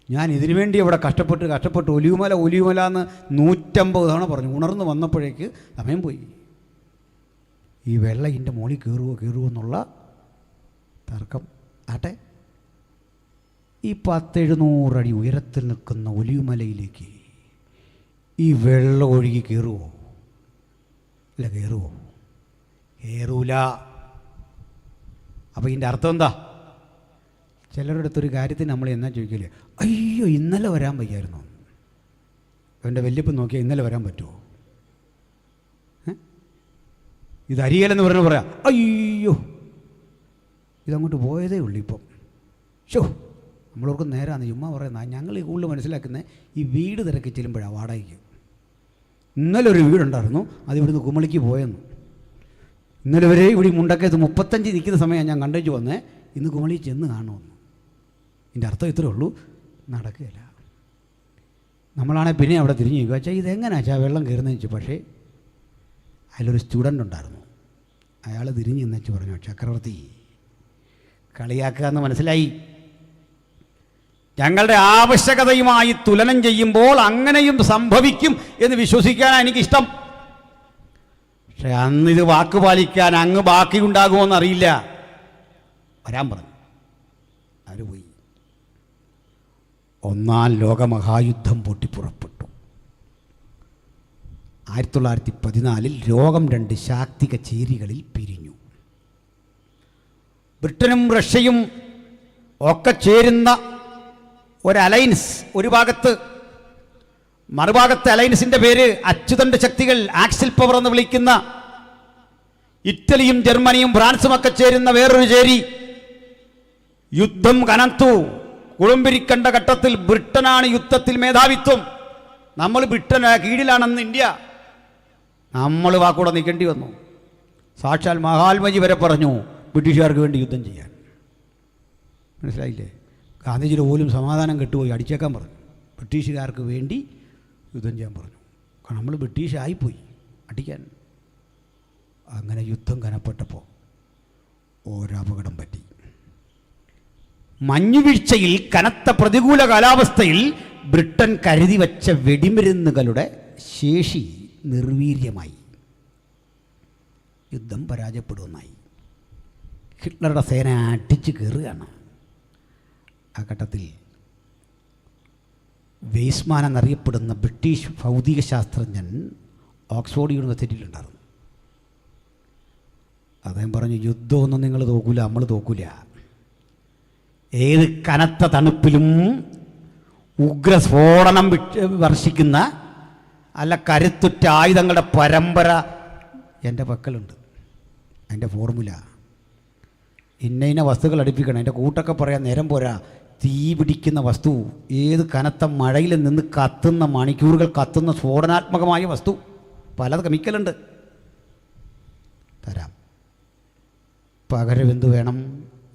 ഞാൻ ഇതിനു വേണ്ടി അവിടെ കഷ്ടപ്പെട്ട് ഒലിവുമല എന്ന് 150 തവണ പറഞ്ഞു. ഉണർന്ന് വന്നപ്പോഴേക്ക് സമയം പോയി. ഈ വെള്ളം ഇതിൻ്റെ മുകളിൽ കയറുമോ എന്നുള്ള തർക്കം. ആട്ടെ, ഈ 10-700 അടി ഉയരത്തിൽ നിൽക്കുന്ന ഒലിവുമലയിലേക്ക് ഈ വെള്ളം ഒഴുകി കയറുമോ? ഇല്ല, കയറൂല. അപ്പോൾ ഇതിൻ്റെ അർത്ഥം എന്താ? ചിലരുടെ അടുത്തൊരു കാര്യത്തിന് നമ്മൾ എന്നാ ചോദിക്കില്ലേ, അയ്യോ ഇന്നലെ വരാൻ വയ്യായിരുന്നു. അവൻ്റെ വല്യപ്പൻ നോക്കിയാൽ ഇന്നലെ വരാൻ പറ്റുമോ? ഇത് അരിയലെന്ന് പറയാം, അയ്യോ ഇതങ്ങോട്ട് പോയതേ ഉള്ളൂ ഇപ്പം. നമ്മളവർക്ക് നേരാന്ന് ചുമ്മാ പറയുന്നത്. ഞങ്ങൾ ഈ കൂടുതൽ മനസ്സിലാക്കുന്നത് ഈ വീട് തിരക്കി ചെല്ലുമ്പോഴാണ് വാടകയ്ക്ക്. ഇന്നലെ ഒരു വീടുണ്ടായിരുന്നു, അത് ഇവിടുന്ന് കുമളിക്ക് പോയെന്ന്. ഇന്നലെ വരെ ഇവിടെ മുണ്ടക്കയത്ത് 35 നിൽക്കുന്ന സമയം ഞാൻ കണ്ടേച്ചു വന്നേ, ഇന്ന് കുമളി ചെന്ന് കാണുമെന്ന്. ഇതിൻ്റെ അർത്ഥം ഇത്രയേ ഉള്ളൂ, നടക്കുകയില്ല. നമ്മളാണെങ്കിൽ പിന്നെ അവിടെ തിരിഞ്ഞു ചോദിക്കുക, വെച്ചാൽ ഇതെങ്ങനെയാ വെള്ളം കയറുന്നതെന്ന് വെച്ചു. പക്ഷേ അതിലൊരു സ്റ്റുഡൻ്റ് ഉണ്ടായിരുന്നു. അയാൾ തിരിഞ്ഞ് എന്നു പറഞ്ഞു, ചക്രവർത്തി കളിയാക്കുക എന്ന് മനസ്സിലായി. ഞങ്ങളുടെ ആവശ്യകതയുമായി തുലനം ചെയ്യുമ്പോൾ അങ്ങനെയും സംഭവിക്കും എന്ന് വിശ്വസിക്കാനാണ് എനിക്കിഷ്ടം. പക്ഷെ അന്നിത് വാക്ക് പാലിക്കാൻ അങ്ങ് ബാക്കിയുണ്ടാകുമോ എന്നറിയില്ല. വരാൻ പറഞ്ഞു. അവർ പോയി. 1-ാം ലോകമഹായുദ്ധം പൊട്ടിപ്പുറപ്പെട്ടു. 1914 ലോകം 2 ശാക്തിക ചേരികളിൽ പിരിഞ്ഞു. ബ്രിട്ടനും റഷ്യയും ഒക്കെ ചേരുന്ന ഒരു അലയൻസ് ഒരു ഭാഗത്ത്, മറുഭാഗത്ത് അലയൻസിൻ്റെ പേര് അച്ചുതണ്ട് ശക്തികൾ, ആക്സിൽ പവർ എന്ന് വിളിക്കുന്ന ഇറ്റലിയും ജർമ്മനിയും ഫ്രാൻസും ഒക്കെ ചേരുന്ന വേറൊരു ചേരി. യുദ്ധം കനത്തു. കുളുമ്പിരിക്കണ്ട ഘട്ടത്തിൽ ബ്രിട്ടനാണ് യുദ്ധത്തിൽ മേധാവിത്വം. നമ്മൾ ബ്രിട്ടന് കീഴിലാണെന്ന് ഇന്ത്യ. നമ്മൾ വാക്കൂടെ നിൽക്കേണ്ടി വന്നു. സാക്ഷാൽ മഹാത്മജി വരെ പറഞ്ഞു ബ്രിട്ടീഷുകാർക്ക് വേണ്ടി യുദ്ധം ചെയ്യാൻ. മനസ്സിലായില്ലേ? ഗാന്ധിജിയുടെ പോലും സമാധാനം കെട്ടുപോയി, അടിച്ചേക്കാൻ പറഞ്ഞു. ബ്രിട്ടീഷുകാർക്ക് വേണ്ടി യുദ്ധം ചെയ്യാൻ പറഞ്ഞു. കാരണം നമ്മൾ ബ്രിട്ടീഷായിപ്പോയി അടിക്കാൻ. അങ്ങനെ യുദ്ധം കനപ്പെട്ടപ്പോൾ ഒരപകടം പറ്റി. മഞ്ഞുവീഴ്ചയിൽ, കനത്ത പ്രതികൂല കാലാവസ്ഥയിൽ ബ്രിട്ടൻ കരുതി വച്ച വെടിമരുന്നുകളുടെ ശേഷി നിർവീര്യമായി. യുദ്ധം പരാജയപ്പെടുമെന്നായി. ഹിറ്റ്ലറുടെ സേന അടിച്ചു കയറുകയാണ്. ആ ഘട്ടത്തിൽ വെയ്സ്മാൻ എന്നറിയപ്പെടുന്ന ബ്രിട്ടീഷ് ഭൗതിക ശാസ്ത്രജ്ഞൻ ഓക്സ്ഫോർഡ് യൂണിവേഴ്സിറ്റിയിലുണ്ടായിരുന്നു. അദ്ദേഹം പറഞ്ഞു, യുദ്ധമൊന്നും നിങ്ങൾ തോക്കൂല, നമ്മൾ തോക്കൂല. ഏത് കനത്ത തണുപ്പിലും ഉഗ്രസ്ഫോടനം വർഷിക്കുന്ന അല്ല കരുത്തുറ്റ ആയുധങ്ങളുടെ പരമ്പര എൻ്റെ പക്കലുണ്ട്. അതിൻ്റെ ഫോർമുല ഇന്ന വസ്തുക്കൾ അടുപ്പിക്കണം. അതിൻ്റെ കൂട്ടൊക്കെ പറയാൻ നേരം പോരാ. തീ പിടിക്കുന്ന വസ്തു, ഏത് കനത്ത മഴയിൽ നിന്ന് കത്തുന്ന മണിക്കൂറുകൾ കത്തുന്ന സ്ഫോടനാത്മകമായ വസ്തു, പല കെമിക്കലുണ്ട്. തരാം. പകരം എന്തു വേണം?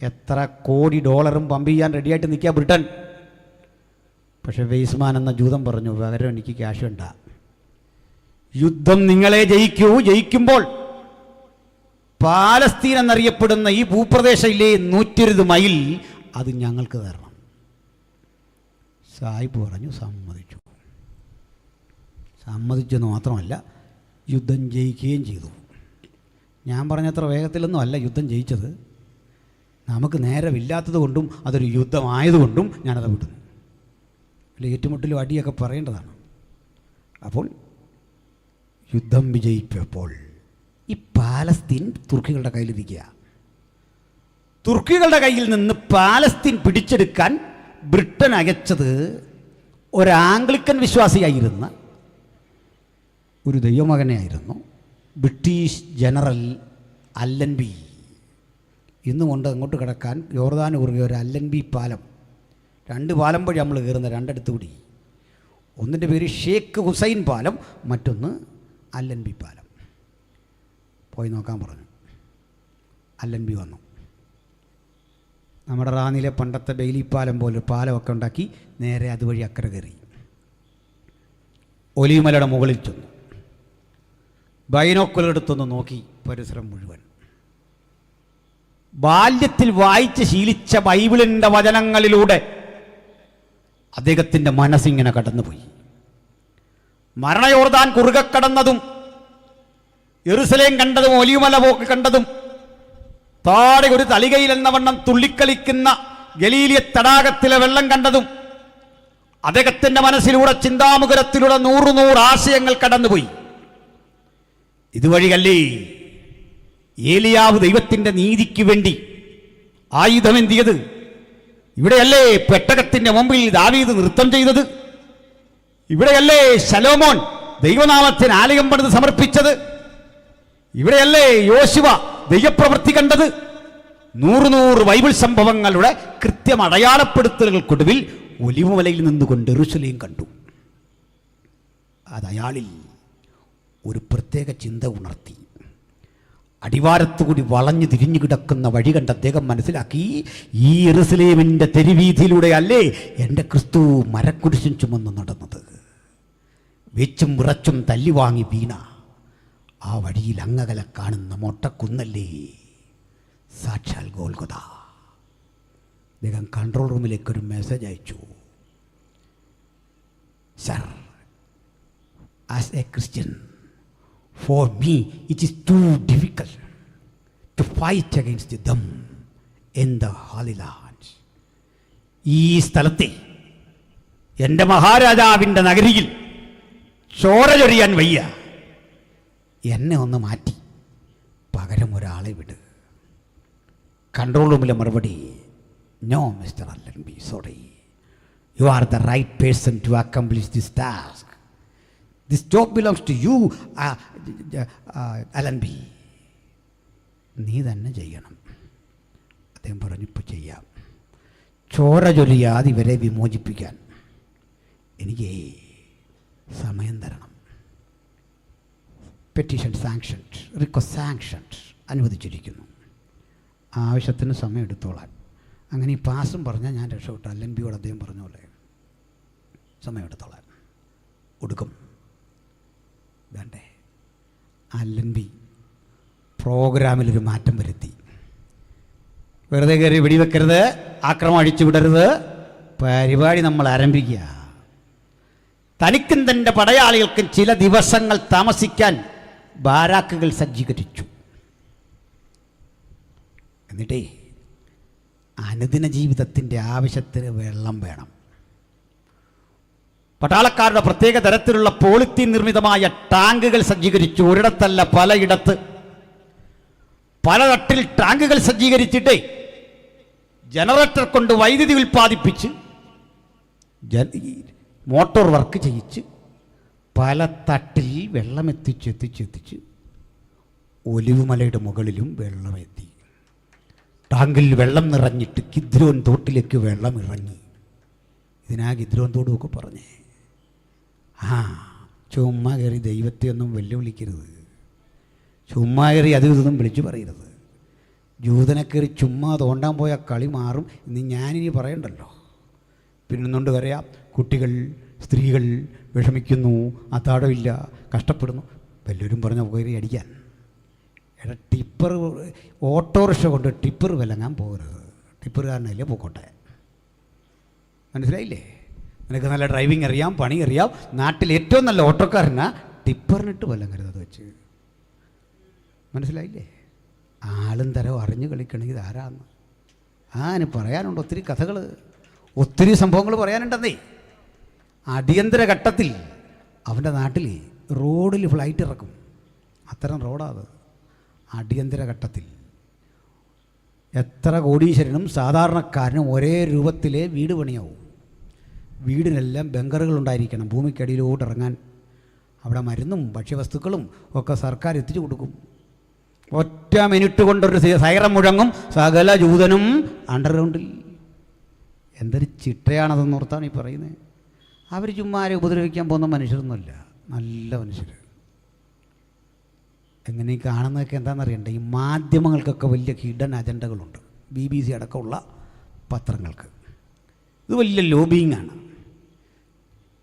എത്ര കോടി ഡോളറും പമ്പ് ചെയ്യാൻ റെഡിയായിട്ട് നിൽക്കുക ബ്രിട്ടൻ. പക്ഷെ വെയ്സ്മാൻ എന്ന ജൂതൻ പറഞ്ഞു, പകരം എനിക്ക് ക്യാഷ് വേണ്ട. യുദ്ധം നിങ്ങളെ ജയിക്കുമ്പോൾ പാലസ്തീൻ എന്നറിയപ്പെടുന്ന ഈ ഭൂപ്രദേശയിലെ 120 മൈൽ അത് ഞങ്ങൾക്ക് തരണം. സാഹിബ് പറഞ്ഞു സമ്മതിച്ചെന്ന് മാത്രമല്ല യുദ്ധം ജയിക്കുകയും ചെയ്തു. ഞാൻ പറഞ്ഞത്ര വേഗത്തിലൊന്നും അല്ല യുദ്ധം ജയിച്ചത്. നമുക്ക് നേരമില്ലാത്തത് കൊണ്ടും അതൊരു യുദ്ധമായതുകൊണ്ടും ഞാനത് വിടുന്നു. അല്ല, ഏറ്റുമുട്ടലും അടിയൊക്കെ പറയേണ്ടതാണ്. അപ്പോൾ യുദ്ധം വിജയിച്ചപ്പോൾ ഈ പാലസ്തീൻ തുർക്കികളുടെ കയ്യിലിരിക്കുക. തുർക്കികളുടെ കയ്യിൽ നിന്ന് പാലസ്തീൻ പിടിച്ചെടുക്കാൻ ബ്രിട്ടൻ അയച്ചത് ഒരു ആംഗ്ലിക്കൻ വിശ്വാസിയായിരുന്ന ഒരു ദൈവമകനെയായിരുന്നു, ബ്രിട്ടീഷ് ജനറൽ അല്ലൻബി. ഇന്നും കൊണ്ട് അങ്ങോട്ട് കിടക്കാൻ യോർദാന് കുറുകെ ഒരു അല്ലൻബി പാലം, 2 പാലം വഴി നമ്മൾ കയറുന്ന 2 അടുത്ത് കൂടി. ഒന്നിൻ്റെ പേര് ഷേഖ് ഹുസൈൻ പാലം, മറ്റൊന്ന് അല്ലൻബി പാലം. പോയി നോക്കാൻ പറഞ്ഞു. അല്ലൻബി വന്നു. നമ്മുടെ റാന്നിയിലെ പണ്ടത്തെ ബെയിലി പാലം പോലെ പാലമൊക്കെ ഉണ്ടാക്കി നേരെ അതുവഴി അക്കരെ കയറി ഒലിമലയുടെ മുകളിൽ ചെന്നു. ബൈനോക്കുലർ നോക്കി പരിസരം മുഴുവൻ. ബാല്യത്തിൽ വായിച്ച് ശീലിച്ച ബൈബിളിൻ്റെ വചനങ്ങളിലൂടെ അദ്ദേഹത്തിൻ്റെ മനസ്സിങ്ങനെ കടന്നുപോയി. മരണയോർദാൻ കുറുകെ കടന്നതും യെരുസലേം കണ്ടതും ഒലിവുമല പോക്ക് കണ്ടതും താഴെ ഒരു തളികയിൽ എന്ന വണ്ണം തുള്ളിക്കളിക്കുന്ന ഗലീലിയ തടാകത്തിലെ വെള്ളം കണ്ടതും അദ്ദേഹത്തിൻ്റെ മനസ്സിലൂടെ ചിന്താമുഖരത്തിലൂടെ 100 ആശയങ്ങൾ കടന്നുപോയി. ഇതുവഴിയല്ലേ ഏലിയാവ് ദൈവത്തിൻ്റെ നീതിക്ക് വേണ്ടി ആയുധമെന്തിയത്? ഇവിടെയല്ലേ പെട്ടകത്തിൻ്റെ മുമ്പിൽ ദാവീദ് നൃത്തം ചെയ്തത്? ഇവിടെയല്ലേ ശലോമോൻ ദൈവനാമത്തിന് ആലയം പണിത് സമർപ്പിച്ചത്? ഇവിടെയല്ലേ യോശുവ ദൈവപ്രവൃത്തി കണ്ടത്? 100 ബൈബിൾ സംഭവങ്ങളുടെ കൃത്യം അടയാളപ്പെടുത്തലുകൾക്കൊടുവിൽ ഒലിവുമലയിൽ നിന്നുകൊണ്ട് യെരൂശലേം കണ്ടു. അത് അയാളിൽ ഒരു പ്രത്യേക ചിന്ത ഉണർത്തി. അടിവാരത്തുകൂടി വളഞ്ഞു തിരിഞ്ഞു കിടക്കുന്ന വഴി കണ്ട് അദ്ദേഹം മനസ്സിലാക്കി, ഈ യെരൂശലേമിൻ്റെ തെരുവീതിയിലൂടെ അല്ലേ എൻ്റെ ക്രിസ്തു മരക്കുരിശും ചുമന്ന് നടന്നത്. വെച്ചും വിറച്ചും തല്ലി വാങ്ങി വീണ ആ വഴിയിൽ അങ്ങകലെ കാണുന്ന മൊട്ടക്കുന്നല്ലേ സാക്ഷാൽ ഗോൽഗോഥ. അദ്ദേഹം കൺട്രോൾ റൂമിലേക്കൊരു മെസ്സേജ് അയച്ചു. Sir, as A Christian, for me it is too difficult to fight against them in the Holy Land. ഈ സ്ഥലത്തെ എൻ്റെ മഹാരാജാവിൻ്റെ നഗരിയിൽ ചോര ചൊരിയാൻ വയ്യ. എന്നെ ഒന്ന് മാറ്റി പകരം ഒരാളെ വിട്. കൺട്രോൾ റൂമിലെ മറുപടി, no mister Allenby, sorry, you are the right person to accomplish this task. This job belongs to you, Allenby. നീ തന്നെ ചെയ്യണം. അദ്ദേഹം പറഞ്ഞു, ഇപ്പോൾ ചെയ്യാം. ചോര ചൊരിയാതെ ഇവരെ വിമോചിപ്പിക്കാൻ എനിക്ക് സമയം തരണം. പെറ്റീഷൻ സാങ്ഷൻഡ്, റിക്വസ്റ്റ് സാങ്ഷൻഡ്, അനുവദിച്ചിരിക്കുന്നു. ആവശ്യത്തിന് സമയം എടുത്തോളാൻ. അങ്ങനെ ഈ പാസും പറഞ്ഞാൽ ഞാൻ രക്ഷപ്പെട്ടു. അല്ലൻബിയോട് അദ്ദേഹം പറഞ്ഞ പോലെ സമയം എടുത്തോളാൻ ഒടുക്കും. വേണ്ടേ, അല്ലൻബി പ്രോഗ്രാമിലൊരു മാറ്റം വരുത്തി. വെറുതെ കയറി വെടിവെക്കരുത്, ആക്രമണം അഴിച്ചു വിടരുത്, പരിപാടി നമ്മൾ ആരംഭിക്കുക. തനിക്കും തൻ്റെ പടയാളികൾക്കും ചില ദിവസങ്ങൾ താമസിക്കാൻ ബാരാക്കുകൾ സജ്ജീകരിച്ചു. എന്നിട്ടേ അനുദിന ജീവിതത്തിൻ്റെ ആവശ്യത്തിന് വെള്ളം വേണം. പട്ടാളക്കാരുടെ പ്രത്യേക തരത്തിലുള്ള പോളിത്തീൻ നിർമ്മിതമായ ടാങ്കുകൾ സജ്ജീകരിച്ചു. ഒരിടത്തല്ല, പലയിടത്ത് പല തട്ടിൽ ടാങ്കുകൾ സജ്ജീകരിച്ചിട്ട് ജനറേറ്റർ കൊണ്ട് വൈദ്യുതി ഉൽപ്പാദിപ്പിച്ച് മോട്ടോർ വർക്ക് ചെയ്യിച്ച് പല തട്ടിൽ വെള്ളം എത്തിച്ച് ഒലിവുമലയുടെ മുകളിലും വെള്ളമെത്തി. ടാങ്കിൽ വെള്ളം നിറഞ്ഞിട്ട് കിദ്രോൻ തോട്ടിലേക്ക് വെള്ളം ഇറങ്ങി. ഇതിനാ കിദ്രോൻ തോടുമൊക്കെ പറഞ്ഞേ. ചുമ്മാ കയറി ദൈവത്തെ ഒന്നും വെല്ലുവിളിക്കരുത്. ചുമ്മാ കയറി അത് ഇതൊന്നും വിളിച്ചു പറയരുത്. ജൂതനെ കയറി ചുമ്മാ തോണ്ടാൻ പോയ കളി മാറും ഇന്ന് ഞാനിനി പറയണ്ടല്ലോ. പിന്നൊന്നുകൊണ്ട് പറയാം, കുട്ടികൾ സ്ത്രീകൾ വിഷമിക്കുന്നു, അത്താഴമില്ല, കഷ്ടപ്പെടുന്നു. വല്ലവരും പറഞ്ഞ കയറി അടിക്കാൻ. എടാ, ടിപ്പർ ഓട്ടോറിക്ഷ കൊണ്ട് ടിപ്പർ വിലങ്ങാൻ പോകരുത്. ടിപ്പറുകാരനല്ലേ പോക്കോട്ടെ. മനസ്സിലായില്ലേ? നിനക്ക് നല്ല ഡ്രൈവിംഗ് അറിയാം, പണി അറിയാം, നാട്ടിൽ ഏറ്റവും നല്ല ഓട്ടോക്കാരനാ, ടിപ്പറിനിട്ട് വിലങ്ങരുത്. അത് വെച്ച് മനസ്സിലായില്ലേ? ആളും തരവും അറിഞ്ഞു കളിക്കണമെങ്കിൽ ഇതാരാന്ന് ആന് പറയാനുണ്ട്. ഒത്തിരി കഥകൾ, ഒത്തിരി സംഭവങ്ങൾ പറയാനുണ്ടെന്നേ. അടിയന്തര ഘട്ടത്തിൽ അവൻ്റെ നാട്ടിൽ റോഡിൽ ഫ്ലൈറ്റ് ഇറക്കും. അത്തരം റോഡാണ് അടിയന്തര ഘട്ടത്തിൽ. എത്ര കോടീശ്വരനും സാധാരണക്കാരനും ഒരേ രൂപത്തിലെ വീട് പണിയാവും. വീടിനെല്ലാം ബങ്കറുകളുണ്ടായിരിക്കണം. ഭൂമിക്കടിയിലോട്ട് ഇറങ്ങാൻ അവിടെ മരുന്നും ഭക്ഷ്യവസ്തുക്കളും ഒക്കെ സർക്കാർ എത്തിച്ചു കൊടുക്കും. ഒറ്റ മിനിറ്റ് കൊണ്ടൊരു സൈറം മുഴങ്ങും, സകല ജൂതനും അണ്ടർഗ്രൗണ്ടിൽ. എന്തൊരു ചിട്ടയാണതെന്ന് ഓർത്താണ് ഈ പറയുന്നത്. അവർ ചുമ്മാ ആരെ ഉപദ്രവിക്കാൻ പോകുന്ന മനുഷ്യരൊന്നുമല്ല, നല്ല മനുഷ്യർ. എങ്ങനെ ഈ കാണുന്നതൊക്കെ എന്താണെന്നറിയണ്ടേ, ഈ മാധ്യമങ്ങൾക്കൊക്കെ വലിയ ഹിഡൻ അജണ്ടകളുണ്ട്. BBC അടക്കമുള്ള പത്രങ്ങൾക്ക് ഇത് വലിയ ലോബിയിങ്ങാണ്.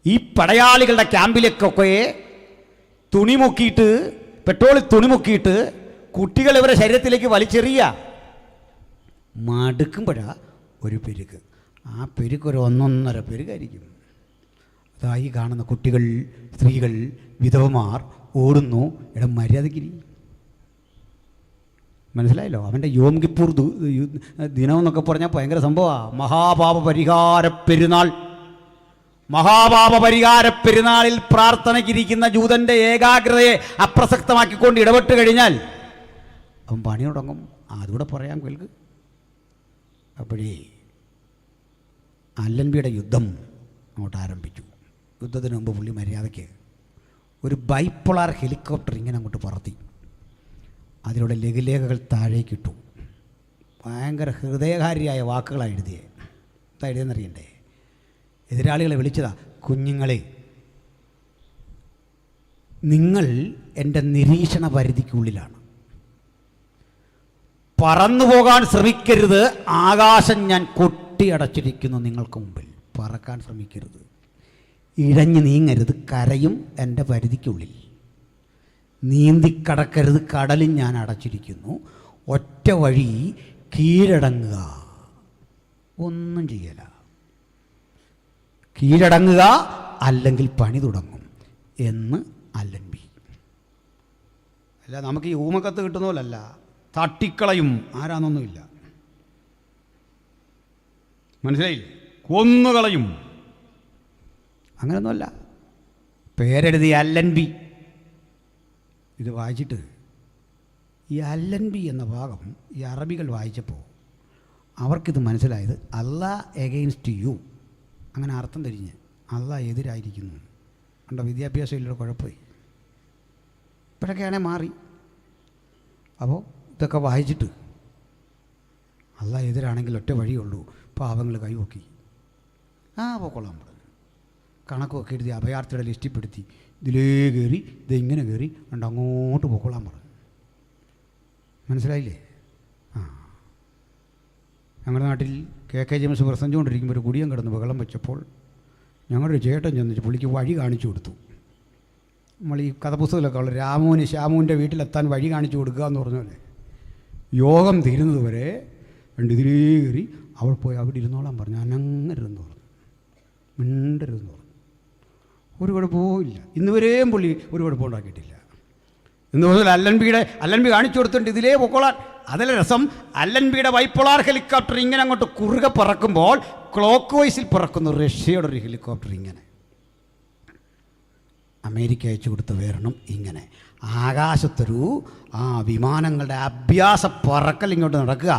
ഈ പടയാളികളുടെ ക്യാമ്പിലേക്കൊക്കെ തുണിമുക്കിയിട്ട്, പെട്രോളിൽ തുണിമുക്കിയിട്ട് കുട്ടികൾ ഇവരുടെ ശരീരത്തിലേക്ക് വലിച്ചെറിയുക. മടുക്കുമ്പോഴാ ഒരു പെരുക്ക്. ആ പെരുക്കൊരു 1.5 പെരുക്കായിരിക്കും. അതായി കാണുന്ന കുട്ടികൾ, സ്ത്രീകൾ, വിധവമാർ ഓടുന്നു. ഇടം മര്യാദയ്ക്കിരി. മനസ്സിലായല്ലോ? അവൻ്റെ യോം കിപ്പൂർ ദിനം എന്നൊക്കെ പറഞ്ഞാൽ ഭയങ്കര സംഭവമാണ്. മഹാപാപ പരിഹാര പെരുന്നാൾ. മഹാപാപ പരിഹാര പെരുന്നാളിൽ പ്രാർത്ഥനയ്ക്കിരിക്കുന്ന ജൂതൻ്റെ ഏകാഗ്രതയെ അപ്രസക്തമാക്കിക്കൊണ്ട് ഇടപെട്ട് കഴിഞ്ഞാൽ അവൻ പണി തുടങ്ങും. അതുകൂടെ പറയാൻ കേൾക്ക്. അപ്പോഴേ അല്ലൻബിയുടെ യുദ്ധം അങ്ങോട്ട് ആരംഭിച്ചു. യുദ്ധത്തിന് മുമ്പ് പുള്ളി മര്യാദയ്ക്ക് ഒരു ബൈപ്പോളാർ ഹെലികോപ്റ്റർ ഇങ്ങനെ അങ്ങോട്ട് പറത്തി. അതിലൂടെ ലഘുലേഖകൾ താഴേക്കിട്ടു. ഭയങ്കര ഹൃദയകാരിയായ വാക്കുകളാണ് എഴുതിയത്. എന്താ എഴുതിയെന്നറിയണ്ടേ? എതിരാളികളെ വിളിച്ചതാ, കുഞ്ഞുങ്ങളെ, നിങ്ങൾ എൻ്റെ നിരീക്ഷണ പരിധിക്കുള്ളിലാണ്. പറന്നു പോകാൻ ശ്രമിക്കരുത്. ആകാശം ഞാൻ കൊട്ടിയടച്ചിരിക്കുന്നു നിങ്ങൾക്ക് മുമ്പിൽ. പറക്കാൻ ശ്രമിക്കരുത്. ഇഴഞ്ഞു നീങ്ങരുത്. കരയും എൻ്റെ പരിധിക്കുള്ളിൽ. നീന്തിക്കടക്കരുത്. കടലും ഞാൻ അടച്ചിരിക്കുന്നു. ഒറ്റ വഴി കീഴടങ്ങുക. ഒന്നും ചെയ്യല. കീഴടങ്ങുക, അല്ലെങ്കിൽ പണി തുടങ്ങും എന്ന് അല്ലൻബി. അല്ല, നമുക്ക് ഈ ഊമക്കത്ത് കിട്ടുന്ന പോലല്ല. തട്ടിക്കളയും. ആരാന്നൊന്നുമില്ല. മനസ്സിലായില്ലേ? കൊന്നുകളയും. അങ്ങനെയൊന്നുമല്ല. പേരെഴുതിയ അല്ലൻബി. ഇത് വായിച്ചിട്ട് ഈ അല്ലൻബി എന്ന ഭാഗം ഈ അറബികൾ വായിച്ചപ്പോൾ അവർക്കിത് മനസ്സിലായത് അല്ലാഹ് എഗെയിൻസ്റ്റ് യു. അങ്ങനെ അർത്ഥം തിരിഞ്ഞ് അല്ലാഹ് എതിരായിരിക്കുന്നു. കണ്ടോ, വിദ്യാഭ്യാസം ഇല്ലൊരു കുഴപ്പമായി. ഇപ്പോഴൊക്കെയാണെ മാറി. അപ്പോൾ ഇതൊക്കെ വായിച്ചിട്ട് അല്ലാഹ് എതിരാണെങ്കിൽ ഒറ്റ വഴിയുള്ളൂ. പാവങ്ങൾ കൈവക്കി പൊക്കോളാൻ പറഞ്ഞു. കണക്കൊക്കെ എഴുതി അഭയാർത്ഥിയുടെ ലിസ്റ്റിൽപ്പെടുത്തി. ഇതിലേ കയറി, ഇതിങ്ങനെ കയറി കണ്ട് അങ്ങോട്ട് പൊക്കോളാൻ പറഞ്ഞു. മനസ്സിലായില്ലേ? ഞങ്ങളുടെ നാട്ടിൽ KK ജെയിംസ് പ്രസംഗിച്ചുകൊണ്ടിരിക്കുമ്പോൾ ഒരു കുടിയൻ കിടന്ന് ബഹളം വെച്ചപ്പോൾ ഞങ്ങളുടെ ഒരു ചേട്ടൻ ചെന്നിട്ട് പുള്ളിക്ക് വഴി കാണിച്ചു കൊടുത്തു. നമ്മൾ ഈ കഥപുസ്തകത്തിലൊക്കെ ഉള്ള രാമുവിന് ശ്യാമുവിൻ്റെ വീട്ടിലെത്താൻ വഴി കാണിച്ചു കൊടുക്കുക എന്ന് പറഞ്ഞല്ലേ. യോഗം തീരുന്നത് വരെ ഇതിലേ കയറി അവൾ പോയി അവിടെ ഇരുന്നോളാൻ പറഞ്ഞു. അനങ്ങരുതെന്ന് പറഞ്ഞു. മിണ്ടരുതെന്ന് പറഞ്ഞു. ഒരു കുഴപ്പവും ഇല്ല. ഇന്നുവരെയും പുള്ളി ഒരു കുഴപ്പം ഉണ്ടാക്കിയിട്ടില്ല. എന്ന് പറഞ്ഞാൽ അല്ലൻബി കാണിച്ചു കൊടുത്തിട്ടുണ്ട് ഇതിലേ പൊക്കോളാൻ. അതല്ല രസം. അല്ലൻബിയുടെ ബൈപ്പോളാർ ഹെലികോപ്റ്റർ ഇങ്ങനെ അങ്ങോട്ട് കുറുകെ പറക്കുമ്പോൾ ക്ലോക്ക് വൈസിൽ പറക്കുന്നു റഷ്യയുടെ ഒരു ഹെലികോപ്റ്റർ. ഇങ്ങനെ അമേരിക്ക അയച്ചു കൊടുത്ത വേരണം. ഇങ്ങനെ ആകാശത്തൊരു വിമാനങ്ങളുടെ അഭ്യാസ പറക്കൽ ഇങ്ങോട്ട് നടക്കുക.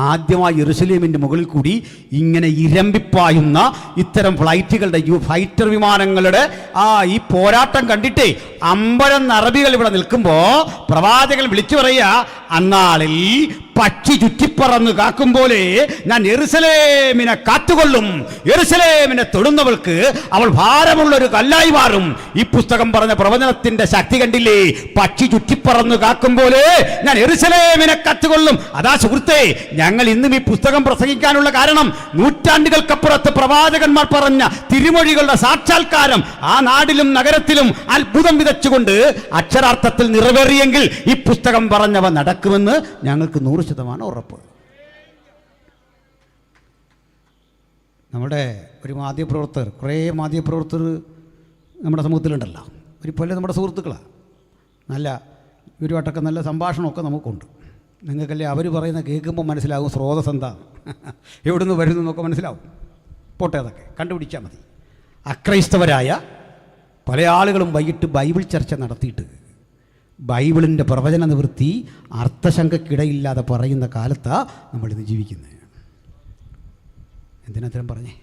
ആദ്യമായി യെരുശലേമിൻ്റെ മുകളിൽ കൂടി ഇങ്ങനെ ഇരമ്പിപ്പായുന്ന ഇത്തരം ഫൈറ്റർ വിമാനങ്ങളുടെ ഈ പോരാട്ടം കണ്ടിട്ടേ അമ്പരം അറബികൾ ഇവിടെ നിൽക്കുമ്പോൾ പ്രവാചകൻ വിളിച്ചു പറയുക, അന്നാളിൽ പക്ഷി ചുറ്റിപ്പറന്ന് കാക്കും പോലെ ഞാൻ യെരുശലേമിനെ കാത്തുകൊള്ളും. യെരുശലേമിനെ തൊടുന്നവൾക്ക് അവൾ ഭാരമുള്ളൊരു കല്ലായി മാറും. ഈ പുസ്തകം പറഞ്ഞ പ്രവചനത്തിന്റെ ശക്തി കണ്ടില്ലേ? പക്ഷി ചുറ്റിപ്പറന്ന് കാക്കും പോലെ ഞാൻ യെരുശലേമിനെ കാത്തുകൊള്ളും. അതാ സുഹൃത്തേ, ഞങ്ങൾ ഇന്നും ഈ പുസ്തകം പ്രസംഗിക്കാനുള്ള കാരണം നൂറ്റാണ്ടുകൾക്കപ്പുറത്ത് പ്രവാചകന്മാർ പറഞ്ഞ തിരുമൊഴികളുടെ സാക്ഷാത്കാരം ആ നാടിലും നഗരത്തിലും അത്ഭുതം വിതച്ചുകൊണ്ട് അക്ഷരാർത്ഥത്തിൽ നിറവേറിയെങ്കിൽ ഈ പുസ്തകം പറഞ്ഞവ നടക്കുമെന്ന് ഞങ്ങൾക്ക് 100% ഉറപ്പ്. നമ്മുടെ ഒരു മാധ്യമപ്രവർത്തകർ, കുറേ മാധ്യമപ്രവർത്തകർ നമ്മുടെ സമൂഹത്തിലുണ്ടല്ലോ. ഒരു പോലെ നമ്മുടെ സുഹൃത്തുക്കളാണ്. നല്ല ഒരു വട്ടമൊക്കെ നല്ല സംഭാഷണമൊക്കെ നമുക്കുണ്ട്. നിങ്ങൾക്കല്ലേ അവർ പറയുന്ന കേൾക്കുമ്പോൾ മനസ്സിലാകും സ്രോതസ് എന്താണ്, എവിടുന്ന് വരുന്നു എന്നൊക്കെ മനസ്സിലാവും. പോട്ടെ, അതൊക്കെ കണ്ടുപിടിച്ചാൽ മതി. അക്രൈസ്തവരായ പല ആളുകളും വൈകിട്ട് ബൈബിൾ ചർച്ച നടത്തിയിട്ട് ബൈബിളിൻ്റെ പ്രവചന നിവൃത്തി അർത്ഥശങ്കയ്ക്കിടയില്ലാതെ പറയുന്ന കാലത്താണ് നമ്മളിന്ന് ജീവിക്കുന്നത്. എന്തിനത്തരം പറഞ്ഞേ?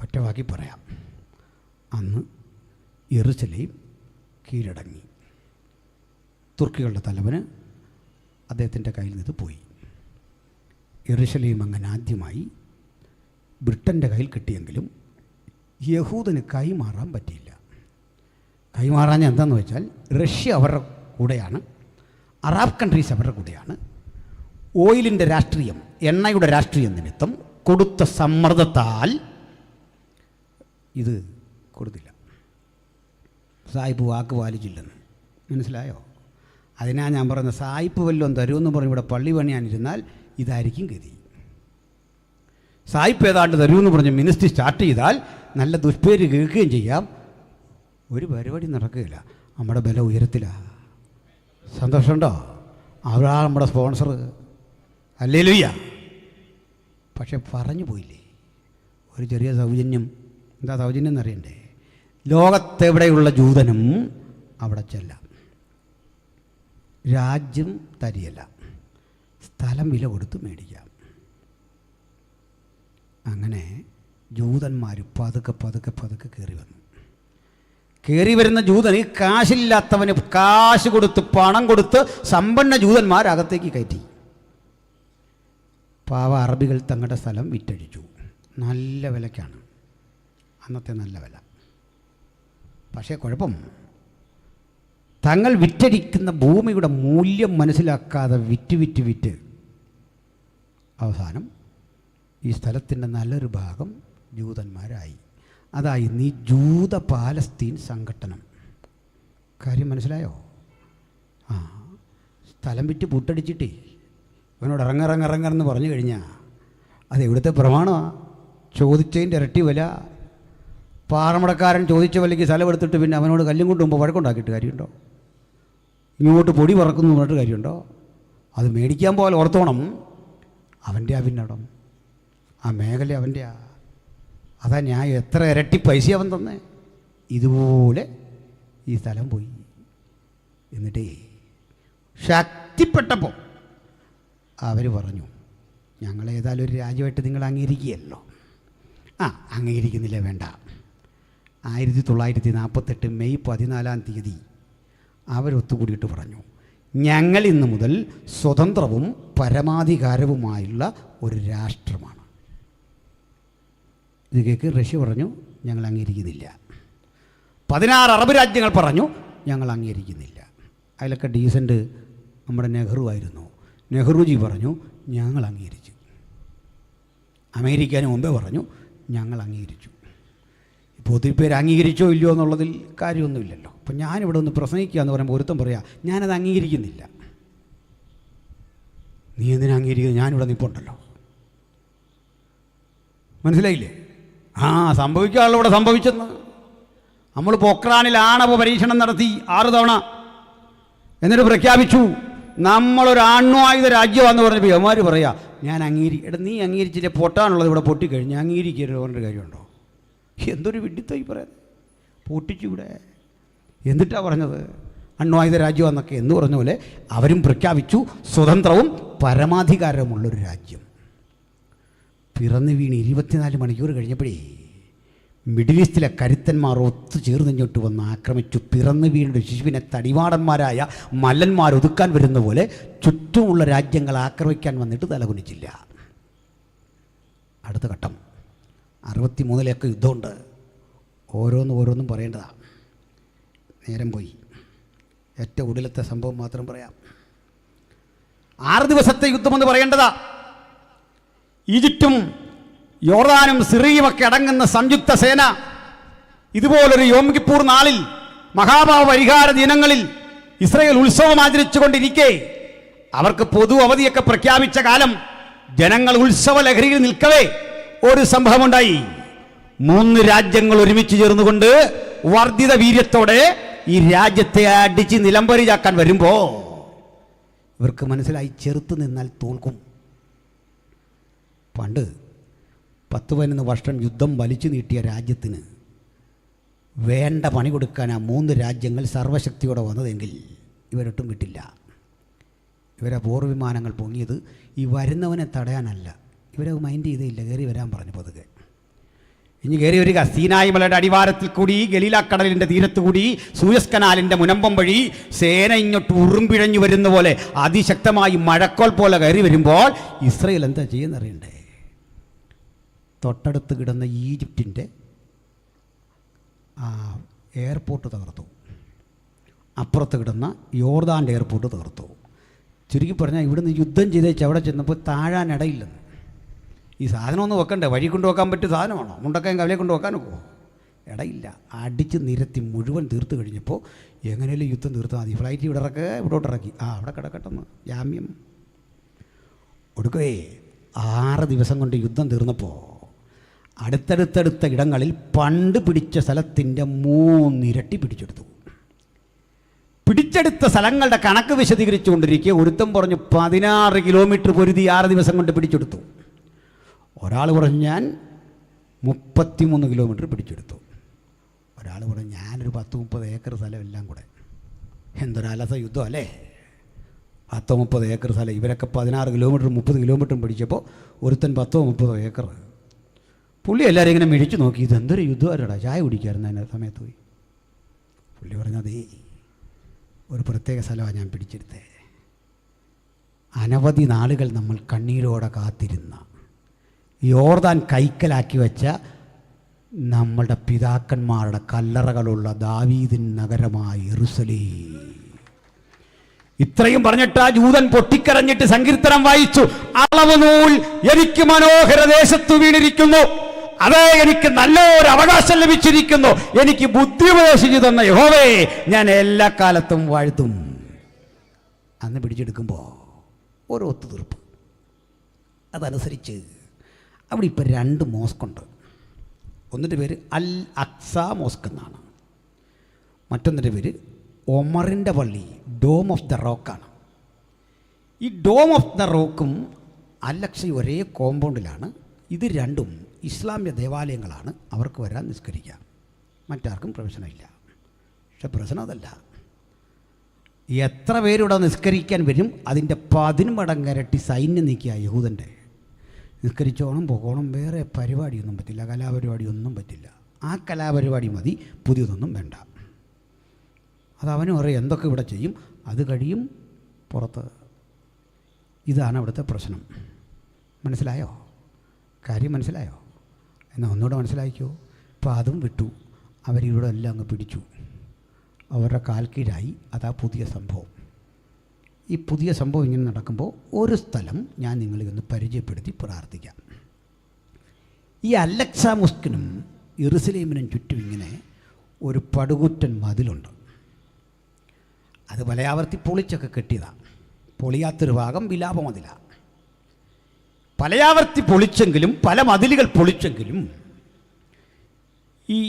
ഒറ്റ വാക്കി പറയാം. അന്ന് യെരുശലേം കീഴടങ്ങി. തുർക്കികളുടെ തലവന് അദ്ദേഹത്തിൻ്റെ കയ്യിൽ നിന്ന് പോയി. യെരുശലേം അങ്ങനെ ആദ്യമായി ബ്രിട്ടൻ്റെ കയ്യിൽ കിട്ടിയെങ്കിലും യഹൂദന് കൈമാറാൻ പറ്റിയില്ല. കൈമാറാൻ എന്താണെന്ന് വെച്ചാൽ റഷ്യ അവരുടെ കൂടെയാണ്, അറബ് കൺട്രീസ് അവരുടെ കൂടെയാണ്. ഓയിലിൻ്റെ രാഷ്ട്രീയം, എണ്ണയുടെ രാഷ്ട്രീയം നിമിത്തം കൊടുത്ത സമ്മർദ്ദത്താൽ ഇത് കൊടുത്തില്ല. സായിപ്പ് വാക്ക് പാലിച്ചില്ലെന്ന് മനസ്സിലായോ? അതിനാ ഞാൻ പറയുന്നത്, സായിപ്പ് വല്ലതും തരുമെന്ന് പറഞ്ഞ് ഇവിടെ പള്ളി പണിയാനിരുന്നാൽ ഇതായിരിക്കും ഗതി. സായിപ്പ് ഏതാണ്ട് തരുമെന്ന് പറഞ്ഞ് മിനിസ്ട്രി സ്റ്റാർട്ട് ചെയ്താൽ നല്ല ദുഷ്പേര് കേൾക്കുകയും ചെയ്യാം, ഒരു പരിപാടി നടക്കുകയില്ല. നമ്മുടെ ബലം ഉയരത്തിലാണ്. സന്തോഷമുണ്ടോ? അവരാ നമ്മുടെ സ്പോൺസർ. ഹല്ലേലൂയ. പക്ഷെ പറഞ്ഞു പോയില്ലേ ഒരു ചെറിയ സൗജന്യം. എന്താ സൗജന്യം എന്നറിയണ്ടേ? ലോകത്തെവിടെയുള്ള ജൂതനും അവിടെ ചെല്ലാം. രാജ്യം തരിയല്ല, സ്ഥലം വില കൊടുത്ത് മേടിക്കാം. അങ്ങനെ ജൂതന്മാർ പതുക്കെ പതുക്കെ പതുക്കെ കയറി വന്നു. കയറി വരുന്ന ജൂതന് കാശില്ലാത്തവന് കാശ് കൊടുത്ത് പണം കൊടുത്ത് സമ്പന്ന ജൂതന്മാരകത്തേക്ക് കയറ്റി. പാവ അറബികൾ തങ്ങളുടെ സ്ഥലം വിറ്റഴിച്ചു. നല്ല വിലയ്ക്കാണ്, അന്നത്തെ നല്ല വില. പക്ഷേ കുഴപ്പം, തങ്ങൾ വിറ്റഴിക്കുന്ന ഭൂമിയുടെ മൂല്യം മനസ്സിലാക്കാതെ വിറ്റ് വിറ്റ് വിറ്റ് അവസാനം ഈ സ്ഥലത്തിൻ്റെ നല്ലൊരു ഭാഗം ജൂതന്മാരായി. അതായി നീ ജൂത പാലസ്തീൻ സംഘട്ടനം. കാര്യം മനസ്സിലായോ? സ്ഥലം വിറ്റ് പൂട്ടടിച്ചിട്ടേ അവനോട് ഇറങ്ങിറങ്ങിറങ്ങെന്ന് പറഞ്ഞു കഴിഞ്ഞാൽ അത് എവിടുത്തെ പ്രമാണമാണ്? ചോദിച്ചതിൻ്റെ ഇരട്ടി വില. പാറമടക്കാരൻ ചോദിച്ച വിലയ്ക്ക് സ്ഥലം എടുത്തിട്ട് പിന്നെ അവനോട് കല്ലും കൊണ്ട് മുമ്പ് വഴക്കുണ്ടാക്കിയിട്ട് കാര്യമുണ്ടോ? ഇങ്ങോട്ട് പൊടി പറക്കുന്നു പറഞ്ഞിട്ട് കാര്യമുണ്ടോ? അത് മേടിക്കാൻ പോലെ ഓർത്തോണം, അവൻ്റെ പിന്നടം, ആ മേഖല അവൻ്റെ. അതാ ഞാൻ എത്ര ഇരട്ടി പൈസ അവൻ തന്നെ. ഇതുപോലെ ഈ സ്ഥലം പോയി. എന്നിട്ടേ ശക്തിപ്പെട്ടപ്പോൾ അവർ പറഞ്ഞു, ഞങ്ങളേതായാലും ഒരു രാജ്യമായിട്ട് നിങ്ങൾ അംഗീകരിക്കുകയല്ലോ. അംഗീകരിക്കുന്നില്ല, വേണ്ട. 1948 മെയ് 14 അവരൊത്തുകൂടിയിട്ട് പറഞ്ഞു, ഞങ്ങൾ ഇന്ന് മുതൽ സ്വതന്ത്രവും പരമാധികാരവുമായുള്ള ഒരു രാഷ്ട്രമാണ്. ഇത് കേൾക്ക് റഷ്യ പറഞ്ഞു, ഞങ്ങൾ അംഗീകരിക്കുന്നില്ല. 16 അറബ് രാജ്യങ്ങൾ പറഞ്ഞു, ഞങ്ങൾ അംഗീകരിക്കുന്നില്ല. അതിലൊക്കെ ഡീസൻറ്റ് നമ്മുടെ നെഹ്റു ആയിരുന്നു. നെഹ്റുജി പറഞ്ഞു, ഞങ്ങൾ അംഗീകരിച്ചു. അമേരിക്കന് മുമ്പേ പറഞ്ഞു, ഞങ്ങൾ അംഗീകരിച്ചു. ഇപ്പോൾ ഒത്തിരി പേര് അംഗീകരിച്ചോ ഇല്ലയോ എന്നുള്ളതിൽ കാര്യമൊന്നുമില്ലല്ലോ. അപ്പം ഞാനിവിടെ ഒന്ന് പ്രസംഗിക്കുക എന്ന് പറയുമ്പോൾ ഒരുത്തം പറയാം, ഞാനത് അംഗീകരിക്കുന്നില്ല. നീ എന്തിനാ അംഗീകരിക്കുന്നത്? ഞാനിവിടെ നിൽപ്പുണ്ടല്ലോ. മനസ്സിലായില്ലേ? സംഭവിക്കാനുള്ള ഇവിടെ സംഭവിച്ചെന്ന്. നമ്മൾ പൊക്രാനിൽ ആണവ പരീക്ഷണം നടത്തി 6 തവണ. എന്നിട്ട് പ്രഖ്യാപിച്ചു നമ്മളൊരു ആണവായുധ രാജ്യമാണെന്ന് പറഞ്ഞപ്പോൾ യവന്മാർ പറയാ, ഞാൻ നീ അംഗീകരിച്ചില്ല, പൊട്ടാനുള്ളത് ഇവിടെ പൊട്ടിക്കഴിഞ്ഞ് അംഗീകരിക്കരുത് പറഞ്ഞൊരു കാര്യമുണ്ടോ? എന്തൊരു വിഡിത്തമായി പറയുന്നത്. പൊട്ടിച്ചു ഇവിടെ. എന്നിട്ടാണ് പറഞ്ഞത് അണ്വായുധ രാജ്യമെന്നൊക്കെ എന്ന് പറഞ്ഞ പോലെ അവരും പ്രഖ്യാപിച്ചു സ്വതന്ത്രവും പരമാധികാരമുള്ളൊരു രാജ്യം. പിറന്നു വീണ് 24 മണിക്കൂർ കഴിഞ്ഞപ്പോഴേ മിഡിൽ ഈസ്റ്റിലെ കരുത്തന്മാർ ഒത്തുചേർന്നിങ്ങോട്ട് വന്ന് ആക്രമിച്ചു. പിറന്നു വീണ ശിശുവിനെ തടിവാടന്മാരായ മല്ലന്മാരൊതുക്കാൻ വരുന്ന പോലെ ചുറ്റുമുള്ള രാജ്യങ്ങൾ ആക്രമിക്കാൻ വന്നിട്ട് തലകുനിച്ചില്ല. അടുത്ത ഘട്ടം 63 യുദ്ധമുണ്ട്. ഓരോന്നും പറയേണ്ടതാണ്. നേരം പോയി. ഏറ്റവും ഒടുവിലത്തെ സംഭവം മാത്രം പറയാം. 6 ദിവസത്തെ യുദ്ധമെന്ന് പറയേണ്ടതാ. ഈജിപ്തും യോർദാനും സിറിയുമൊക്കെ അടങ്ങുന്ന സംയുക്ത സേന ഇതുപോലൊരു യോം കിപ്പൂർ നാളിൽ, മഹാഭാവ പരിഹാര ദിനങ്ങളിൽ ഇസ്രായേൽ ഉത്സവം ആചരിച്ചുകൊണ്ടിരിക്കെ അവർക്ക് പൊതു അവധിയൊക്കെ പ്രഖ്യാപിച്ച കാലം ജനങ്ങൾ ഉത്സവ ലഹരിയിൽ നിൽക്കവേ ഒരു സംഭവമുണ്ടായി. 3 രാജ്യങ്ങൾ ഒരുമിച്ച് ചേർന്നുകൊണ്ട് വർദ്ധിത വീര്യത്തോടെ ഈ രാജ്യത്തെ അടിച്ച് നിലംപരിചാക്കാൻ വരുമ്പോ ഇവർക്ക് മനസ്സിലായി, ചെറുത്ത് നിന്നാൽ തോൽക്കും. പണ്ട് 10-11 വർഷം യുദ്ധം വലിച്ചു നീട്ടിയ രാജ്യത്തിന് വേണ്ട പണി കൊടുക്കാൻ ആ 3 രാജ്യങ്ങൾ സർവ്വശക്തിയോടെ വന്നതെങ്കിൽ ഇവരൊട്ടും കിട്ടില്ല. ഇവരെ പോർവിമാനങ്ങൾ പൊങ്ങിയത് ഈ വരുന്നവനെ തടയാനല്ല, ഇവരെ മൈൻഡ് ചെയ്തേയില്ല, കയറി വരാൻ പറഞ്ഞു പതുക്കെ. ഇനി കയറി വരിക. സീനായി മലയുടെ അടിവാരത്തിൽ കൂടി, ഗലീലാക്കടലിൻ്റെ തീരത്തുകൂടി, സൂയസ് കനാലിൻ്റെ മുനമ്പം വഴി സേന ഇങ്ങോട്ട് ഉറുമ്പിഴഞ്ഞു വരുന്ന പോലെ അതിശക്തമായി മഴക്കോൾ പോലെ കയറി വരുമ്പോൾ ഇസ്രയേൽ എന്താ ചെയ്യുന്നറിയണ്ടേ? തൊട്ടടുത്ത് കിടന്ന ഈജിപ്തിൻ്റെ എയർപോർട്ട് തകർത്തു, അപ്പുറത്ത് കിടന്ന യോർദാൻ്റെ എയർപോർട്ട് തകർത്തു. ചുരുക്കി പറഞ്ഞാൽ ഇവിടുന്ന് യുദ്ധം ചെയ്തേച്ച് അവിടെ ചെന്നപ്പോൾ താഴാനിടയില്ലെന്ന്. ഈ സാധനം ഒന്ന് വെക്കണ്ടേ? വഴി കൊണ്ട് വെക്കാൻ പറ്റിയ സാധനമാണോ? മുണ്ടക്കയം കവലെ കൊണ്ട് വെക്കാൻ ഒക്കുമോ? ഇടയില്ല. അടിച്ച് നിരത്തി മുഴുവൻ തീർത്ത് കഴിഞ്ഞപ്പോൾ എങ്ങനെയല്ലേ യുദ്ധം തീർത്താൽ മതി. ഫ്ലൈറ്റ് ഇവിടെ ഇറക്കുക, ഇവിടോട്ട് ഇറക്കി, അവിടെ കിടക്കട്ടെന്ന് ജാമ്യം കൊടുക്കുകയെ. 6 ദിവസം കൊണ്ട് യുദ്ധം തീർന്നപ്പോൾ അടുത്തടുത്തടുത്ത ഇടങ്ങളിൽ പണ്ട് പിടിച്ച സ്ഥലത്തിൻ്റെ 3 ഇരട്ടി പിടിച്ചെടുത്തു. പിടിച്ചെടുത്ത സ്ഥലങ്ങളുടെ കണക്ക് വിശദീകരിച്ചുകൊണ്ടിരിക്കുക ഒരുത്തം പറഞ്ഞു 16 കിലോമീറ്റർ പൊരുതി 6 ദിവസം കൊണ്ട് പിടിച്ചെടുത്തു. ഒരാൾ പറഞ്ഞു ഞാൻ 33 കിലോമീറ്റർ പിടിച്ചെടുത്തു. ഒരാൾ പറഞ്ഞു ഞാനൊരു 10-30 ഏക്കർ സ്ഥലം എല്ലാം കൂടെ. എന്തൊരലസ യുദ്ധം അല്ലേ? 10-30 ഏക്കർ സ്ഥലം. ഇവരൊക്കെ 16 കിലോമീറ്ററും 30 കിലോമീറ്ററും പിടിച്ചപ്പോൾ ഒരുത്തൻ 10-30 ഏക്കർ. പുള്ളി എല്ലാവരും ഇങ്ങനെ മിഴിച്ചു നോക്കി, ഇതെന്തൊരു യുദ്ധമാരടാ, ചായ കുടിക്കായിരുന്നു അതിൻ്റെ സമയത്ത് പോയി. പുള്ളി പറഞ്ഞതേ ഒരു പ്രത്യേക സ്ഥലമാണ് ഞാൻ പിടിച്ചെടുത്തേ. അനവധി നാളുകൾ നമ്മൾ കണ്ണീരോടെ കാത്തിരുന്ന, യോർദാൻ കൈക്കലാക്കി വെച്ച നമ്മളുടെ പിതാക്കന്മാരുടെ കല്ലറകളുള്ള ദാവീദിൻ നഗരമായ യെരൂശലേം. ഇത്രയും പറഞ്ഞിട്ട് ആ ജൂതൻ പൊട്ടിക്കരഞ്ഞിട്ട് സങ്കീർത്തനം വായിച്ചു. അളവ് നൂൽ എനിക്ക് മനോഹര ദേശത്തു വീണിരിക്കുന്നു, അതേ എനിക്ക് നല്ലൊരു അവകാശം ലഭിച്ചിരിക്കുന്നു, എനിക്ക് ബുദ്ധി ഉപദേശിച്ചു തന്ന യഹോവേ ഞാൻ എല്ലാ കാലത്തും വാഴ്ത്തും. അന്ന് പിടിച്ചെടുക്കുമ്പോൾ ഒരു ഒത്തുതീർപ്പ്. അതനുസരിച്ച് അവിടെ ഇപ്പം 2 മോസ്കുണ്ട്. ഒന്നിൻ്റെ പേര് അൽ അക്സ മോസ്ക് എന്നാണ്, മറ്റൊന്നിൻ്റെ പേര് ഒമറിൻ്റെ പള്ളി, ഡോം ഓഫ് ദ റോക്കാണ്. ഈ ഡോം ഓഫ് ദ റോക്കും അൽ അക്സയും ഒരേ കോമ്പൗണ്ടിലാണ്. ഇത് രണ്ടും ഇസ്ലാമിക ദേവാലയങ്ങളാണ്. അവർക്ക് വരാൻ നിസ്കരിക്കാം, മറ്റാർക്കും പ്രവേശനമില്ല. പക്ഷെ പ്രശ്നം അതല്ല, എത്ര പേരിവിടെ നിസ്കരിക്കാൻ വരും അതിൻ്റെ 10 മടങ്ങരട്ടി സൈന്യം നീക്കിയ യഹൂദൻ്റെ. നിസ്കരിച്ചോണം പോകണം, വേറെ പരിപാടിയൊന്നും പറ്റില്ല, കലാപരിപാടിയൊന്നും പറ്റില്ല. ആ കലാപരിപാടി മതി, പുതിയതൊന്നും വേണ്ട. അതവനും അറിയാം എന്തൊക്കെ ഇവിടെ ചെയ്യും, അത് കഴിയും പുറത്ത്. ഇതാണ് അവിടുത്തെ പ്രശ്നം. മനസ്സിലായോ? കാര്യം മനസ്സിലായോ? എന്നാൽ ഒന്നുകൂടെ മനസ്സിലാക്കിയോ? ഇപ്പോൾ അതും വിട്ടു, അവരിവിടെ എല്ലാം അങ്ങ് പിടിച്ചു, അവരുടെ കാൽക്കീഴായി. അതാ പുതിയ സംഭവം. ഈ പുതിയ സംഭവം ഇങ്ങനെ നടക്കുമ്പോൾ ഒരു സ്ഥലം ഞാൻ നിങ്ങളെ ഒന്ന് പരിചയപ്പെടുത്തി പ്രാർത്ഥിക്കാം. ഈ അൽ അക്സ മോസ്കിനും യെരൂശലേമിനും ചുറ്റും ഇങ്ങനെ ഒരു പടുകൂറ്റൻ മതിലുണ്ട്. അത് പലയാവർത്തി പൊളിച്ചൊക്കെ കെട്ടിയതാണ്. പൊളിയാത്തൊരു ഭാഗം വിലാപ മതിലാണ്. പലയാവർത്തി പൊളിച്ചെങ്കിലും, പല മതിലുകൾ പൊളിച്ചെങ്കിലും, ഈ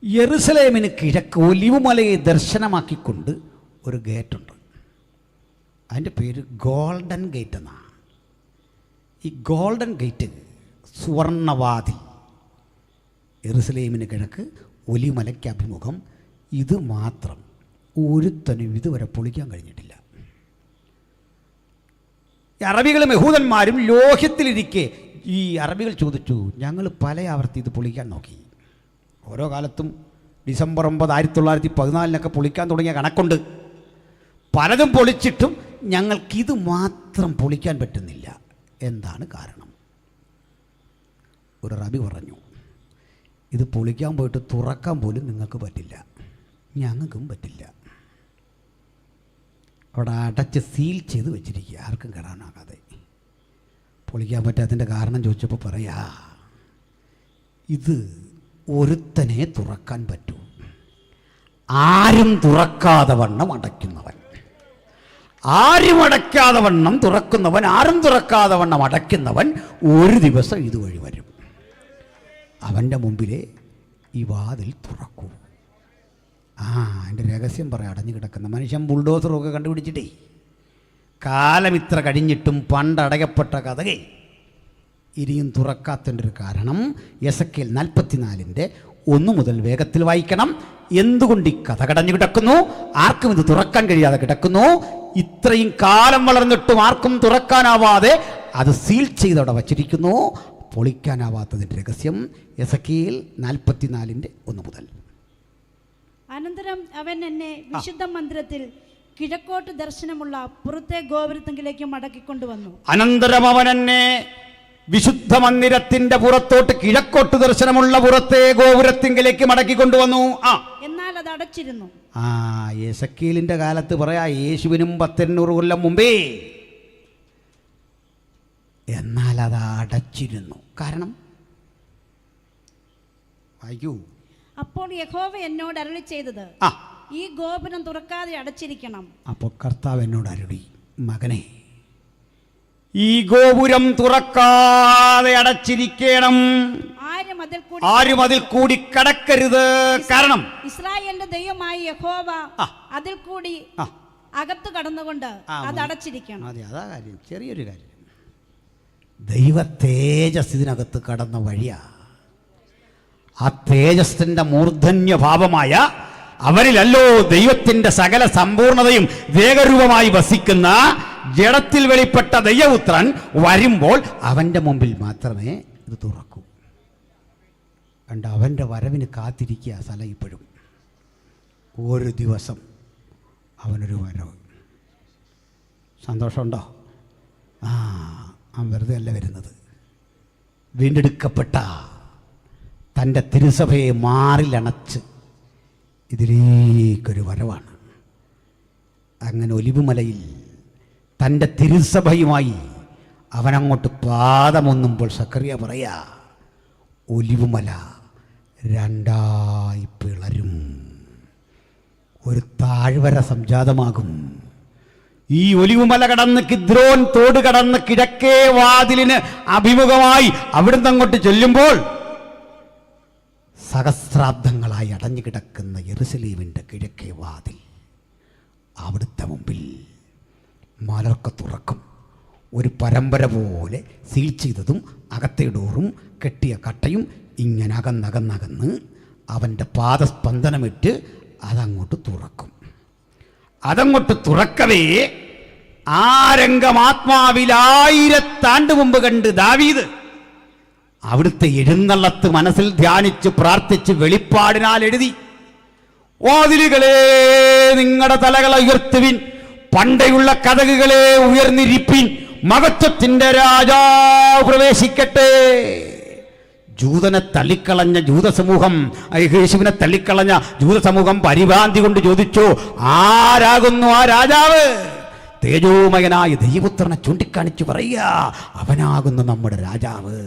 യെരൂശലേമിന് കിഴക്ക് ഒലിവുമലയെ ദർശനമാക്കിക്കൊണ്ട് ഒരു ഗേറ്റുണ്ട്. അതിൻ്റെ പേര് ഗോൾഡൻ ഗേറ്റ് എന്നാണ്. ഈ ഗോൾഡൻ ഗേറ്റ്, സുവർണവാതിൽ, യെരൂശലേമിന് കിഴക്ക് ഒലിവുമലയ്ക്ക് അഭിമുഖം. ഇത് മാത്രം ഒരുത്തനും ഇതുവരെ പൊളിക്കാൻ കഴിഞ്ഞിട്ടില്ല. ഈ അറബികളും യഹൂദന്മാരും ലോഹ്യത്തിലിരിക്കെ ഈ അറബികൾ ചോദിച്ചു, ഞങ്ങൾ പല ആവർത്തി ഇത് പൊളിക്കാൻ നോക്കി. ഓരോ കാലത്തും ഡിസംബർ 9, 1914 പൊളിക്കാൻ തുടങ്ങിയ കണക്കുണ്ട്. പലതും പൊളിച്ചിട്ടും ഞങ്ങൾക്കിത് മാത്രം പൊളിക്കാൻ പറ്റുന്നില്ല. എന്താണ് കാരണം? ഒരു അറബി പറഞ്ഞു, ഇത് പൊളിക്കാൻ പോയിട്ട് തുറക്കാൻ പോലും നിങ്ങൾക്ക് പറ്റില്ല, ഞങ്ങൾക്കും പറ്റില്ല. അവിടെ അടച്ച് സീൽ ചെയ്ത് വെച്ചിരിക്കുക, ആർക്കും കയറാനാകാതെ. പൊളിക്കാൻ പറ്റാത്തതിൻ്റെ കാരണം ചോദിച്ചപ്പോൾ പറയാ, ഇത് ഒരുത്തനെ തുറക്കാൻ പറ്റൂ, ആരും തുറക്കാതെ വണ്ണം അടയ്ക്കുന്നവൻ. ആരും അടയ്ക്കാതെ വണ്ണം തുറക്കുന്നവൻ, ആരും തുറക്കാതെ വണ്ണം അടയ്ക്കുന്നവൻ ഒരു ദിവസം ഇതുവഴി വരും. അവൻ്റെ മുമ്പിലെ ഈ വാതിൽ തുറക്കൂ. എൻ്റെ രഹസ്യം പറയാം. അടഞ്ഞു കിടക്കുന്ന മനുഷ്യൻ ബുൾഡോസറൊക്കെ കണ്ടുപിടിച്ചിട്ടേ കാലം ഇത്ര കഴിഞ്ഞിട്ടും പണ്ടടയപ്പെട്ട കഥകെ ഇനിയും തുറക്കാത്തതിൻ്റെ ഒരു കാരണം യെസക്കേൽ 44 1 മുതൽ വേഗത്തിൽ വായിക്കണം. എന്തുകൊണ്ട് ഈ കഥ കടഞ്ഞു കിടക്കുന്നു? ആർക്കും ഇത് തുറക്കാൻ കഴിയാതെ കിടക്കുന്നു. ഇത്രയും കാലം വളർന്നിട്ടും ആർക്കും തുറക്കാനാവാതെ അത് സീൽ ചെയ്തവിടെ വച്ചിരിക്കുന്നു. പൊളിക്കാനാവാത്തതിൻ്റെ രഹസ്യം എസെക്കിയേൽ 44:1 മുതൽ. അനന്തരം അവൻ എന്നെ വിശുദ്ധ മന്ദിരത്തിൽ കിഴക്കോട്ട് ദർശനമുള്ള പുറത്തെ ഗോപുരത്തിലേക്ക് മടക്കിക്കൊണ്ടുവന്നു. അനന്തരം അവൻ എന്നെ വിശുദ്ധ മന്ദിരത്തിന്റെ പുറത്തോട്ട് കിഴക്കോട്ട് ദർശനമുള്ള പുറത്തെ ഗോപുരത്തിങ്കിലേക്ക് മടക്കിക്കൊണ്ടുവന്നു. എന്നാൽ അത് അടച്ചിരുന്നു. എസെക്കിയേലിന്റെ കാലത്ത് പറയാ, യേശുവിനും 1800 കൊല്ലം മുമ്പേ. എന്നാൽ അത് അടച്ചിരുന്നു. കാരണം വായിക്കൂ. അപ്പോൾ യഹോവ എന്നോട് അരുളി ചെയ്തത്, ഈ ഗോപുരം തുറക്കാതെ അടച്ചിരിക്കണം. അപ്പോൾ കർത്താവ് എന്നോട് അരുളി, മകനെ, ഈ ഗോപുരം തുറക്കാതെ അടച്ചിരിക്കണം. ആരും അതിൽ കൂടി കടക്കരുത്. കാരണം ഇസ്രായേലിന്റെ ദൈവമായ യഹോവ അതിൽ കൂടി അകത്ത് കടന്നുകൊണ്ട് അത് അടച്ചിരിക്കണം. അതെ, അതാ കാര്യം. ചെറിയൊരു കാര്യം. ദൈവ തേജസ് ഇതിനകത്ത് കടന്ന വഴിയാ. ആ തേജസ്സിന്റെ മൂർധന്യഭാവമായ അവരിലല്ലോ ദൈവത്തിന്റെ സകല സമ്പൂർണതയും വേഗരൂപമായി വസിക്കുന്ന ജഡത്തിൽ വെളിപ്പെട്ട ദൈവപുത്രൻ വരുമ്പോൾ അവന്റെ മുമ്പിൽ മാത്രമേ ഇത് തുറക്കൂ. കണ്ട, അവന്റെ വരവിന് കാത്തിരിക്കുക സ്ഥലം ഇപ്പോഴും. ഒരു ദിവസം അവനൊരു വരവ്. സന്തോഷമുണ്ടോ? അവൻ വെറുതെ അല്ല വരുന്നത്. വീണ്ടെടുക്കപ്പെട്ട തൻ്റെ തിരുസഭയെ മാറിലണച്ച് ഇതിലേക്കൊരു വരവാണ്. അങ്ങനെ ഒലിവുമലയിൽ തൻ്റെ തിരുസഭയുമായി അവനങ്ങോട്ട് പാദമൊന്നുമ്പോൾ സക്കറിയ പറയാ, ഒലിവുമല 2 പിളരും, ഒരു താഴ്വര സംജാതമാകും. ഈ ഒലിവുമല കടന്ന് കിദ്രോൻ തോട് കടന്ന് കിഴക്കേ വാതിലിന് അഭിമുഖമായി അവിടുന്ന് അങ്ങോട്ട് ചെല്ലുമ്പോൾ സഹസ്രാബ്ദങ്ങളായി അടഞ്ഞു കിടക്കുന്ന യെരുശലേമിൻ്റെ കിഴക്കേ വാതിൽ അവിടുത്തെ മുമ്പിൽ മലർക്ക തുറക്കും. ഒരു പരമ്പര പോലെ സീൽ ചെയ്തതും അകത്തെ ഡോറും കെട്ടിയ കട്ടയും ഇങ്ങനെ അകന്നകന്നകന്ന് അവൻ്റെ പാദസ്പന്ദനമിട്ട് അതങ്ങോട്ട് തുറക്കും. അതങ്ങോട്ട് തുറക്കവേ ആ രംഗം ആത്മാവിൽ 1000 ആണ്ട് മുമ്പ് കണ്ട് ദാവീദ് അവിടുത്തെ എഴുന്നള്ളത്ത് മനസ്സിൽ ധ്യാനിച്ച് പ്രാർത്ഥിച്ച് വെളിപ്പാടിനാൽ എഴുതി, വാതിലുകളെ നിങ്ങളുടെ തലകളെ ഉയർത്തുവിൻ, പണ്ടയുള്ള കതകുകളെ ഉയർന്നിരിപ്പിൻ, മഹത്വത്തിന്റെ രാജാവ് പ്രവേശിക്കട്ടെ. ജൂതനെ തള്ളിക്കളഞ്ഞ ജൂതസമൂഹം, യേശുവിനെ തള്ളിക്കളഞ്ഞ ജൂതസമൂഹം പരിഭ്രാന്തി കൊണ്ട് ചോദിച്ചു, ആരാകുന്നു ആ രാജാവ്? തേജോമയനായ ദൈവപുത്രനെ ചൂണ്ടിക്കാണിച്ചു പറയുക, അവനാകുന്നു നമ്മുടെ രാജാവ്.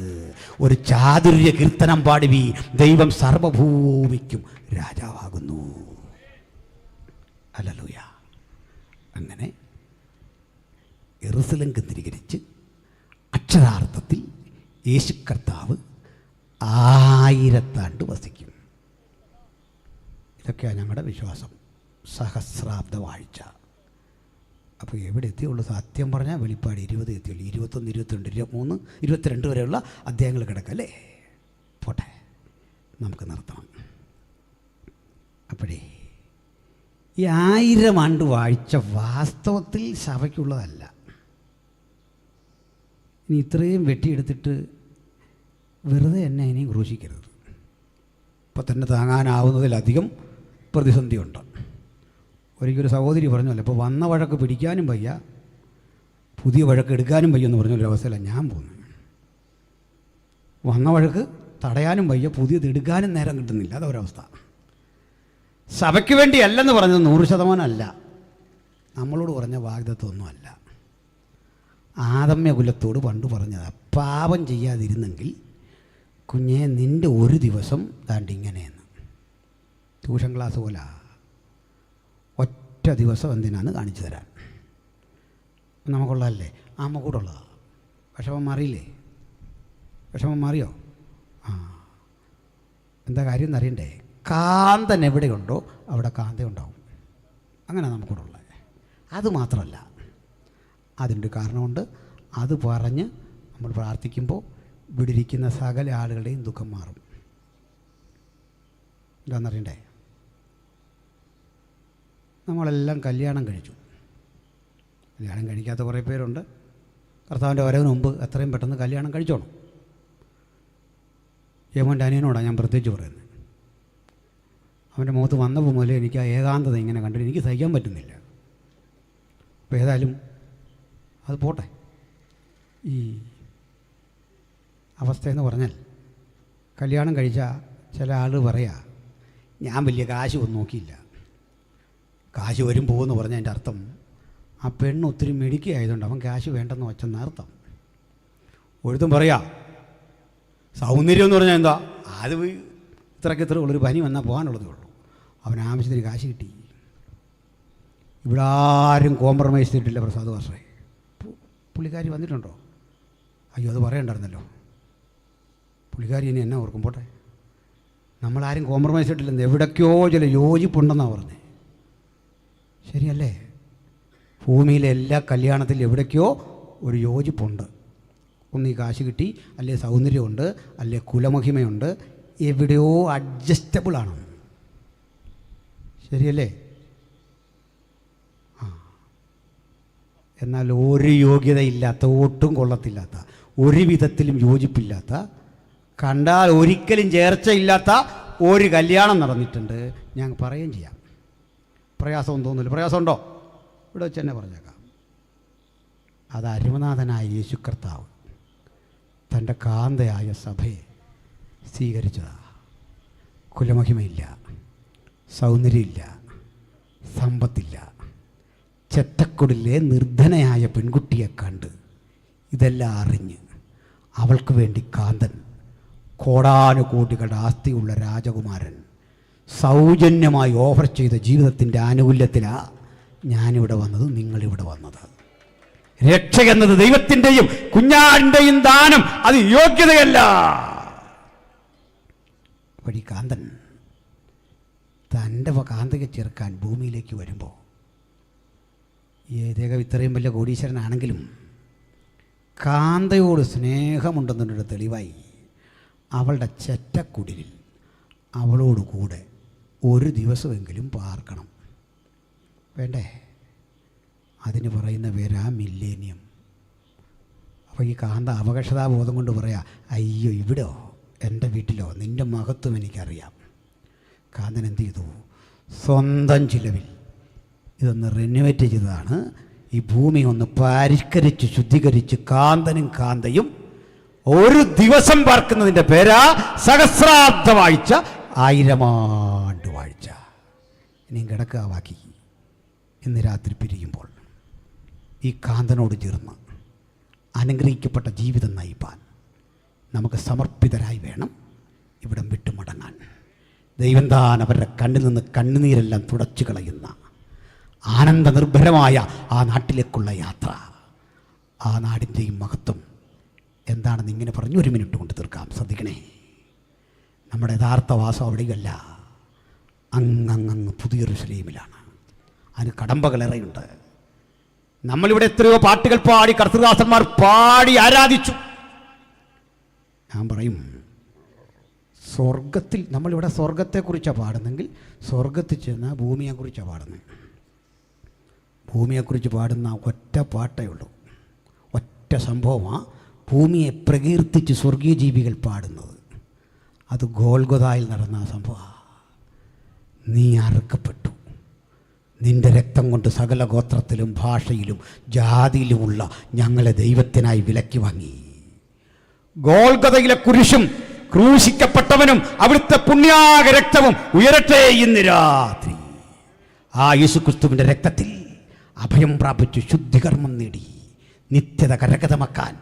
ഒരു ചാതുര്യ കീർത്തനം പാടുവി, ദൈവം സർവഭൂമിക്കും രാജാവാകുന്നു. ഹല്ലേലൂയ. അങ്ങനെ യെരൂശലേം കേന്ദ്രീകരിച്ച് അക്ഷരാർത്ഥത്തിൽ യേശു കർത്താവ് 1000 ആണ്ട് വസിക്കും. ഇതൊക്കെയാണ് ഞങ്ങളുടെ വിശ്വാസം. സഹസ്രാബ്ദ വാഴ്ച. അപ്പോൾ എവിടെ എത്തിയുള്ളൂ? സത്യം പറഞ്ഞാൽ വെളിപ്പാട് 20 എത്തിയുള്ളൂ. 21, 22, 23, 22 വരെയുള്ള അധ്യായങ്ങൾ കിടക്കല്ലേ. പോട്ടെ, നമുക്ക് നിർത്തണം. അപ്പോഴേ ഈ 1000 ആണ്ട് വാഴ്ച വാസ്തവത്തിൽ സഭയ്ക്കുള്ളതല്ല. ഇനി ഇത്രയും വെട്ടിയെടുത്തിട്ട് വെറുതെ എന്നെ ഇനിയും ക്രൂശിക്കരുത്. ഇപ്പം തന്നെ താങ്ങാനാവുന്നതിലധികം പ്രതിസന്ധിയുണ്ട്. ഒരിക്കലൊരു സഹോദരി പറഞ്ഞല്ലോ, ഇപ്പോൾ വന്ന വഴക്ക് പിടിക്കാനും വയ്യ, പുതിയ വഴക്ക് എടുക്കാനും വയ്യ എന്ന് പറഞ്ഞൊരവസ്ഥയിലാണ് ഞാൻ പോകുന്നത്. വന്ന വഴക്ക് തടയാനും വയ്യ, പുതിയത് എടുക്കാനും നേരം കിട്ടുന്നില്ല. അതൊരവസ്ഥ. സഭയ്ക്ക് വേണ്ടിയല്ലെന്ന് പറഞ്ഞത് 100% അല്ല. നമ്മളോട് പറഞ്ഞ വാഗ്ദത്വമൊന്നുമല്ല. ആദമ്യ കുലത്തോട് പണ്ട് പറഞ്ഞത്, പാപം ചെയ്യാതിരുന്നെങ്കിൽ കുഞ്ഞെ നിൻ്റെ ഒരു ദിവസം ദാണ്ടിങ്ങനെയെന്ന്. ട്യൂഷൻ ക്ലാസ് പോലെ ഒറ്റ ദിവസം എന്തിനാന്ന് കാണിച്ചു തരാൻ. നമുക്കുള്ളതല്ലേ? കൂടെ ഉള്ളതാ. വിഷമം മാറിയില്ലേ? വിഷമം മാറിയോ? എന്താ കാര്യം എന്നറിയണ്ടേ? കാന്തൻ എവിടെയുണ്ടോ അവിടെ കാന്ത ഉണ്ടാവും. അങ്ങനെ നമുക്കൂടെ ഉള്ളത്. അതുമാത്രമല്ല, അതിൻ്റെ കാരണമുണ്ട്. അത് പറഞ്ഞ് നമ്മൾ പ്രാർത്ഥിക്കുമ്പോൾ ഇവിടെ ഇരിക്കുന്ന സകല ആളുകളുടെയും ദുഃഖം മാറും. എന്താണെന്നറിയണ്ടേ? നമ്മളെല്ലാം കല്യാണം കഴിച്ചു. കല്യാണം കഴിക്കാത്ത കുറേ പേരുണ്ട്. കർത്താവിൻ്റെ വരവിന് മുമ്പ് എത്രയും പെട്ടെന്ന് കല്യാണം കഴിച്ചോണം. യമോൻ്റെ അനിയനോടാണ് ഞാൻ പ്രത്യേകിച്ച് പറയുന്നത്. അവൻ്റെ മുഖത്ത് വന്നപ്പോൾ മുതലേ എനിക്ക് ആ ഏകാന്തത ഇങ്ങനെ കണ്ടിട്ട് എനിക്ക് സഹിക്കാൻ പറ്റുന്നില്ല. അപ്പോൾ ഏതായാലും അത് പോട്ടെ. ഈ അവസ്ഥയെന്ന് പറഞ്ഞാൽ കല്യാണം കഴിച്ച ചില ആൾ പറയാ, ഞാൻ വലിയ കാശ് ഒന്നും നോക്കിയില്ല. കാശ് വരും പോകുമെന്ന് പറഞ്ഞാൽ അതിൻ്റെ അർത്ഥം ആ പെണ്ണ് ഒത്തിരി മിടുക്കിയായതുകൊണ്ട് അവൻ കാശ് വേണ്ടെന്ന് വെച്ചെന്ന അർത്ഥം. ഒരുത്തും പറയാ, സൗന്ദര്യം എന്ന് പറഞ്ഞാൽ എന്താ, അത് ഇത്ര ഉള്ളൊരു പനി വന്നാൽ പോകാനുള്ളതേ ഉള്ളൂ. അവൻ ആവശ്യത്തിന് കാശ് കിട്ടി. ഇവിടെ ആരും കോംപ്രമൈസ് ചെയ്തിട്ടില്ല. പ്രസാദ് വർഷേ പുള്ളിക്കാരി വന്നിട്ടുണ്ടോ? അയ്യോ, അത് പറയണ്ടായിരുന്നല്ലോ. പുള്ളിക്കാരി ഇനി എന്നാ ഓർക്കും. പോട്ടെ, നമ്മളാരും കോംപ്രമൈസ് ചെയ്തിട്ടില്ലെന്ന്. എവിടേക്കോ ചില യോജിപ്പുണ്ടെന്നാണ് പറഞ്ഞത്. ശരിയല്ലേ? ഭൂമിയിലെ എല്ലാ കല്യാണത്തിലും എവിടേക്കോ ഒരു യോജിപ്പുണ്ട്. ഒന്ന് ഈ കാശ് കിട്ടി, അല്ലെ സൗന്ദര്യമുണ്ട്, അല്ലെ കുലമഹിമയുണ്ട്, എവിടെയോ അഡ്ജസ്റ്റബിളാണ്. ശരിയല്ലേ? എന്നാൽ ഒരു യോഗ്യതയില്ലാത്ത, ഒട്ടും കൊള്ളത്തില്ലാത്ത, ഒരു വിധത്തിലും യോജിപ്പില്ലാത്ത, കണ്ടാൽ ഒരിക്കലും ചേർച്ചയില്ലാത്ത ഒരു കല്യാണം നടന്നിട്ടുണ്ട്. ഞാൻ പറയുകയും ചെയ്യാം. പ്രയാസമൊന്നും തോന്നില്ല. പ്രയാസമുണ്ടോ? ഇവിടെ വെച്ച് തന്നെ പറഞ്ഞേക്കാം. അത് അരുമനാഥനായ യേശു കർത്താവ് തൻ്റെ കാന്തയായ സഭയെ സ്വീകരിച്ചതാണ്. കുലമഹിമയില്ല, സൗന്ദര്യമില്ല, സമ്പത്തില്ല, ചെറ്റക്കുടിലെ നിർധനയായ പെൺകുട്ടിയെ കണ്ട് ഇതെല്ലാം അറിഞ്ഞ് അവൾക്ക് വേണ്ടി കാന്തൻ, കോടാനുകോടികളുടെ ആസ്തിയുള്ള രാജകുമാരൻ, സൗജന്യമായി ഓഫർ ചെയ്ത ജീവിതത്തിൻ്റെ ആനുകൂല്യത്തിലാണ് ഞാനിവിടെ വന്നത്, നിങ്ങളിവിടെ വന്നത്. രക്ഷ എന്നത് ദൈവത്തിൻ്റെയും കുഞ്ഞാടിൻ്റെയും ദാനം, അത് യോഗ്യതയല്ല. വഴി കാന്തൻ തൻ്റെ കാന്തയെ ചേർക്കാൻ ഭൂമിയിലേക്ക് വരുമ്പോൾ, ഏതേകം ഇത്രയും വലിയ കോടീശ്വരനാണെങ്കിലും കാന്തയോട് സ്നേഹമുണ്ടെന്നൊരു തെളിവായി അവളുടെ ചെറ്റക്കുടിലിൽ അവളോട് കൂടെ ഒരു ദിവസമെങ്കിലും പാർക്കണം. വേണ്ടേ? അതിന് പറയുന്ന പേരാ മില്ലേനിയം. അപ്പോൾ ഈ കാന്ത അവകാശതാബോധം കൊണ്ട് പറയാ, അയ്യോ ഇവിടോ, എൻ്റെ വീട്ടിലോ നിൻ്റെ മഹത്വം എനിക്കറിയാം. കാന്തൻ എന്ത് ചെയ്തു? സ്വന്തം ചിലവിൽ ഇതൊന്ന് റിനോവേറ്റ് ചെയ്തതാണ്. ഈ ഭൂമി ഒന്ന് പരിഷ്കരിച്ച് ശുദ്ധീകരിച്ച് കാന്തനും കാന്തയും ഒരു ദിവസം പാർക്കുന്നതിൻ്റെ പേരാ സഹസ്രാബ്ദ വാഴ്ച, 1000 ആണ്ട് വാഴ്ച. ഇനിയും കിടക്കുക ബാക്കി. ഇന്ന് രാത്രി പിരിയുമ്പോൾ ഈ കാന്തനോട് ചേർന്ന് അനുഗ്രഹിക്കപ്പെട്ട ജീവിതം നയിപ്പാൻ നമുക്ക് സമർപ്പിതരായി വേണം ഇവിടം വിട്ടുമടങ്ങാൻ. ദൈവം താൻ അവരുടെ കണ്ണിൽ നിന്ന് കണ്ണുനീരെല്ലാം തുടച്ചു കളയുന്ന ആനന്ദ നിർഭരമായ ആ നാട്ടിലേക്കുള്ള യാത്ര, ആ നാടിൻ്റെയും മഹത്വം എന്താണെന്ന് ഇങ്ങനെ പറഞ്ഞ് 1 മിനിറ്റ് കൊണ്ട് തീർക്കാം. ശ്രദ്ധിക്കണേ, നമ്മുടെ യഥാർത്ഥ വാസം അവിടെയല്ല, അങ്ങ് പുതിയ യെരൂശലേമിലാണ്. അതിന് കടമ്പകളേറെയുണ്ട്. നമ്മളിവിടെ എത്രയോ പാട്ടുകൾ പാടി, കർത്തൃദാസന്മാർ പാടി ആരാധിച്ചു. ഞാൻ പറയും, സ്വർഗത്തിൽ, നമ്മളിവിടെ സ്വർഗത്തെക്കുറിച്ചാണ് പാടുന്നെങ്കിൽ സ്വർഗത്തിൽ ചെന്നാൽ ഭൂമിയെക്കുറിച്ചാണ് പാടുന്നത്. ഭൂമിയെക്കുറിച്ച് പാടുന്ന ഒറ്റ പാട്ടേ ഉള്ളൂ, ഒറ്റ സംഭവമാണ് ഭൂമിയെ പ്രകീർത്തിച്ച് സ്വർഗീയ ജീവികൾ പാടുന്നത്. അത് ഗോൽഗൊഥായിൽ നടന്ന സംഭവമാണ്. നീ അറുക്കപ്പെട്ടു, നിന്റെ രക്തം കൊണ്ട് സകല ഗോത്രത്തിലും ഭാഷയിലും ജാതിയിലുമുള്ള ഞങ്ങളെ ദൈവത്തിനായി വിലക്കി വാങ്ങി. ഗോൽഗൊഥയിലെ കുരിശും ക്രൂശിക്കപ്പെട്ടവനും അവിടുത്തെ പുണ്യാക രക്തവും ഉയരട്ടെ ഇന്ന് രാത്രി. ആ യേശുക്രിസ്തുവിൻ്റെ രക്തത്തിൽ അഭയം പ്രാപിച്ചു ശുദ്ധികർമ്മം നേടി നിത്യത കരഗതമാക്കാൻ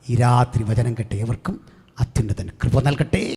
ഈ രാത്രി വചനം കേട്ട ഏവർക്കും അത്യുന്നതൻ കൃപ നൽകട്ടെ.